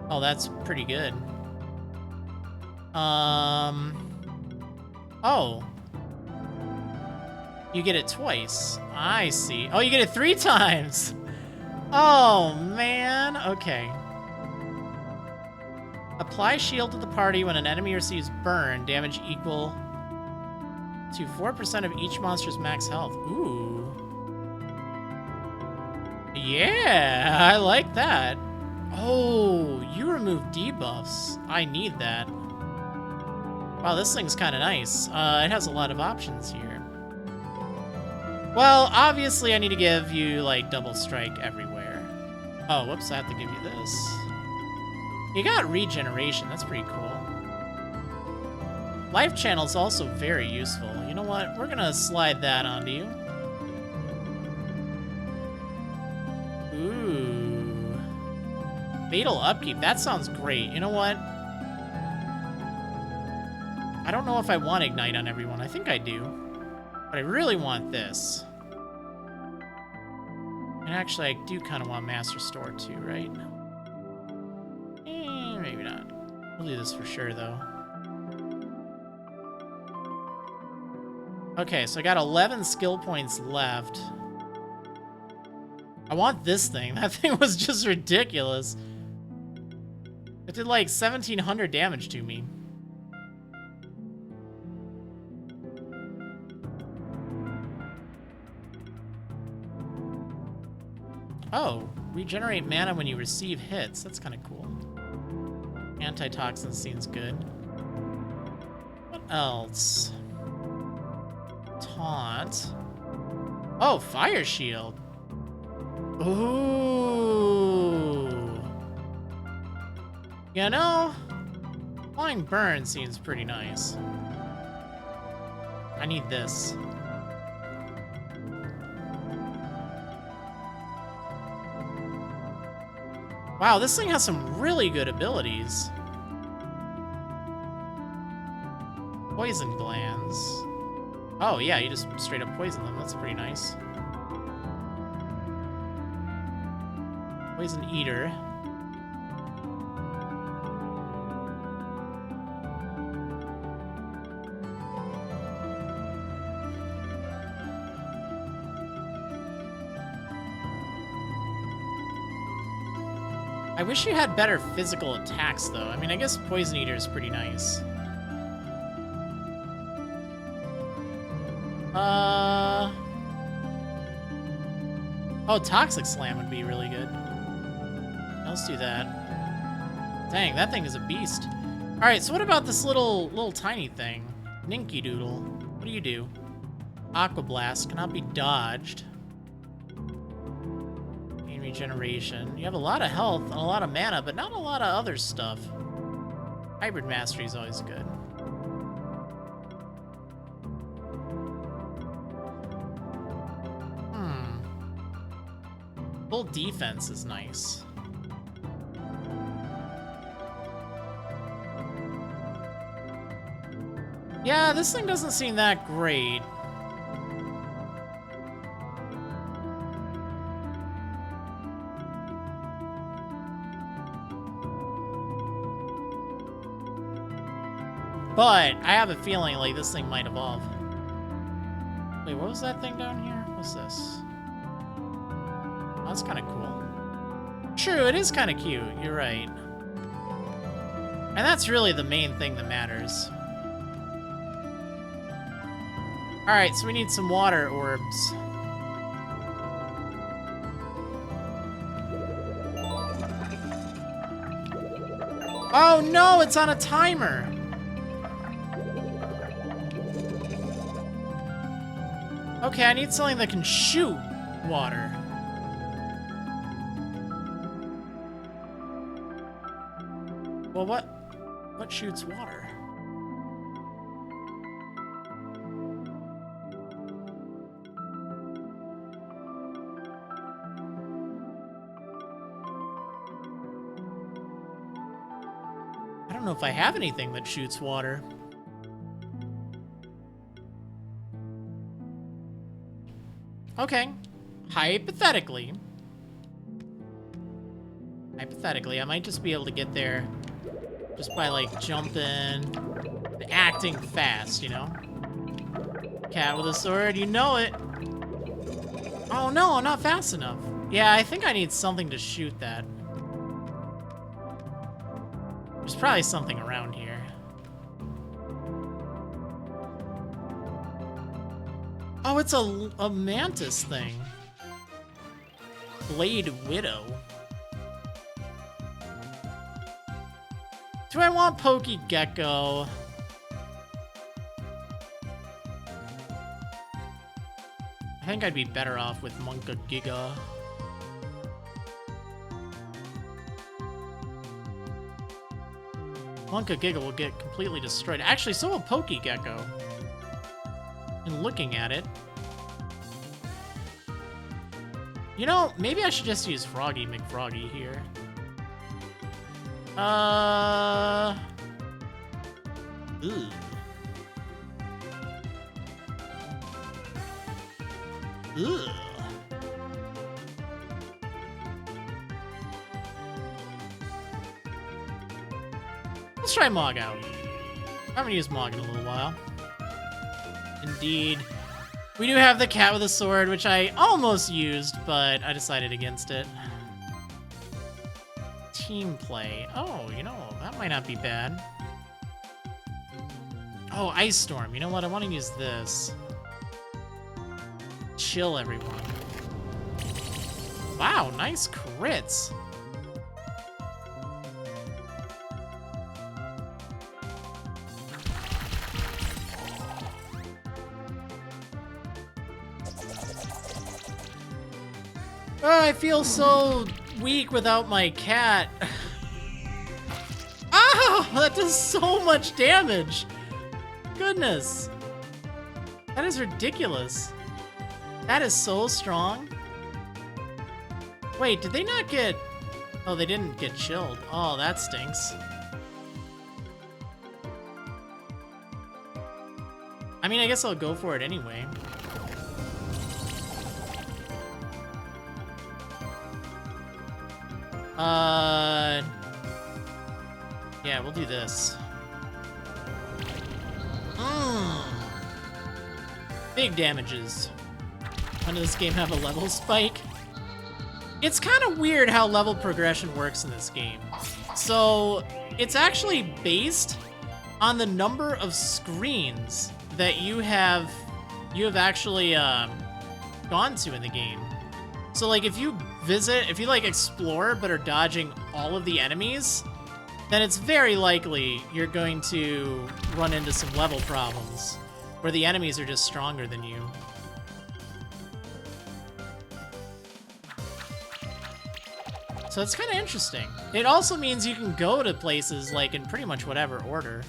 Oh, that's pretty good. Oh. You get it twice. I see. Oh, you get it 3 times. Oh, man. Okay. Apply shield to the party when an enemy receives burn. Damage equal to 4% of each monster's max health. Ooh. Yeah, I like that. Oh, you remove debuffs. I need that. Wow, this thing's kind of nice. It has a lot of options here. Well, obviously I need to give you, like, double strike everywhere. Oh, whoops, I have to give you this. You got regeneration, that's pretty cool. Life Channel's also very useful. You know what? We're gonna slide that onto you. Ooh. Fatal Upkeep, that sounds great. You know what? I don't know if I want Ignite on everyone. I think I do. But I really want this. And actually, I do kind of want Master Store too, right? Maybe not. We'll do this for sure, though. Okay, so I got 11 skill points left. I want this thing. That thing was just ridiculous. It did like 1,700 damage to me. Oh, regenerate mana when you receive hits. That's kind of cool. Antitoxin seems good. What else? Taunt. Oh, Fire Shield. Ooh. You know, Flying Burn seems pretty nice. I need this. Wow, this thing has some really good abilities. Poison Glands. Oh, yeah, you just straight up poison them. That's pretty nice. Poison Eater. I wish you had better physical attacks, though. I mean, I guess Poison Eater is pretty nice. Oh, Toxic Slam would be really good. Let's do that. Dang, that thing is a beast. All right, so what about this little tiny thing? Ninky Doodle. What do you do? Aqua Blast cannot be dodged. Gain Regeneration. You have a lot of health and a lot of mana, but not a lot of other stuff. Hybrid Mastery is always good. Full defense is nice. Yeah, this thing doesn't seem that great. But I have a feeling like this thing might evolve. Wait, what was that thing down here? What's this? Oh, that's kind of cool. True, it is kind of cute. You're right. And that's really the main thing that matters. Alright, so we need some water orbs. Oh no, it's on a timer! Okay, I need something that can shoot water. Well, what shoots water? I don't know if I have anything that shoots water. Okay. Hypothetically, I might just be able to get there just by, like, jumping and acting fast, you know? Cat with a sword, you know it. Oh, no, I'm not fast enough. Yeah, I think I need something to shoot that. There's probably something around here. Oh, it's a mantis thing. Blade Widow. Do I want Pokey Gecko? I think I'd be better off with Monka Giga. Monka Giga will get completely destroyed. Actually, so will Pokey Gecko. And looking at it. You know, maybe I should just use Froggy McFroggy here. Ooh. Ugh. Let's try Mog out. I haven't used Mog in a little while. Indeed. We do have the cat with a sword, which I almost used, but I decided against it. Team play. Oh, you know, that might not be bad. Oh, Ice Storm. You know what? I want to use this. Chill, everyone. Wow, nice crits. Oh, I feel so weak without my cat. Oh, that does so much damage. Goodness. That is ridiculous. That is so strong. Wait, did they not get... Oh, they didn't get chilled. Oh, that stinks. I mean, I guess I'll go for it anyway. Yeah, we'll do this. Big damages. When does this game have a level spike? It's kind of weird how level progression works in this game. So, it's actually based on the number of screens that you have actually gone to in the game. So, like, if you like explore but are dodging all of the enemies, then it's very likely you're going to run into some level problems where the enemies are just stronger than you. So it's kind of interesting. It also means you can go to places like in pretty much whatever order.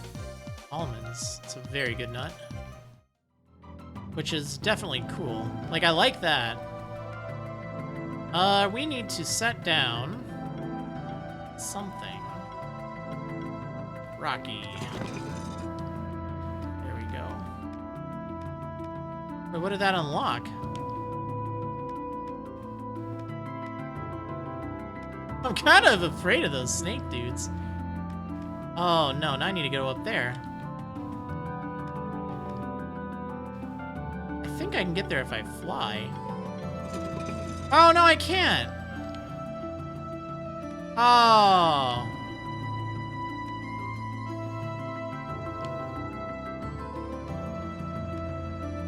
Almonds. It's a very good nut. Which is definitely cool. Like, I like that. We need to set down something. Rocky. There we go. Wait, what did that unlock? I'm kind of afraid of those snake dudes. Oh, no, now I need to go up there. I think I can get there if I fly. Oh, no, I can't. Oh.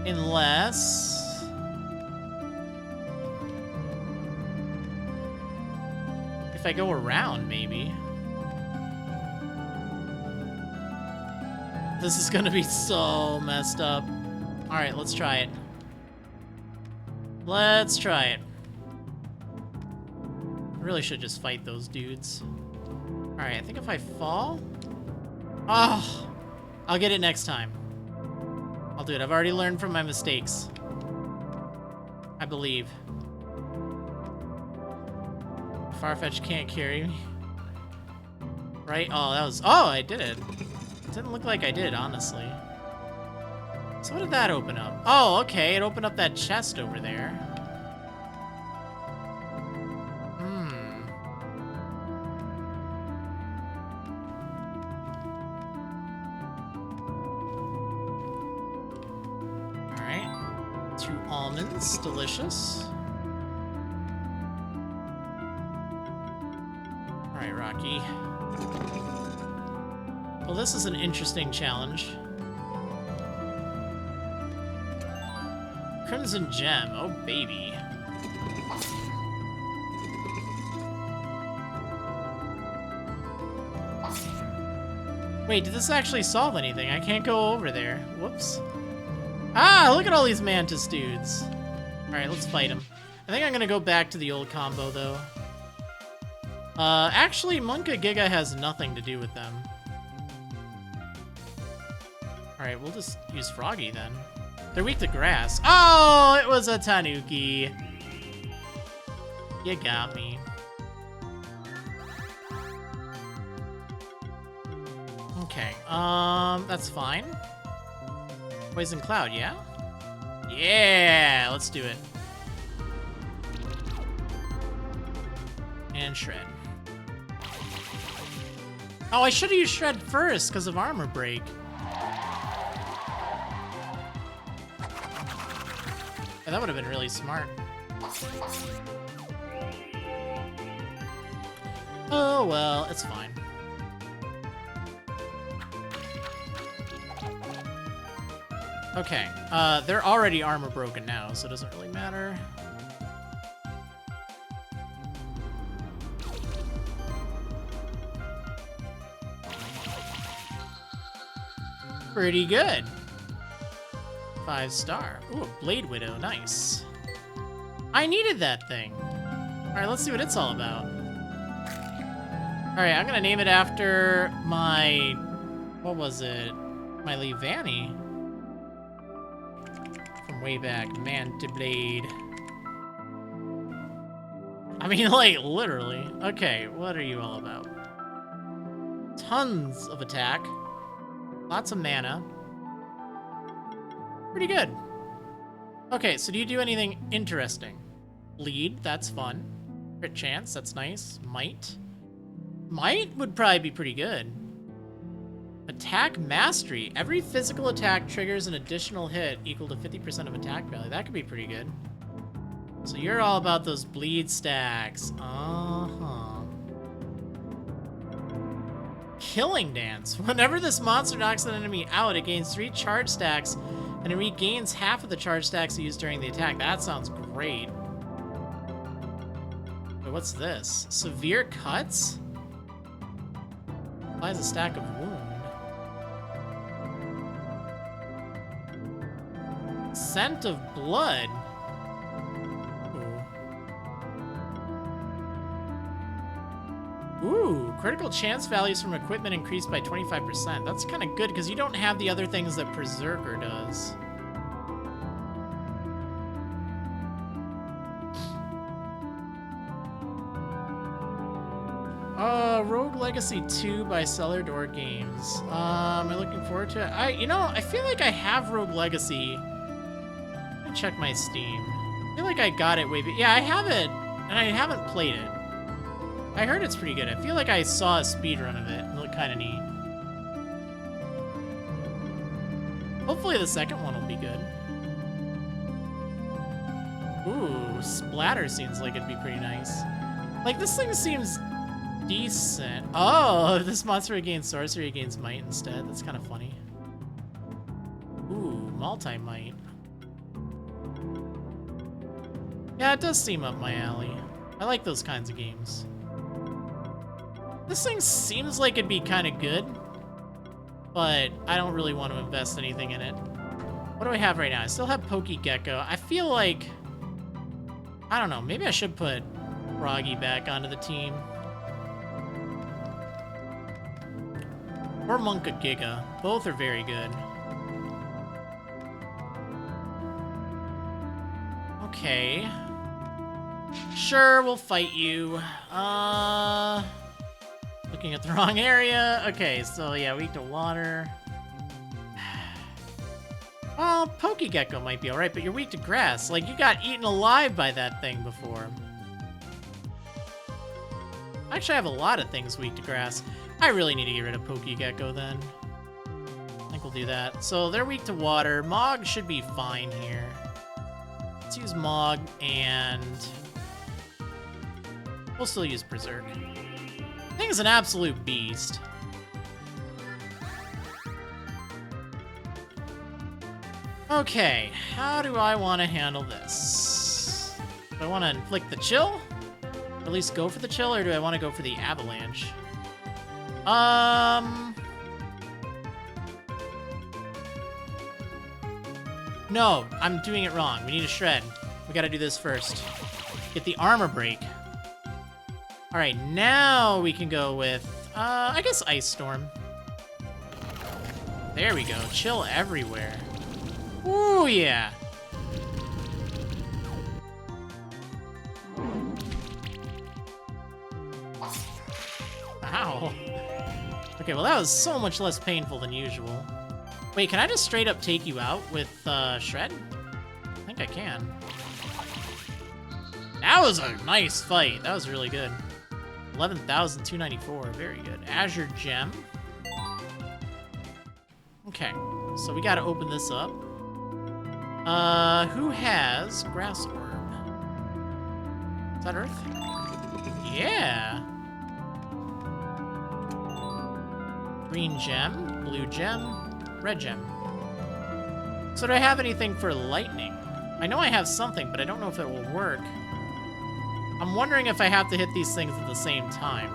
Unless... if I go around, maybe. This is gonna be so messed up. Alright, let's try it. Let's try it. I really should just fight those dudes. Alright, I think if I fall... oh! I'll get it next time. I'll do it. I've already learned from my mistakes. I believe. Farfetch can't carry me. Right? Oh, that was... oh, I did it. It didn't look like I did, honestly. So what did that open up? Oh, okay. It opened up that chest over there. Alright. 2 almonds. Delicious. Alright, Rocky. Well, this is an interesting challenge. Crimson Gem. Oh, baby. Wait, did this actually solve anything? I can't go over there. Whoops. Ah, look at all these mantis dudes. Alright, let's fight them. I think I'm gonna go back to the old combo, though. Actually, Munka Giga has nothing to do with them. Alright, we'll just use Froggy, then. They're weak to grass. Oh, it was a Tanuki. You got me. Okay, that's fine. Poison Cloud, yeah? Yeah, let's do it. And Shred. Oh, I should have used Shred first because of Armor Break. Yeah, that would have been really smart. Oh, well, it's fine. Okay, they're already armor broken now, so it doesn't really matter. Pretty good. 5-star. Ooh, a Blade Widow, nice. I needed that thing. All right, let's see what it's all about. All right, I'm gonna name it after my, what was it? My Leavanny. From way back, Manta Blade. I mean, like, literally. Okay, what are you all about? Tons of attack. Lots of mana. Pretty good. Okay, so do you do anything interesting? Lead, that's fun. Crit chance, that's nice. Might. Might would probably be pretty good. Attack mastery. Every physical attack triggers an additional hit equal to 50% of attack value. That could be pretty good. So you're all about those bleed stacks. Uh-huh. Killing Dance. Whenever this monster knocks an enemy out, it gains 3 charge stacks, and it regains half of the charge stacks used during the attack. That sounds great. Wait, what's this? Severe Cuts? Applies a stack of wound. Scent of Blood. Ooh. critical chance values from equipment increased by 25%. That's kind of good because you don't have the other things that Berserker does. Rogue Legacy 2 by Cellar Door Games. I'm looking forward to it. I feel like I have Rogue Legacy. Let me check my Steam. I feel like I got it way back. Yeah, I have it, and I haven't played it. I heard it's pretty good. I feel like I saw a speedrun of it. It looked kind of neat. Hopefully the second one will be good. Ooh, splatter seems like it'd be pretty nice. Like, this thing seems decent. Oh, if this monster regains sorcery, it gains might instead. That's kind of funny. Ooh, multi-might. Yeah, it does seem up my alley. I like those kinds of games. This thing seems like it'd be kind of good, but I don't really want to invest anything in it. What do I have right now? I still have Pokegecko. I feel like, I don't know, maybe I should put Froggy back onto the team. Or Monkagiga. Both are very good. Okay. Sure, we'll fight you. Looking at the wrong area. Okay, so yeah, weak to water. Well, Pokegecko might be alright, but you're weak to grass. Like, you got eaten alive by that thing before. Actually, I have a lot of things weak to grass. I really need to get rid of Pokegecko then. I think we'll do that. So they're weak to water. Mog should be fine here. Let's use Mog, and we'll still use Berserk. Thing's an absolute beast. Okay, how do I want to handle this? Do I want to inflict the chill? Or at least go for the chill, or do I want to go for the avalanche? No, I'm doing it wrong. We need a shred. We gotta do this first. Get the armor break. Alright, now we can go with, I guess Ice Storm. There we go. Chill everywhere. Ooh, yeah. Ow. Okay, well that was so much less painful than usual. Wait, can I just straight up take you out with, Shred? I think I can. That was a nice fight. That was really good. 11,294. Very good. Azure Gem. Okay, so we gotta open this up. Who has Grass Orb? Is that Earth? Yeah. Green Gem, Blue Gem, Red Gem. So do I have anything for lightning? I know I have something, but I don't know if it will work. I'm wondering if I have to hit these things at the same time.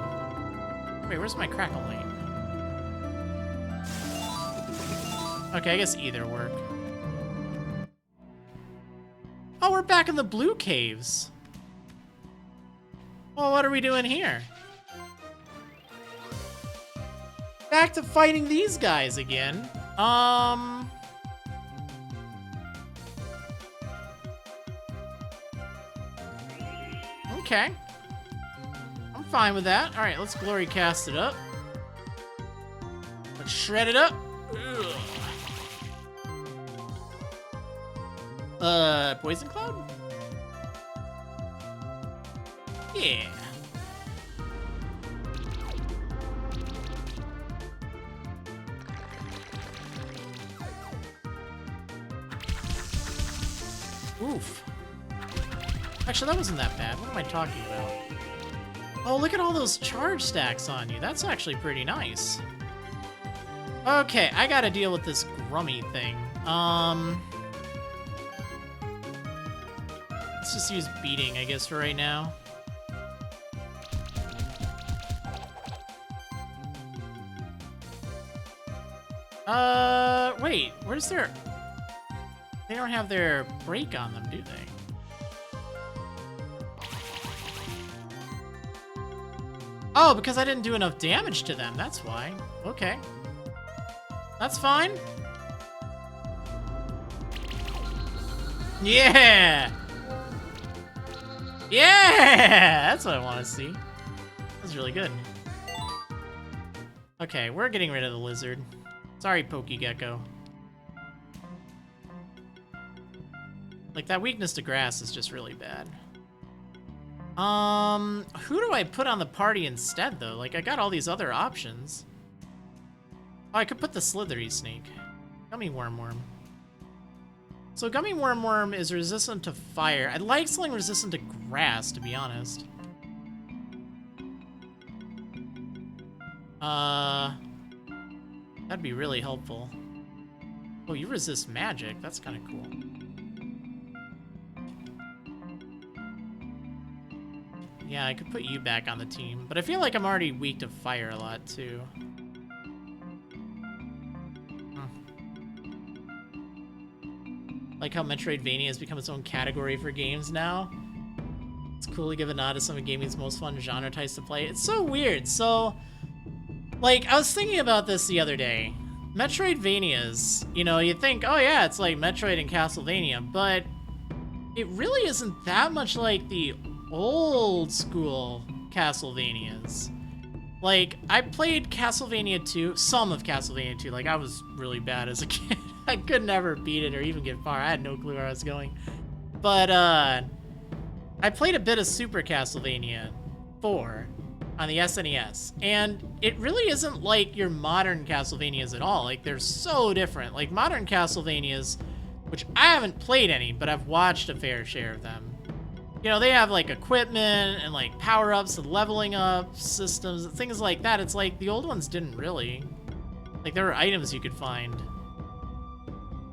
Wait, where's my Crackle Light? Okay, I guess either work. Oh, we're back in the blue caves. Well, what are we doing here? Back to fighting these guys again. Okay. I'm fine with that. Alright, let's glory cast it up. Let's shred it up. Ugh. Poison Cloud? Yeah. Oof. Actually, that wasn't that bad. What am I talking about? Oh, look at all those charge stacks on you. That's actually pretty nice. Okay, I gotta deal with this Grummy thing. Let's just use beating, I guess, for right now. Wait, where's their... They don't have their break on them, do they? Oh, because I didn't do enough damage to them. That's why. Okay. That's fine. Yeah! Yeah! That's what I want to see. That's really good. Okay, we're getting rid of the lizard. Sorry, Pokegecko. Like, that weakness to grass is just really bad. Who do I put on the party instead, though? Like, I got all these other options. Oh, I could put the slithery snake. Gummy Worm. So Gummy Worm is resistant to fire. I'd like something resistant to grass, to be honest. That'd be really helpful. Oh, you resist magic. That's kind of cool. Yeah, I could put you back on the team, but I feel like I'm already weak to fire a lot, too. Like how Metroidvania has become its own category for games now. It's cool to give a nod to some of gaming's most fun genre types to play. It's so weird. So, like, I was thinking about this the other day. Metroidvanias, you know, you think, oh yeah, it's like Metroid and Castlevania, but it really isn't that much like the old school Castlevanias. Like, I played Castlevania 2, some of Castlevania 2, like I was really bad as a kid. I could never beat it or even get far. I had no clue where I was going. But, I played a bit of Super Castlevania 4 on the SNES, and it really isn't like your modern Castlevanias at all. Like, they're so different. Like, modern Castlevanias, which I haven't played any, but I've watched a fair share of them. You know, they have, like, equipment and, like, power-ups and leveling up systems, things like that. It's like, the old ones didn't really. Like, there were items you could find.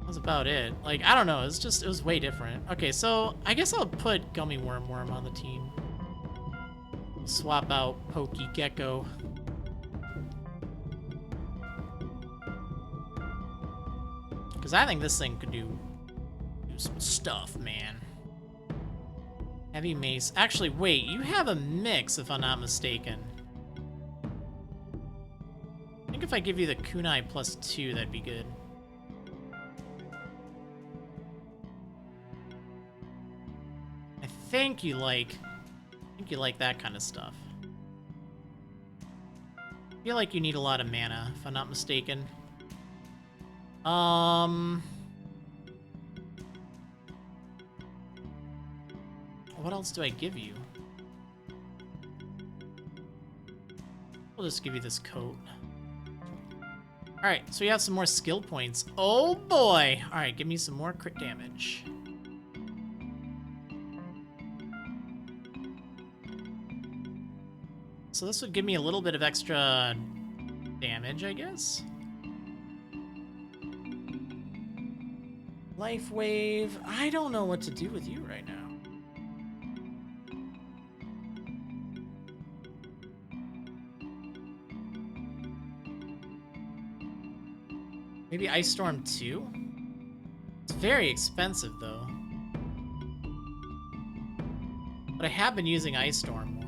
That's about it. Like, I don't know, it was way different. Okay, so I guess I'll put Gummy Worm on the team. Swap out Pokegecko. Because I think this thing could do some stuff, man. Heavy mace. Actually, wait, you have a mix, if I'm not mistaken. I think if I give you the kunai +2, that'd be good. I think you like that kind of stuff. I feel like you need a lot of mana, if I'm not mistaken. What else do I give you? We'll just give you this coat. Alright, so you have some more skill points. Oh boy! Alright, give me some more crit damage. So this would give me a little bit of extra damage, I guess. Life wave. I don't know what to do with you right now. Maybe Ice Storm 2? It's very expensive, though. But I have been using Ice Storm more.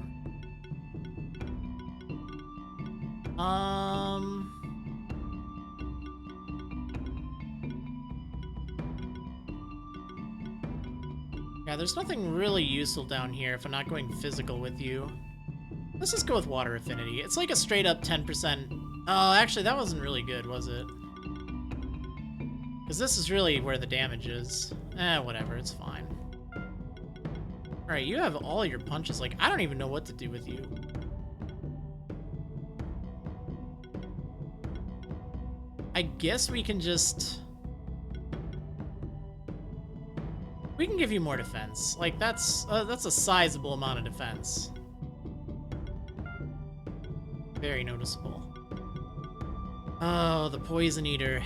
Yeah, there's nothing really useful down here if I'm not going physical with you. Let's just go with Water Affinity. It's like a straight up 10%. Oh, actually, that wasn't really good, was it? Because this is really where the damage is. Whatever, it's fine. Alright, you have all your punches. Like, I don't even know what to do with you. I guess we can just... We can give you more defense. Like, that's a sizable amount of defense. Very noticeable. Oh, the Poison Eater.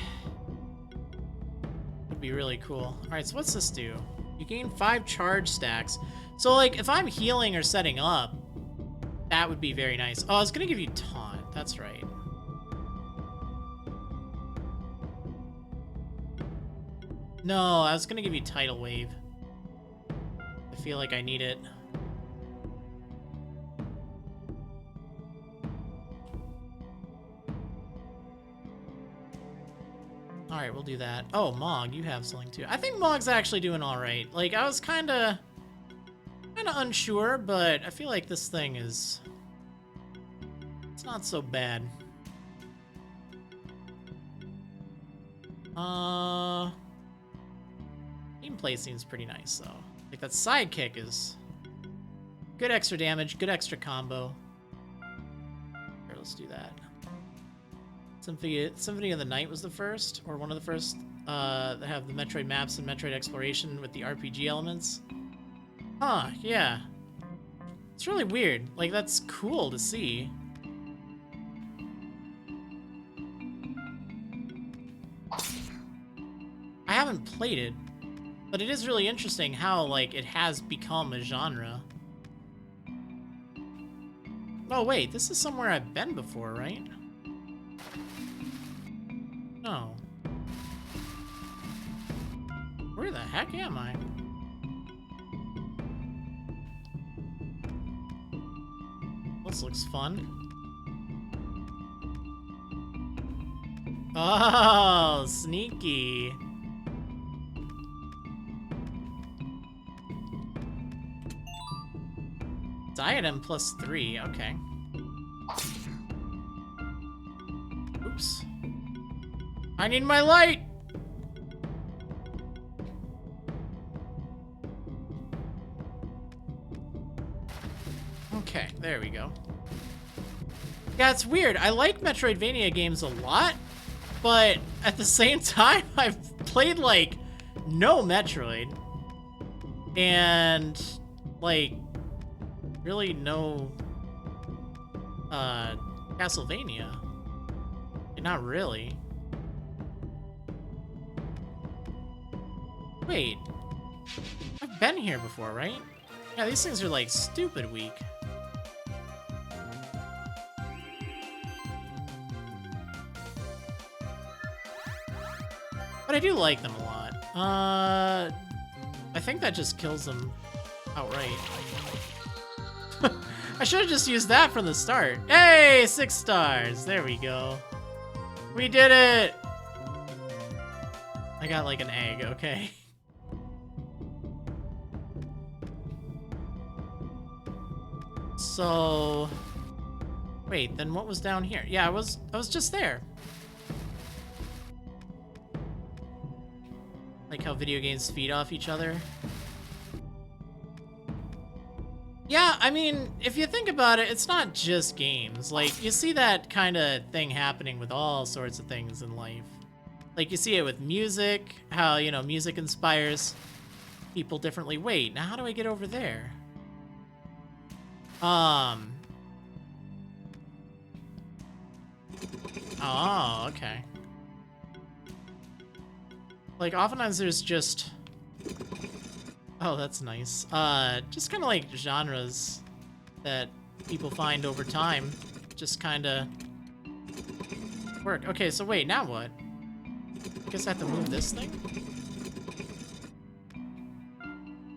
Would be really cool. Alright, so what's this do? You gain 5 charge stacks. So, like, if I'm healing or setting up, that would be very nice. Oh, I was gonna give you Taunt. That's right. No, I was gonna give you Tidal Wave. I feel like I need it. right, we'll do that. Oh, Mog, you have something too. I think Mog's actually doing all right. Like, I was kind of unsure, but I feel like this thing is... It's not so bad. Gameplay seems pretty nice, though. Like, that sidekick is good extra damage, good extra combo. Here, let's do that. Symphony of the Night was the first, or one of the first, that have the Metroid maps and Metroid exploration with the RPG elements. Huh, yeah. It's really weird. Like, that's cool to see. I haven't played it, but it is really interesting how, like, it has become a genre. Oh, wait, this is somewhere I've been before, right? No. Where the heck am I? This looks fun. Oh, sneaky. Diadem +3, okay. Oops. I need my light! Okay, there we go. Yeah, it's weird. I like Metroidvania games a lot, but at the same time, I've played, like, no Metroid. And, like, really no, Castlevania. Not really. Wait. I've been here before, right? Yeah, these things are, like, stupid weak. But I do like them a lot. I think that just kills them outright. I should have just used that from the start. Hey, 6 stars. There we go. We did it. I got like an egg, okay. So, wait, then what was down here? Yeah, I was just there. Like how video games feed off each other. Yeah, I mean, if you think about it, it's not just games. Like, you see that kind of thing happening with all sorts of things in life. Like, you see it with music, how, you know, music inspires people differently. Wait, now how do I get over there? Oh, okay. Like, oftentimes there's just... Oh, that's nice. Just kind of like genres that people find over time. Just kind of work. Okay, so wait, now what? I guess I have to move this thing?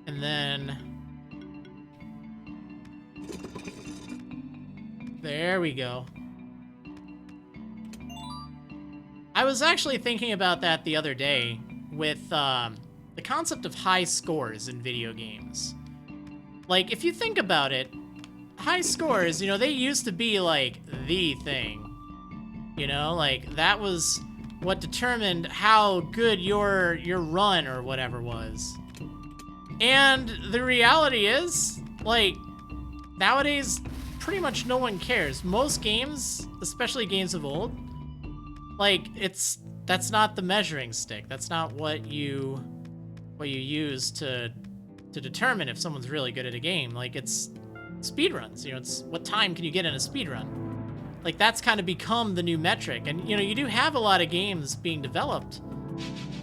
And then... There we go. I was actually thinking about that the other day with, the concept of high scores in video games. Like, if you think about it, high scores, you know, they used to be, like, the thing. You know, like, that was what determined how good your run or whatever was. And the reality is, like, nowadays, pretty much no one cares. Most games, especially games of old, like, that's not the measuring stick. That's not what you use to determine if someone's really good at a game. Like, it's speedruns, you know, it's what time can you get in a speedrun. Like, that's kind of become the new metric. And, you know, you do have a lot of games being developed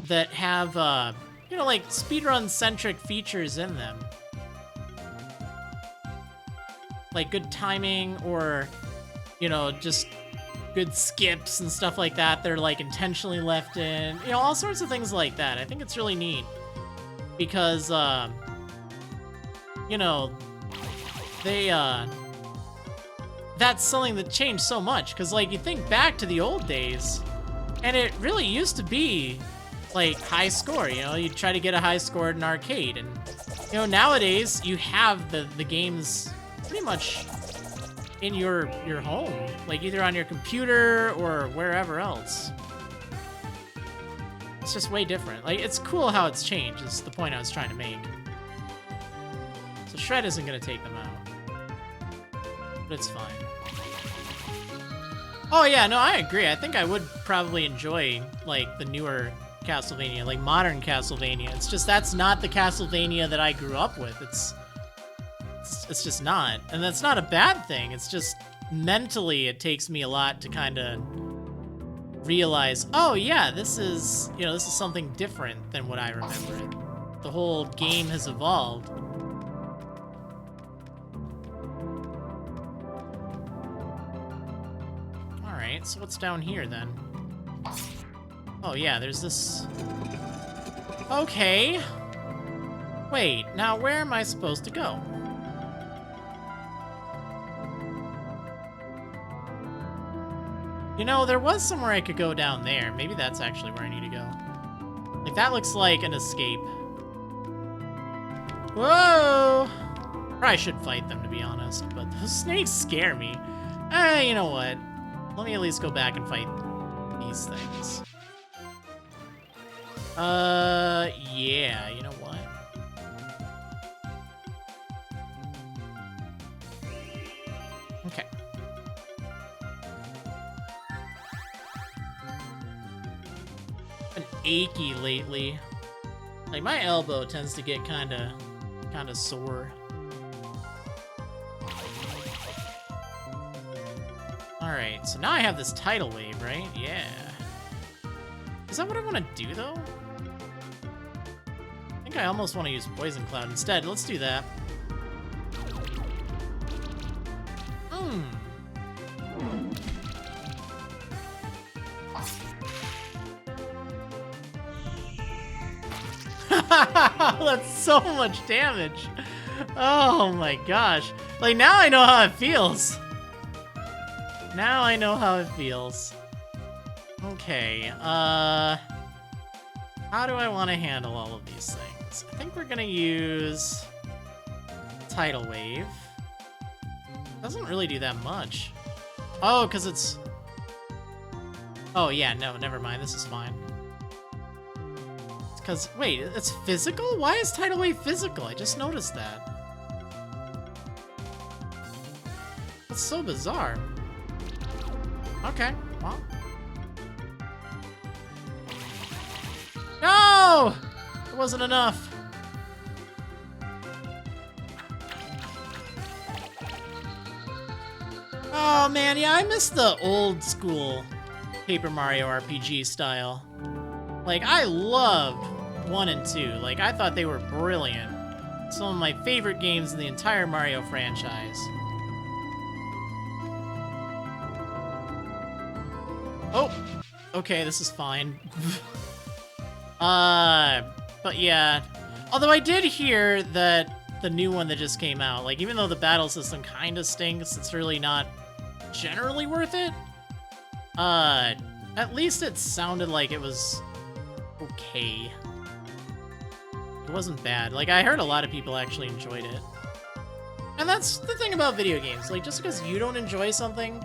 that have, you know, like, speedrun-centric features in them. Like, good timing or, you know, just good skips and stuff like that. They're, like, intentionally left in. You know, all sorts of things like that. I think it's really neat. Because, you know, they, that's something that changed so much. Because, like, you think back to the old days, And it really used to be like high score, you know, you try to get a high score at an arcade, and you know, nowadays you have the games pretty much in your home, like either on your computer or wherever else. It's just way different. Like, it's cool how it's changed, is the point I was trying to make. So Shred isn't gonna take them out, but it's fine. Oh yeah, no, I agree. I think I would probably enjoy like the newer Castlevania, like modern Castlevania. It's just that's not the Castlevania that I grew up with. It's just not. And that's not a bad thing. It's just mentally it takes me a lot to kind of realize, oh yeah, this is, you know, this is something different than what I remember it. The whole game has evolved. All right, so what's down here then? Oh yeah, there's this. Okay. Wait, now where am I supposed to go? You know, there was somewhere I could go down there. Maybe that's actually where I need to go. Like, that looks like an escape. Whoa! Probably should fight them, to be honest, but those snakes scare me. You know what? Let me at least go back and fight these things. Yeah, you know what? Okay. Been achy lately. Like, my elbow tends to get kinda sore. Alright, so now I have this tidal wave, right? Yeah. Is that what I want to do, though? I think I almost want to use Poison Cloud instead. Let's do that. That's so much damage. Oh my gosh. Like, now I know how it feels. Now I know how it feels. Okay, how do I want to handle all of these things? I think we're gonna use Tidal Wave. Doesn't really do that much. Oh, because it's... Oh, yeah, no, never mind. This is fine. It's because... Wait, it's physical? Why is Tidal Wave physical? I just noticed that. That's so bizarre. Okay, well... No! It wasn't enough. Oh man, yeah, I miss the old school Paper Mario RPG style. Like, I loved 1 and 2. Like, I thought they were brilliant. Some of my favorite games in the entire Mario franchise. Oh! Okay, this is fine. But yeah. Although I did hear that the new one that just came out, like, even though the battle system kinda stinks, it's really not generally worth it. At least it sounded like it was okay. It wasn't bad. Like, I heard a lot of people actually enjoyed it. And that's the thing about video games. Like, just because you don't enjoy something,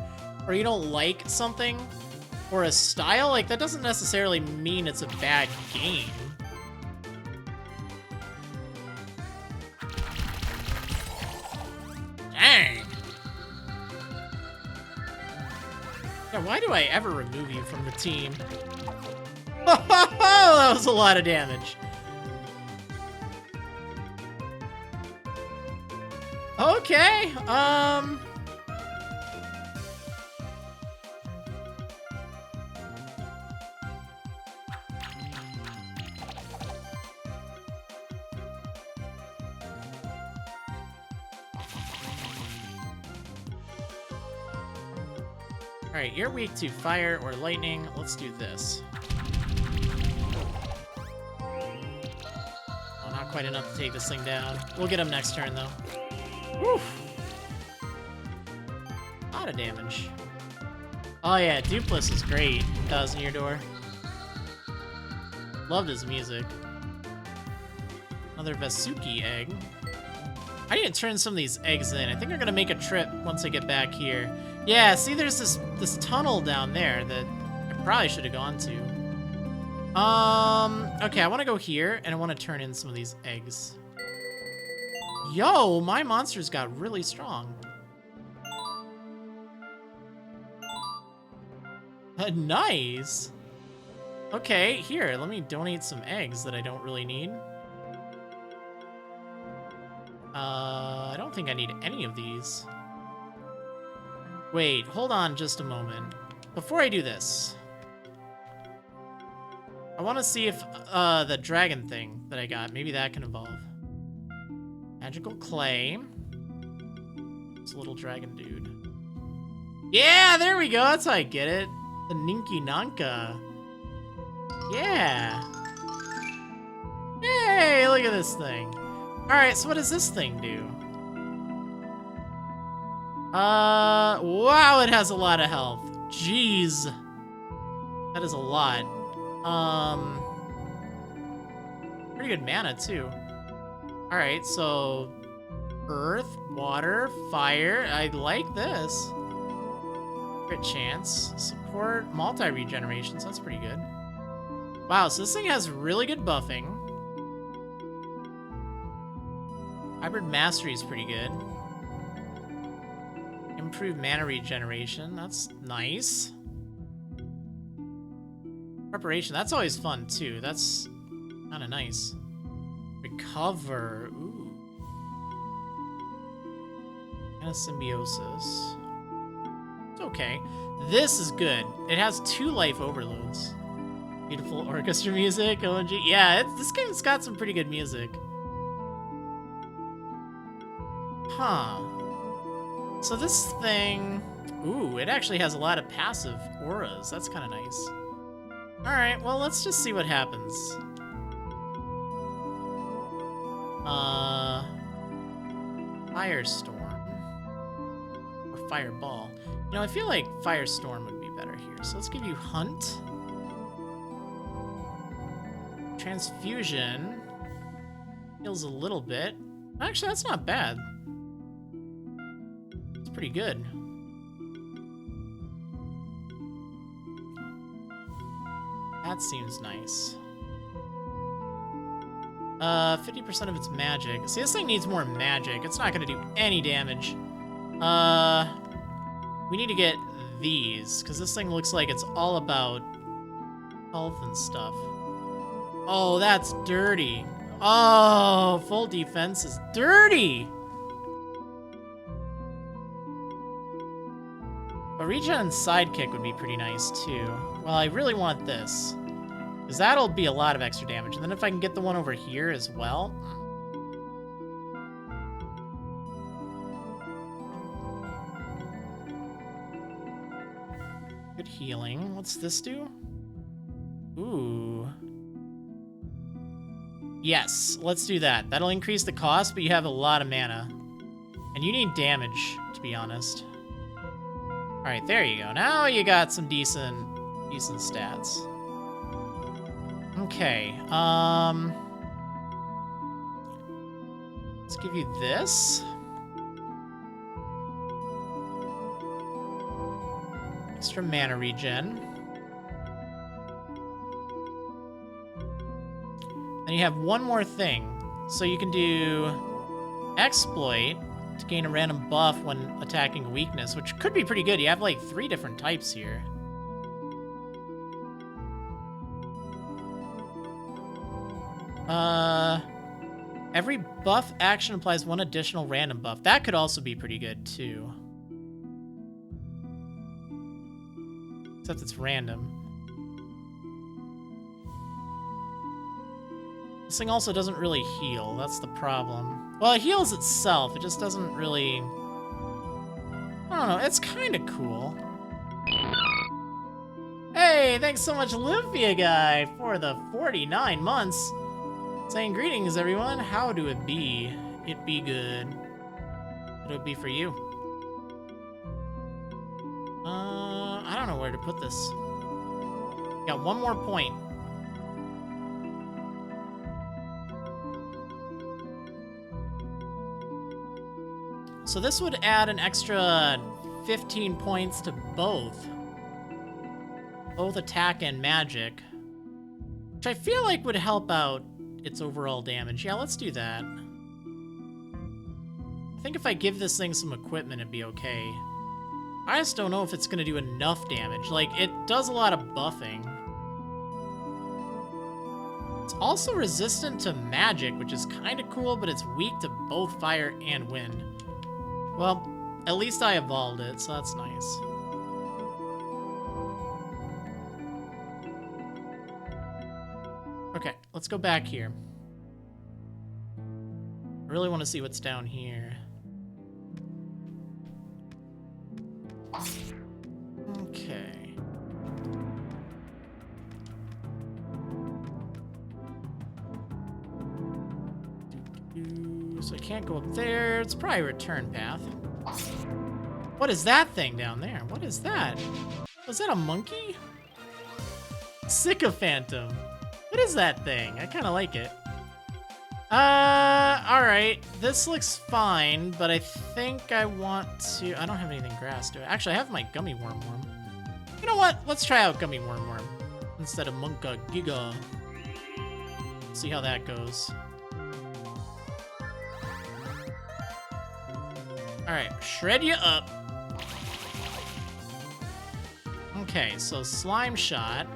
or you don't like something, or a style, like, that doesn't necessarily mean it's a bad game. Dang! Yeah, why do I ever remove you from the team? Oh, that was a lot of damage. Okay, Alright, you're weak to fire or lightning. Let's do this. Oh, not quite enough to take this thing down. We'll get him next turn, though. Woof! A lot of damage. Oh yeah, Dupless is great. 1,000-Year Door. Loved his music. Another Vasuki egg. I need to turn some of these eggs in. I think I'm gonna make a trip once I get back here. Yeah, see, there's this tunnel down there that I probably should have gone to. Okay, I want to go here and I want to turn in some of these eggs. Yo, my monsters got really strong. Nice. Okay, here, let me donate some eggs that I don't really need. I don't think I need any of these. Wait, hold on just a moment. Before I do this, I want to see if the dragon thing that I got, maybe that can evolve. Magical clay. It's a little dragon dude. Yeah, there we go. That's how I get it. The Ninky Nanka. Yeah. Hey, look at this thing. All right, so what does this thing do? Wow, it has a lot of health. Jeez. That is a lot. Pretty good mana, too. All right, so earth, water, fire. I like this. Crit chance. Support multi-regenerations. That's pretty good. Wow, so this thing has really good buffing. Hybrid Mastery is pretty good. Improved mana regeneration. That's nice. Preparation. That's always fun, too. That's kind of nice. Recover. Ooh. And a symbiosis. It's okay. This is good. It has 2 life overloads. Beautiful orchestra music. OMG. Yeah, this game's got some pretty good music. Huh. So this thing... Ooh, it actually has a lot of passive auras. That's kind of nice. Alright, well, let's just see what happens. Firestorm. Or Fireball. You know, I feel like Firestorm would be better here. So let's give you Hunt. Transfusion. Heals a little bit. Actually, that's not bad. It's pretty good. That seems nice. 50% of its magic. See, this thing needs more magic. It's not gonna do any damage. We need to get these, because this thing looks like it's all about health and stuff. Oh, that's dirty. Oh, full defense is dirty. A regen sidekick would be pretty nice, too. Well, I really want this, because that'll be a lot of extra damage. And then if I can get the one over here as well. Good healing. What's this do? Ooh. Yes, let's do that. That'll increase the cost, but you have a lot of mana. And you need damage, to be honest. Alright, there you go. Now you got some decent stats. Okay, let's give you this. Extra mana regen. And you have one more thing. So you can do Exploit to gain a random buff when attacking a weakness, which could be pretty good. You have like 3 different types here. Every buff action applies 1 additional random buff. That could also be pretty good too. Except it's random. This thing also doesn't really heal. That's the problem. Well, it heals itself. It just doesn't really... I don't know. It's kind of cool. Hey, thanks so much, Olympia Guy, for the 49 months. Saying greetings, everyone. How do it be? It be good. What do it be for you? I don't know where to put this. Got one more point. So this would add an extra 15 points to both attack and magic, which I feel like would help out its overall damage. Yeah, let's do that. I think if I give this thing some equipment, it'd be okay. I just don't know if it's gonna do enough damage. Like, it does a lot of buffing. It's also resistant to magic, which is kind of cool, but it's weak to both fire and wind. Well, at least I evolved it, so that's nice. Okay, let's go back here. I really want to see what's down here. Okay. So I can't go up there. It's probably a return path. What is that thing down there? What is that? Was that a monkey? Sycophantum. What is that thing? I kind of like it. Alright. This looks fine, but I think I want to... I don't have anything grass, do I? Actually, I have my Gummy Worm. You know what? Let's try out Gummy Worm instead of Monka Giga. See how that goes. Alright, shred you up. Okay, so Slime Shot.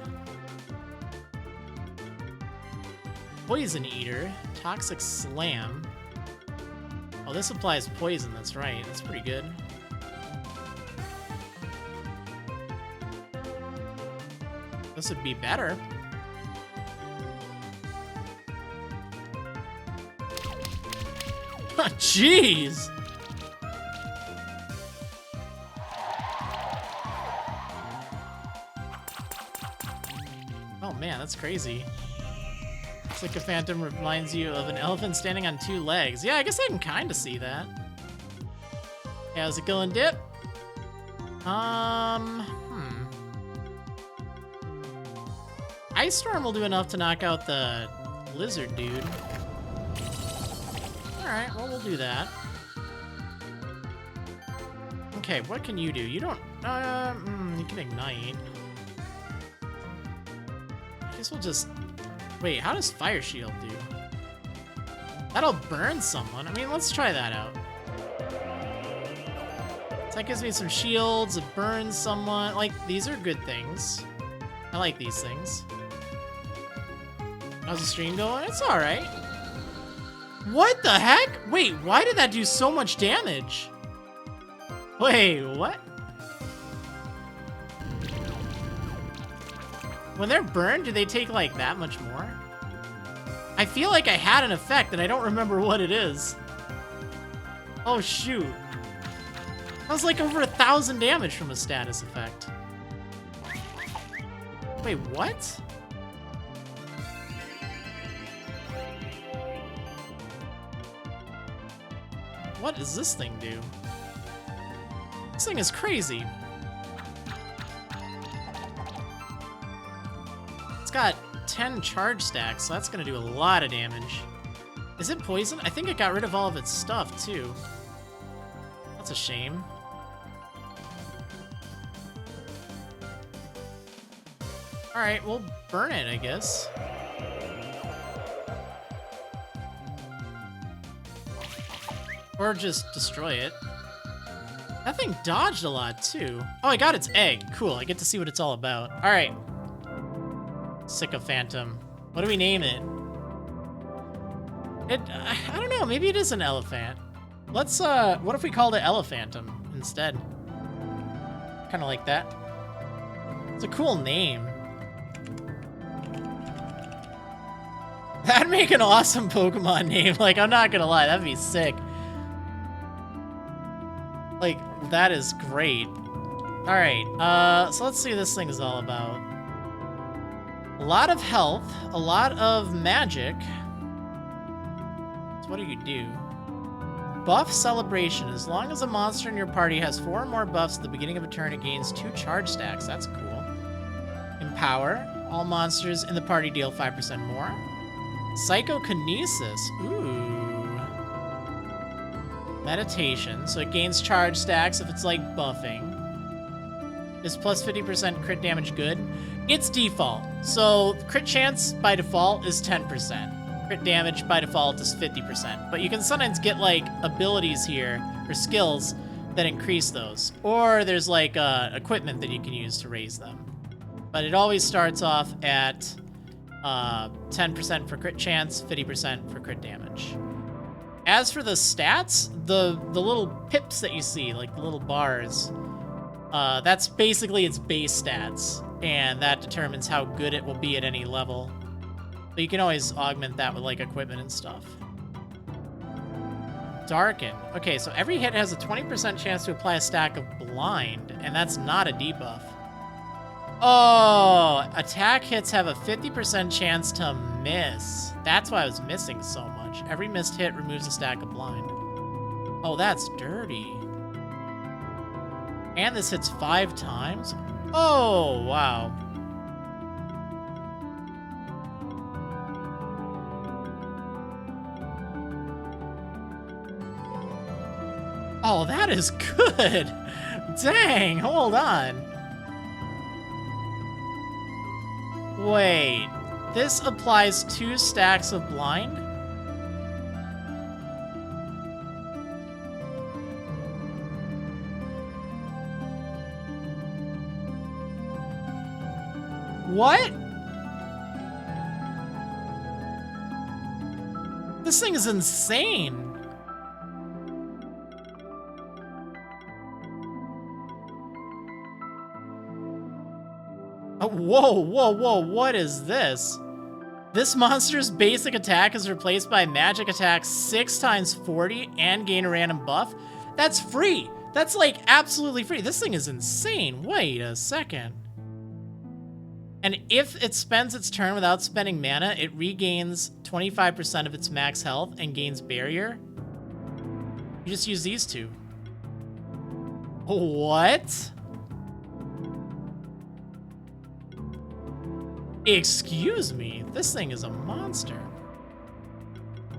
Poison Eater. Toxic Slam. Oh, this applies poison, that's right. That's pretty good. This would be better. Jeez! Oh man, that's crazy. Sycophantum reminds you of an elephant standing on two legs. Yeah, I guess I can kind of see that. Hey, how's it going, Dip? Ice Storm will do enough to knock out the lizard dude. Alright, well, we'll do that. Okay, what can you do? You don't... you can ignite. I guess we'll just... Wait, how does Fire Shield do? That'll burn someone. I mean, let's try that out. So that gives me some shields, it burns someone. Like, these are good things. I like these things. How's the stream going? It's alright. What the heck? Wait, why did that do so much damage? Wait, what? When they're burned, do they take, like, that much more? I feel like I had an effect, and I don't remember what it is. Oh, shoot. That was, like, over 1,000 damage from a status effect. Wait, what? What does this thing do? This thing is crazy. It's got 10 charge stacks, so that's gonna do a lot of damage. Is it poison? I think it got rid of all of its stuff, too. That's a shame. Alright, we'll burn it, I guess. Or just destroy it. That thing dodged a lot, too. Oh, I got its egg. Cool, I get to see what it's all about. Alright. Sycophantum. What do we name it? I don't know, maybe it is an elephant. Let's, what if we called it Elephantum instead? Kinda like that. It's a cool name. That'd make an awesome Pokemon name. Like, I'm not gonna lie, that'd be sick. Like, that is great. Alright, so let's see what this thing is all about. A lot of health, a lot of magic. So what do you do? Buff Celebration. As long as a monster in your party has 4 or more buffs at the beginning of a turn, it gains 2 charge stacks. That's cool. Empower. All monsters in the party deal 5% more. Psychokinesis. Ooh. Meditation. So it gains charge stacks if it's like buffing. Is plus 50% crit damage good? It's default. So crit chance by default is 10%. Crit damage by default is 50%. But you can sometimes get like abilities here or skills that increase those. Or there's like equipment that you can use to raise them. But it always starts off at 10% for crit chance, 50% for crit damage. As for the stats, the little pips that you see, like the little bars, that's basically its base stats, and that determines how good it will be at any level. But you can always augment that with like equipment and stuff. Darken. Okay, so every hit has a 20% chance to apply a stack of blind, and that's not a debuff. Oh, attack hits have a 50% chance to miss. That's why I was missing so much. Every missed hit removes a stack of blind. Oh, that's dirty. And this hits 5 times? Oh, wow. Oh, that is good. Dang, hold on. Wait, this applies 2 stacks of blind? What? This thing is insane. Oh, whoa, whoa, whoa, what is this? This monster's basic attack is replaced by magic attack 6 times 40 and gain a random buff? That's free! That's like absolutely free. This thing is insane. Wait a second. And if it spends its turn without spending mana, it regains 25% of its max health and gains barrier. You just use these 2. What? Excuse me, this thing is a monster.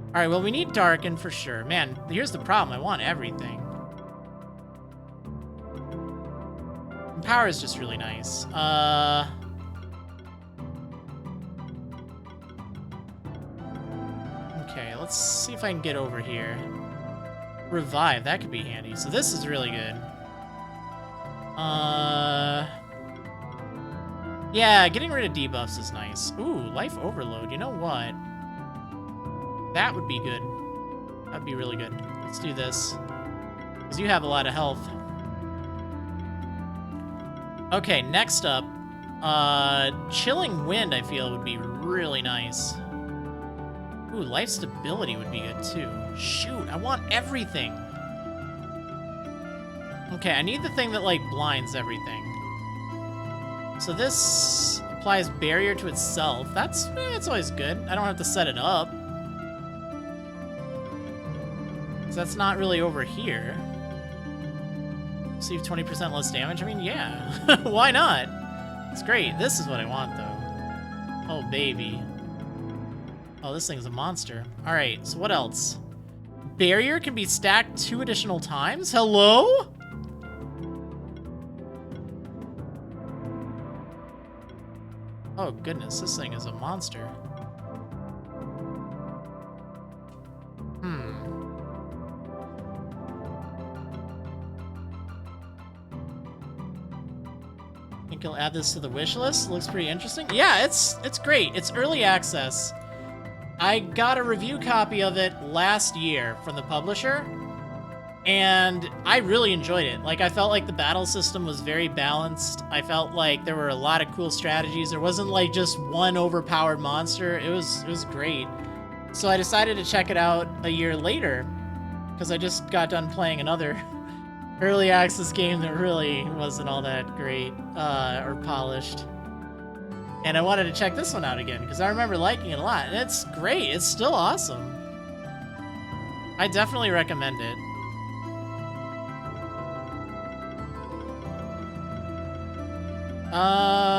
All right, well, we need Darken for sure. Man, here's the problem. I want everything. Power is just really nice. Okay, let's see if I can get over here. Revive, that could be handy. So this is really good. Yeah, getting rid of debuffs is nice. Ooh, life overload. You know what? That would be good. That'd be really good. Let's do this. Because you have a lot of health. Okay, next up. Chilling Wind, I feel, would be really nice. Ooh, life stability would be good, too. Shoot, I want everything. Okay, I need the thing that, like, blinds everything. So this applies barrier to itself. That's always good. I don't have to set it up. So that's not really over here. Receive 20% less damage? I mean, yeah. Why not? It's great. This is what I want, though. Oh, baby. Oh, this thing's a monster. All right, so what else? Barrier can be stacked 2 additional times? Hello? Oh, goodness, this thing is a monster. Think you'll add this to the wish list? Looks pretty interesting. Yeah, it's great. It's early access. I got a review copy of it last year from the publisher, and I really enjoyed it. Like, I felt like the battle system was very balanced. I felt like there were a lot of cool strategies. There wasn't like just one overpowered monster. It was great. So I decided to check it out a year later because I just got done playing another early access game that really wasn't all that great or polished. And I wanted to check this one out again because I remember liking it a lot. And it's great. It's still awesome. I definitely recommend it.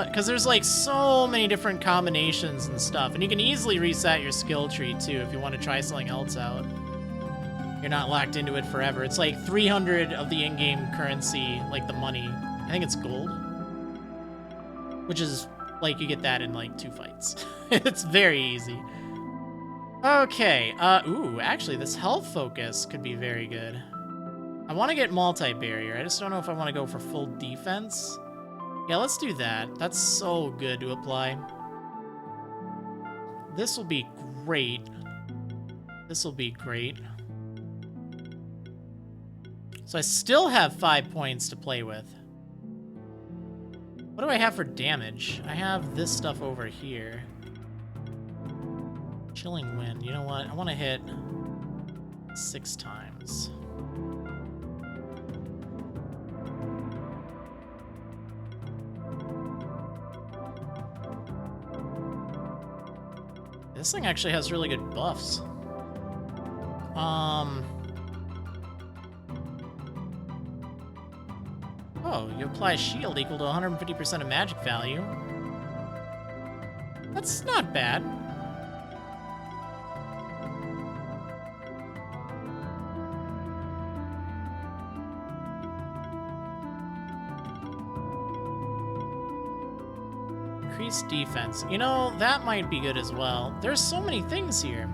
Because there's like so many different combinations and stuff, and you can easily reset your skill tree too if you want to try something else out. You're not locked into it forever. It's like 300 of the in-game currency, like the money. I think it's gold, which is like you get that in like 2 fights. It's very easy. Okay, ooh, actually this health focus could be very good. I want to get multi-barrier. I just don't know if I want to go for full defense. Yeah, let's do that. That's so good to apply. This will be great. This will be great. So I still have 5 points to play with. What do I have for damage? I have this stuff over here. Chilling wind. You know what? I want to hit 6 times. This thing actually has really good buffs. Oh, you apply a shield equal to 150% of magic value. That's not bad. Increased defense. You know, that might be good as well. There's so many things here.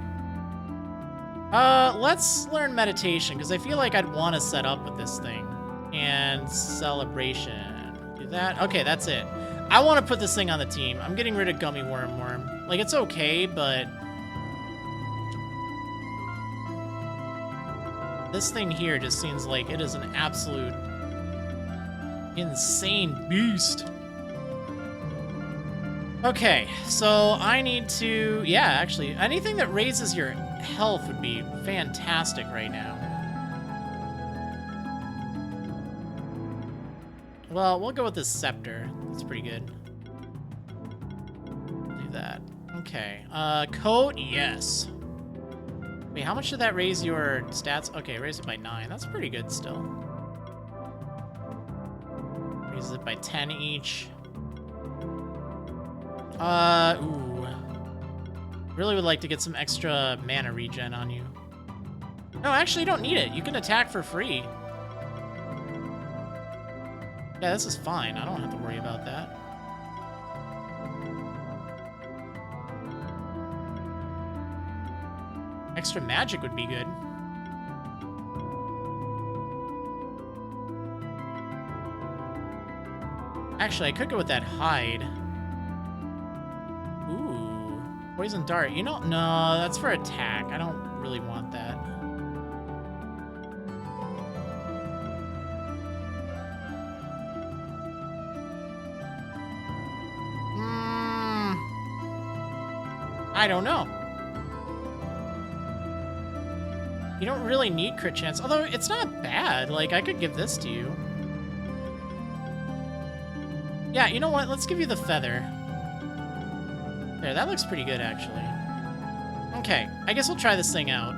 Let's learn meditation, because I feel like I'd want to set up with this thing. And celebration. Do that. Okay, that's it. I want to put this thing on the team. I'm getting rid of Gummy Worm. Like, it's okay, but this thing here just seems like it is an absolute insane beast. Okay, so I need to... Yeah, actually, anything that raises your health would be fantastic right now. Well, we'll go with this scepter. That's pretty good. Do that. Okay. Coat, yes. Wait, how much did that raise your stats? Okay, raise it by 9. That's pretty good still. Raises it by 10 each. Ooh. Really would like to get some extra mana regen on you. No, actually, you don't need it. You can attack for free. Yeah, this is fine. I don't have to worry about that. Extra magic would be good. Actually, I could go with that hide. Ooh. Poison dart. You know, no, that's for attack. I don't really want that. I don't know. You don't really need crit chance, although it's not bad. Like, I could give this to you. Yeah, you know what? Let's give you the feather. There, that looks pretty good, actually. Okay, I guess we'll try this thing out.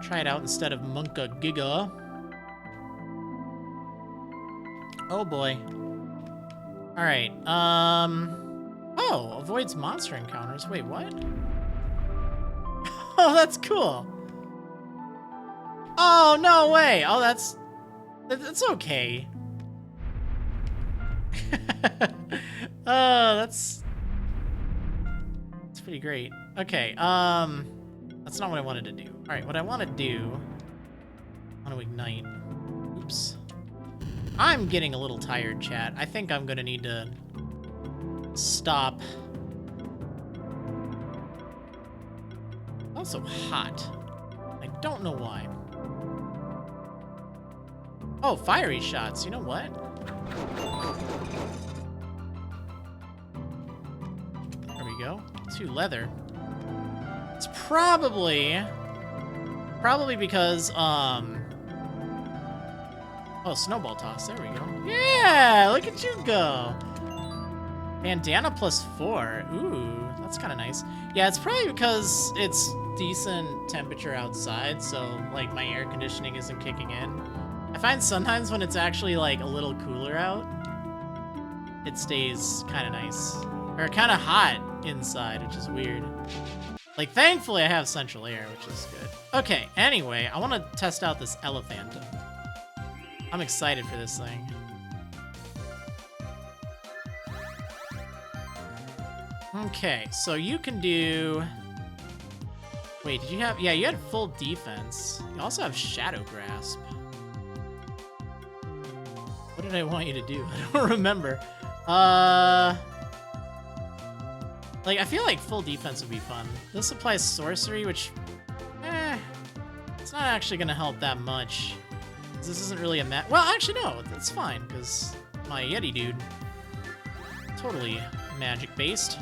Try it out instead of Monka Giga. Oh, boy. Alright, oh, avoids monster encounters. Wait, what? Oh, that's cool. Oh, no way. Oh, that's okay. Oh, that's pretty great. Okay, that's not what I wanted to do. All right, what I want to do, I want to ignite. Oops. I'm getting a little tired, chat. I think I'm gonna need to stop. Also hot. I don't know why. Oh, fiery shots. You know what? There we go. 2 leather. It's probably because oh, snowball toss. There we go. Yeah, look at you go. Bandana +4. Ooh, that's kind of nice. Yeah, it's probably because it's decent temperature outside, so like my air conditioning isn't kicking in. I find sometimes when it's actually like a little cooler out, it stays kind of nice. Or kind of hot inside, which is weird. Like, thankfully I have central air, which is good. Okay, anyway, I want to test out this Elephantum. I'm excited for this thing. Okay, so you can do... Wait, did you have... Yeah, you had full defense. You also have Shadow Grasp. What did I want you to do? I don't remember. Like, I feel like full defense would be fun. This applies sorcery, which... it's not actually going to help that much. This isn't really a well, actually, no. That's fine, because my Yeti dude... totally magic-based.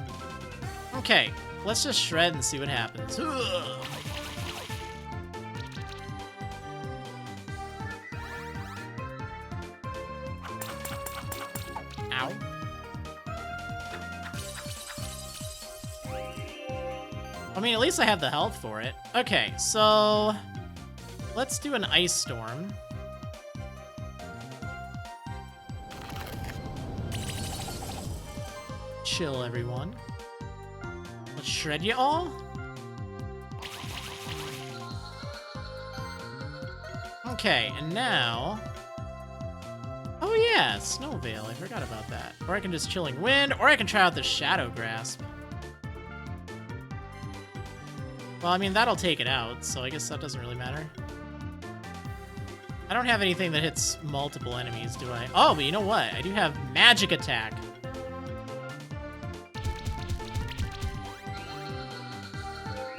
Okay, let's just shred and see what happens. Ugh. Ow. I mean, at least I have the health for it. Okay, so let's do an Ice Storm. Chill, everyone. Let's shred you all. Okay, and now... Oh yeah, Snow Veil. I forgot about that. Or I can just Chilling Wind, or I can try out the Shadow Grasp. Well, I mean, that'll take it out, so I guess that doesn't really matter. I don't have anything that hits multiple enemies, do I? Oh, but you know what? I do have Magic Attack.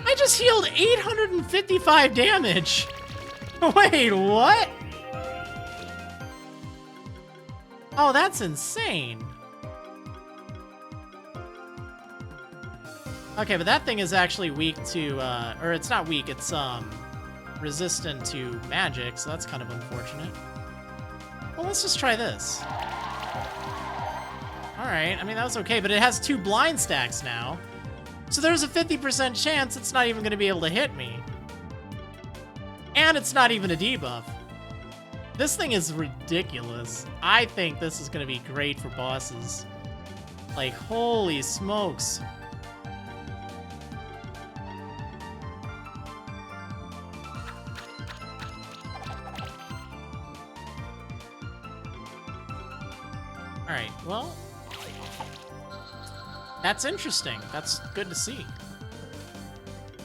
I just healed 855 damage! Wait, what? Oh, that's insane. Okay, but that thing is actually weak to, or it's not weak, it's, resistant to magic, so that's kind of unfortunate. Well, let's just try this. Alright, I mean, that was okay, but it has 2 blind stacks now. So there's a 50% chance it's not even going to be able to hit me. And it's not even a debuff. This thing is ridiculous. I think this is going to be great for bosses. Like, holy smokes. Alright, well... That's interesting. That's good to see.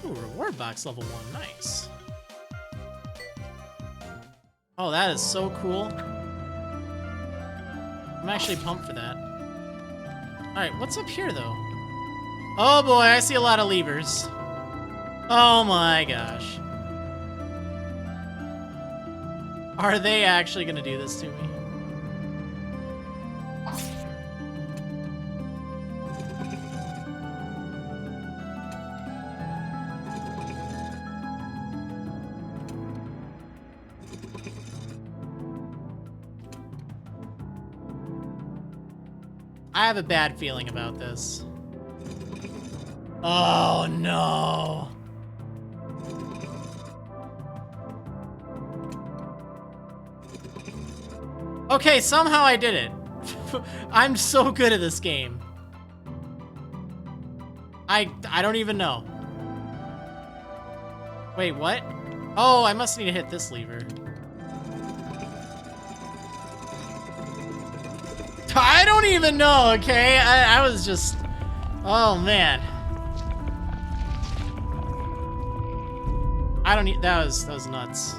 Ooh, reward box level 1. Nice. Oh, that is so cool. I'm actually pumped for that. Alright, what's up here, though? Oh boy, I see a lot of levers. Oh my gosh. Are they actually gonna do this to me? I have a bad feeling about this. Oh no. Okay, somehow I did it. I'm so good at this game. I don't even know. Wait, what? Oh, I must need to hit this lever. I don't even know, okay? I was just... Oh, man. I don't need... That was nuts.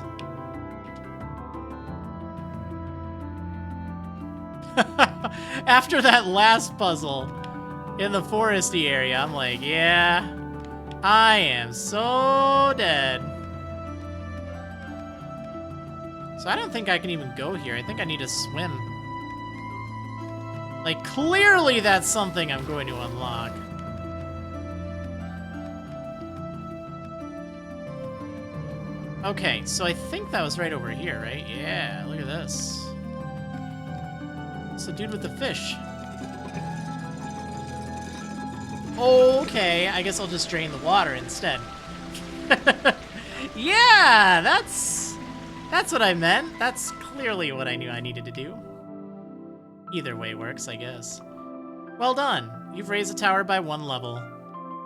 After that last puzzle in the foresty area, I'm like, yeah, I am so dead. So I don't think I can even go here. I think I need to swim. Like, clearly that's something I'm going to unlock. Okay, so I think that was right over here, right? Yeah, look at this. It's the dude with the fish. Okay, I guess I'll just drain the water instead. Yeah, that's what I meant. That's clearly what I knew I needed to do. Either way works, I guess. Well done. You've raised the tower by 1 level.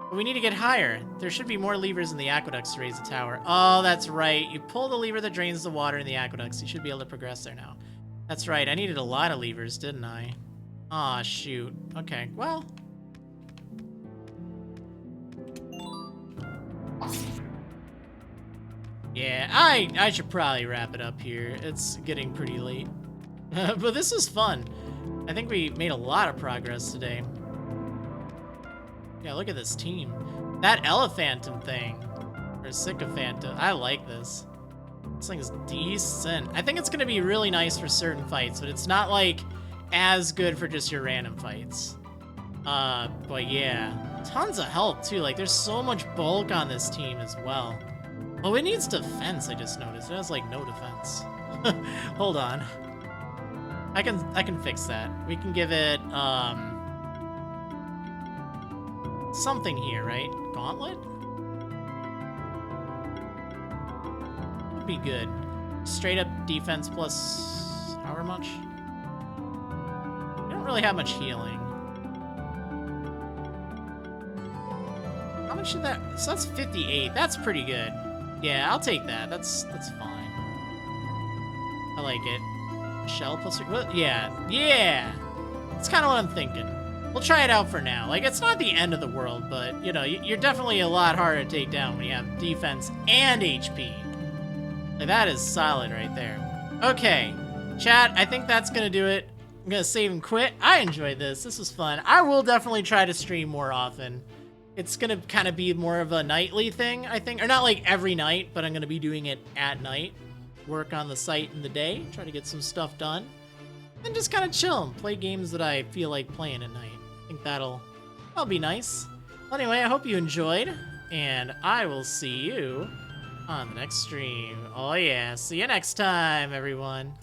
But we need to get higher. There should be more levers in the aqueducts to raise the tower. Oh, that's right. You pull the lever that drains the water in the aqueducts. You should be able to progress there now. That's right. I needed a lot of levers, didn't I? Aw, shoot. Okay, well. Yeah, I should probably wrap it up here. It's getting pretty late. But this was fun. I think we made a lot of progress today. Yeah, look at this team. That elephantum thing. Or sycophantum. I like this. This thing is decent. I think it's going to be really nice for certain fights, but it's not, like, as good for just your random fights. But yeah. Tons of help, too. Like, there's so much bulk on this team as well. Oh, it needs defense, I just noticed. It has, like, no defense. Hold on. I can fix that. We can give it, something here, right? Gauntlet? Would be good. Straight up defense plus however much? We don't really have much healing. How much did that? So that's 58. That's pretty good. Yeah, I'll take that. That's fine. I like it. Shell plus... Yeah. That's kind of what I'm thinking. We'll try it out for now. Like, it's not the end of the world, but, you know, you're definitely a lot harder to take down when you have defense and HP. Like, that is solid right there. Okay, chat, I think that's gonna do it. I'm gonna save and quit. I enjoyed this. This was fun. I will definitely try to stream more often. It's gonna kind of be more of a nightly thing, I think. Or not like every night, but I'm gonna be doing it at night. Work on the site in the day, try to get some stuff done. And just kind of chill and play games that I feel like playing at night. I think that'll be nice. Well, anyway, I hope you enjoyed, and I will see you on the next stream. Oh yeah, see you next time, everyone.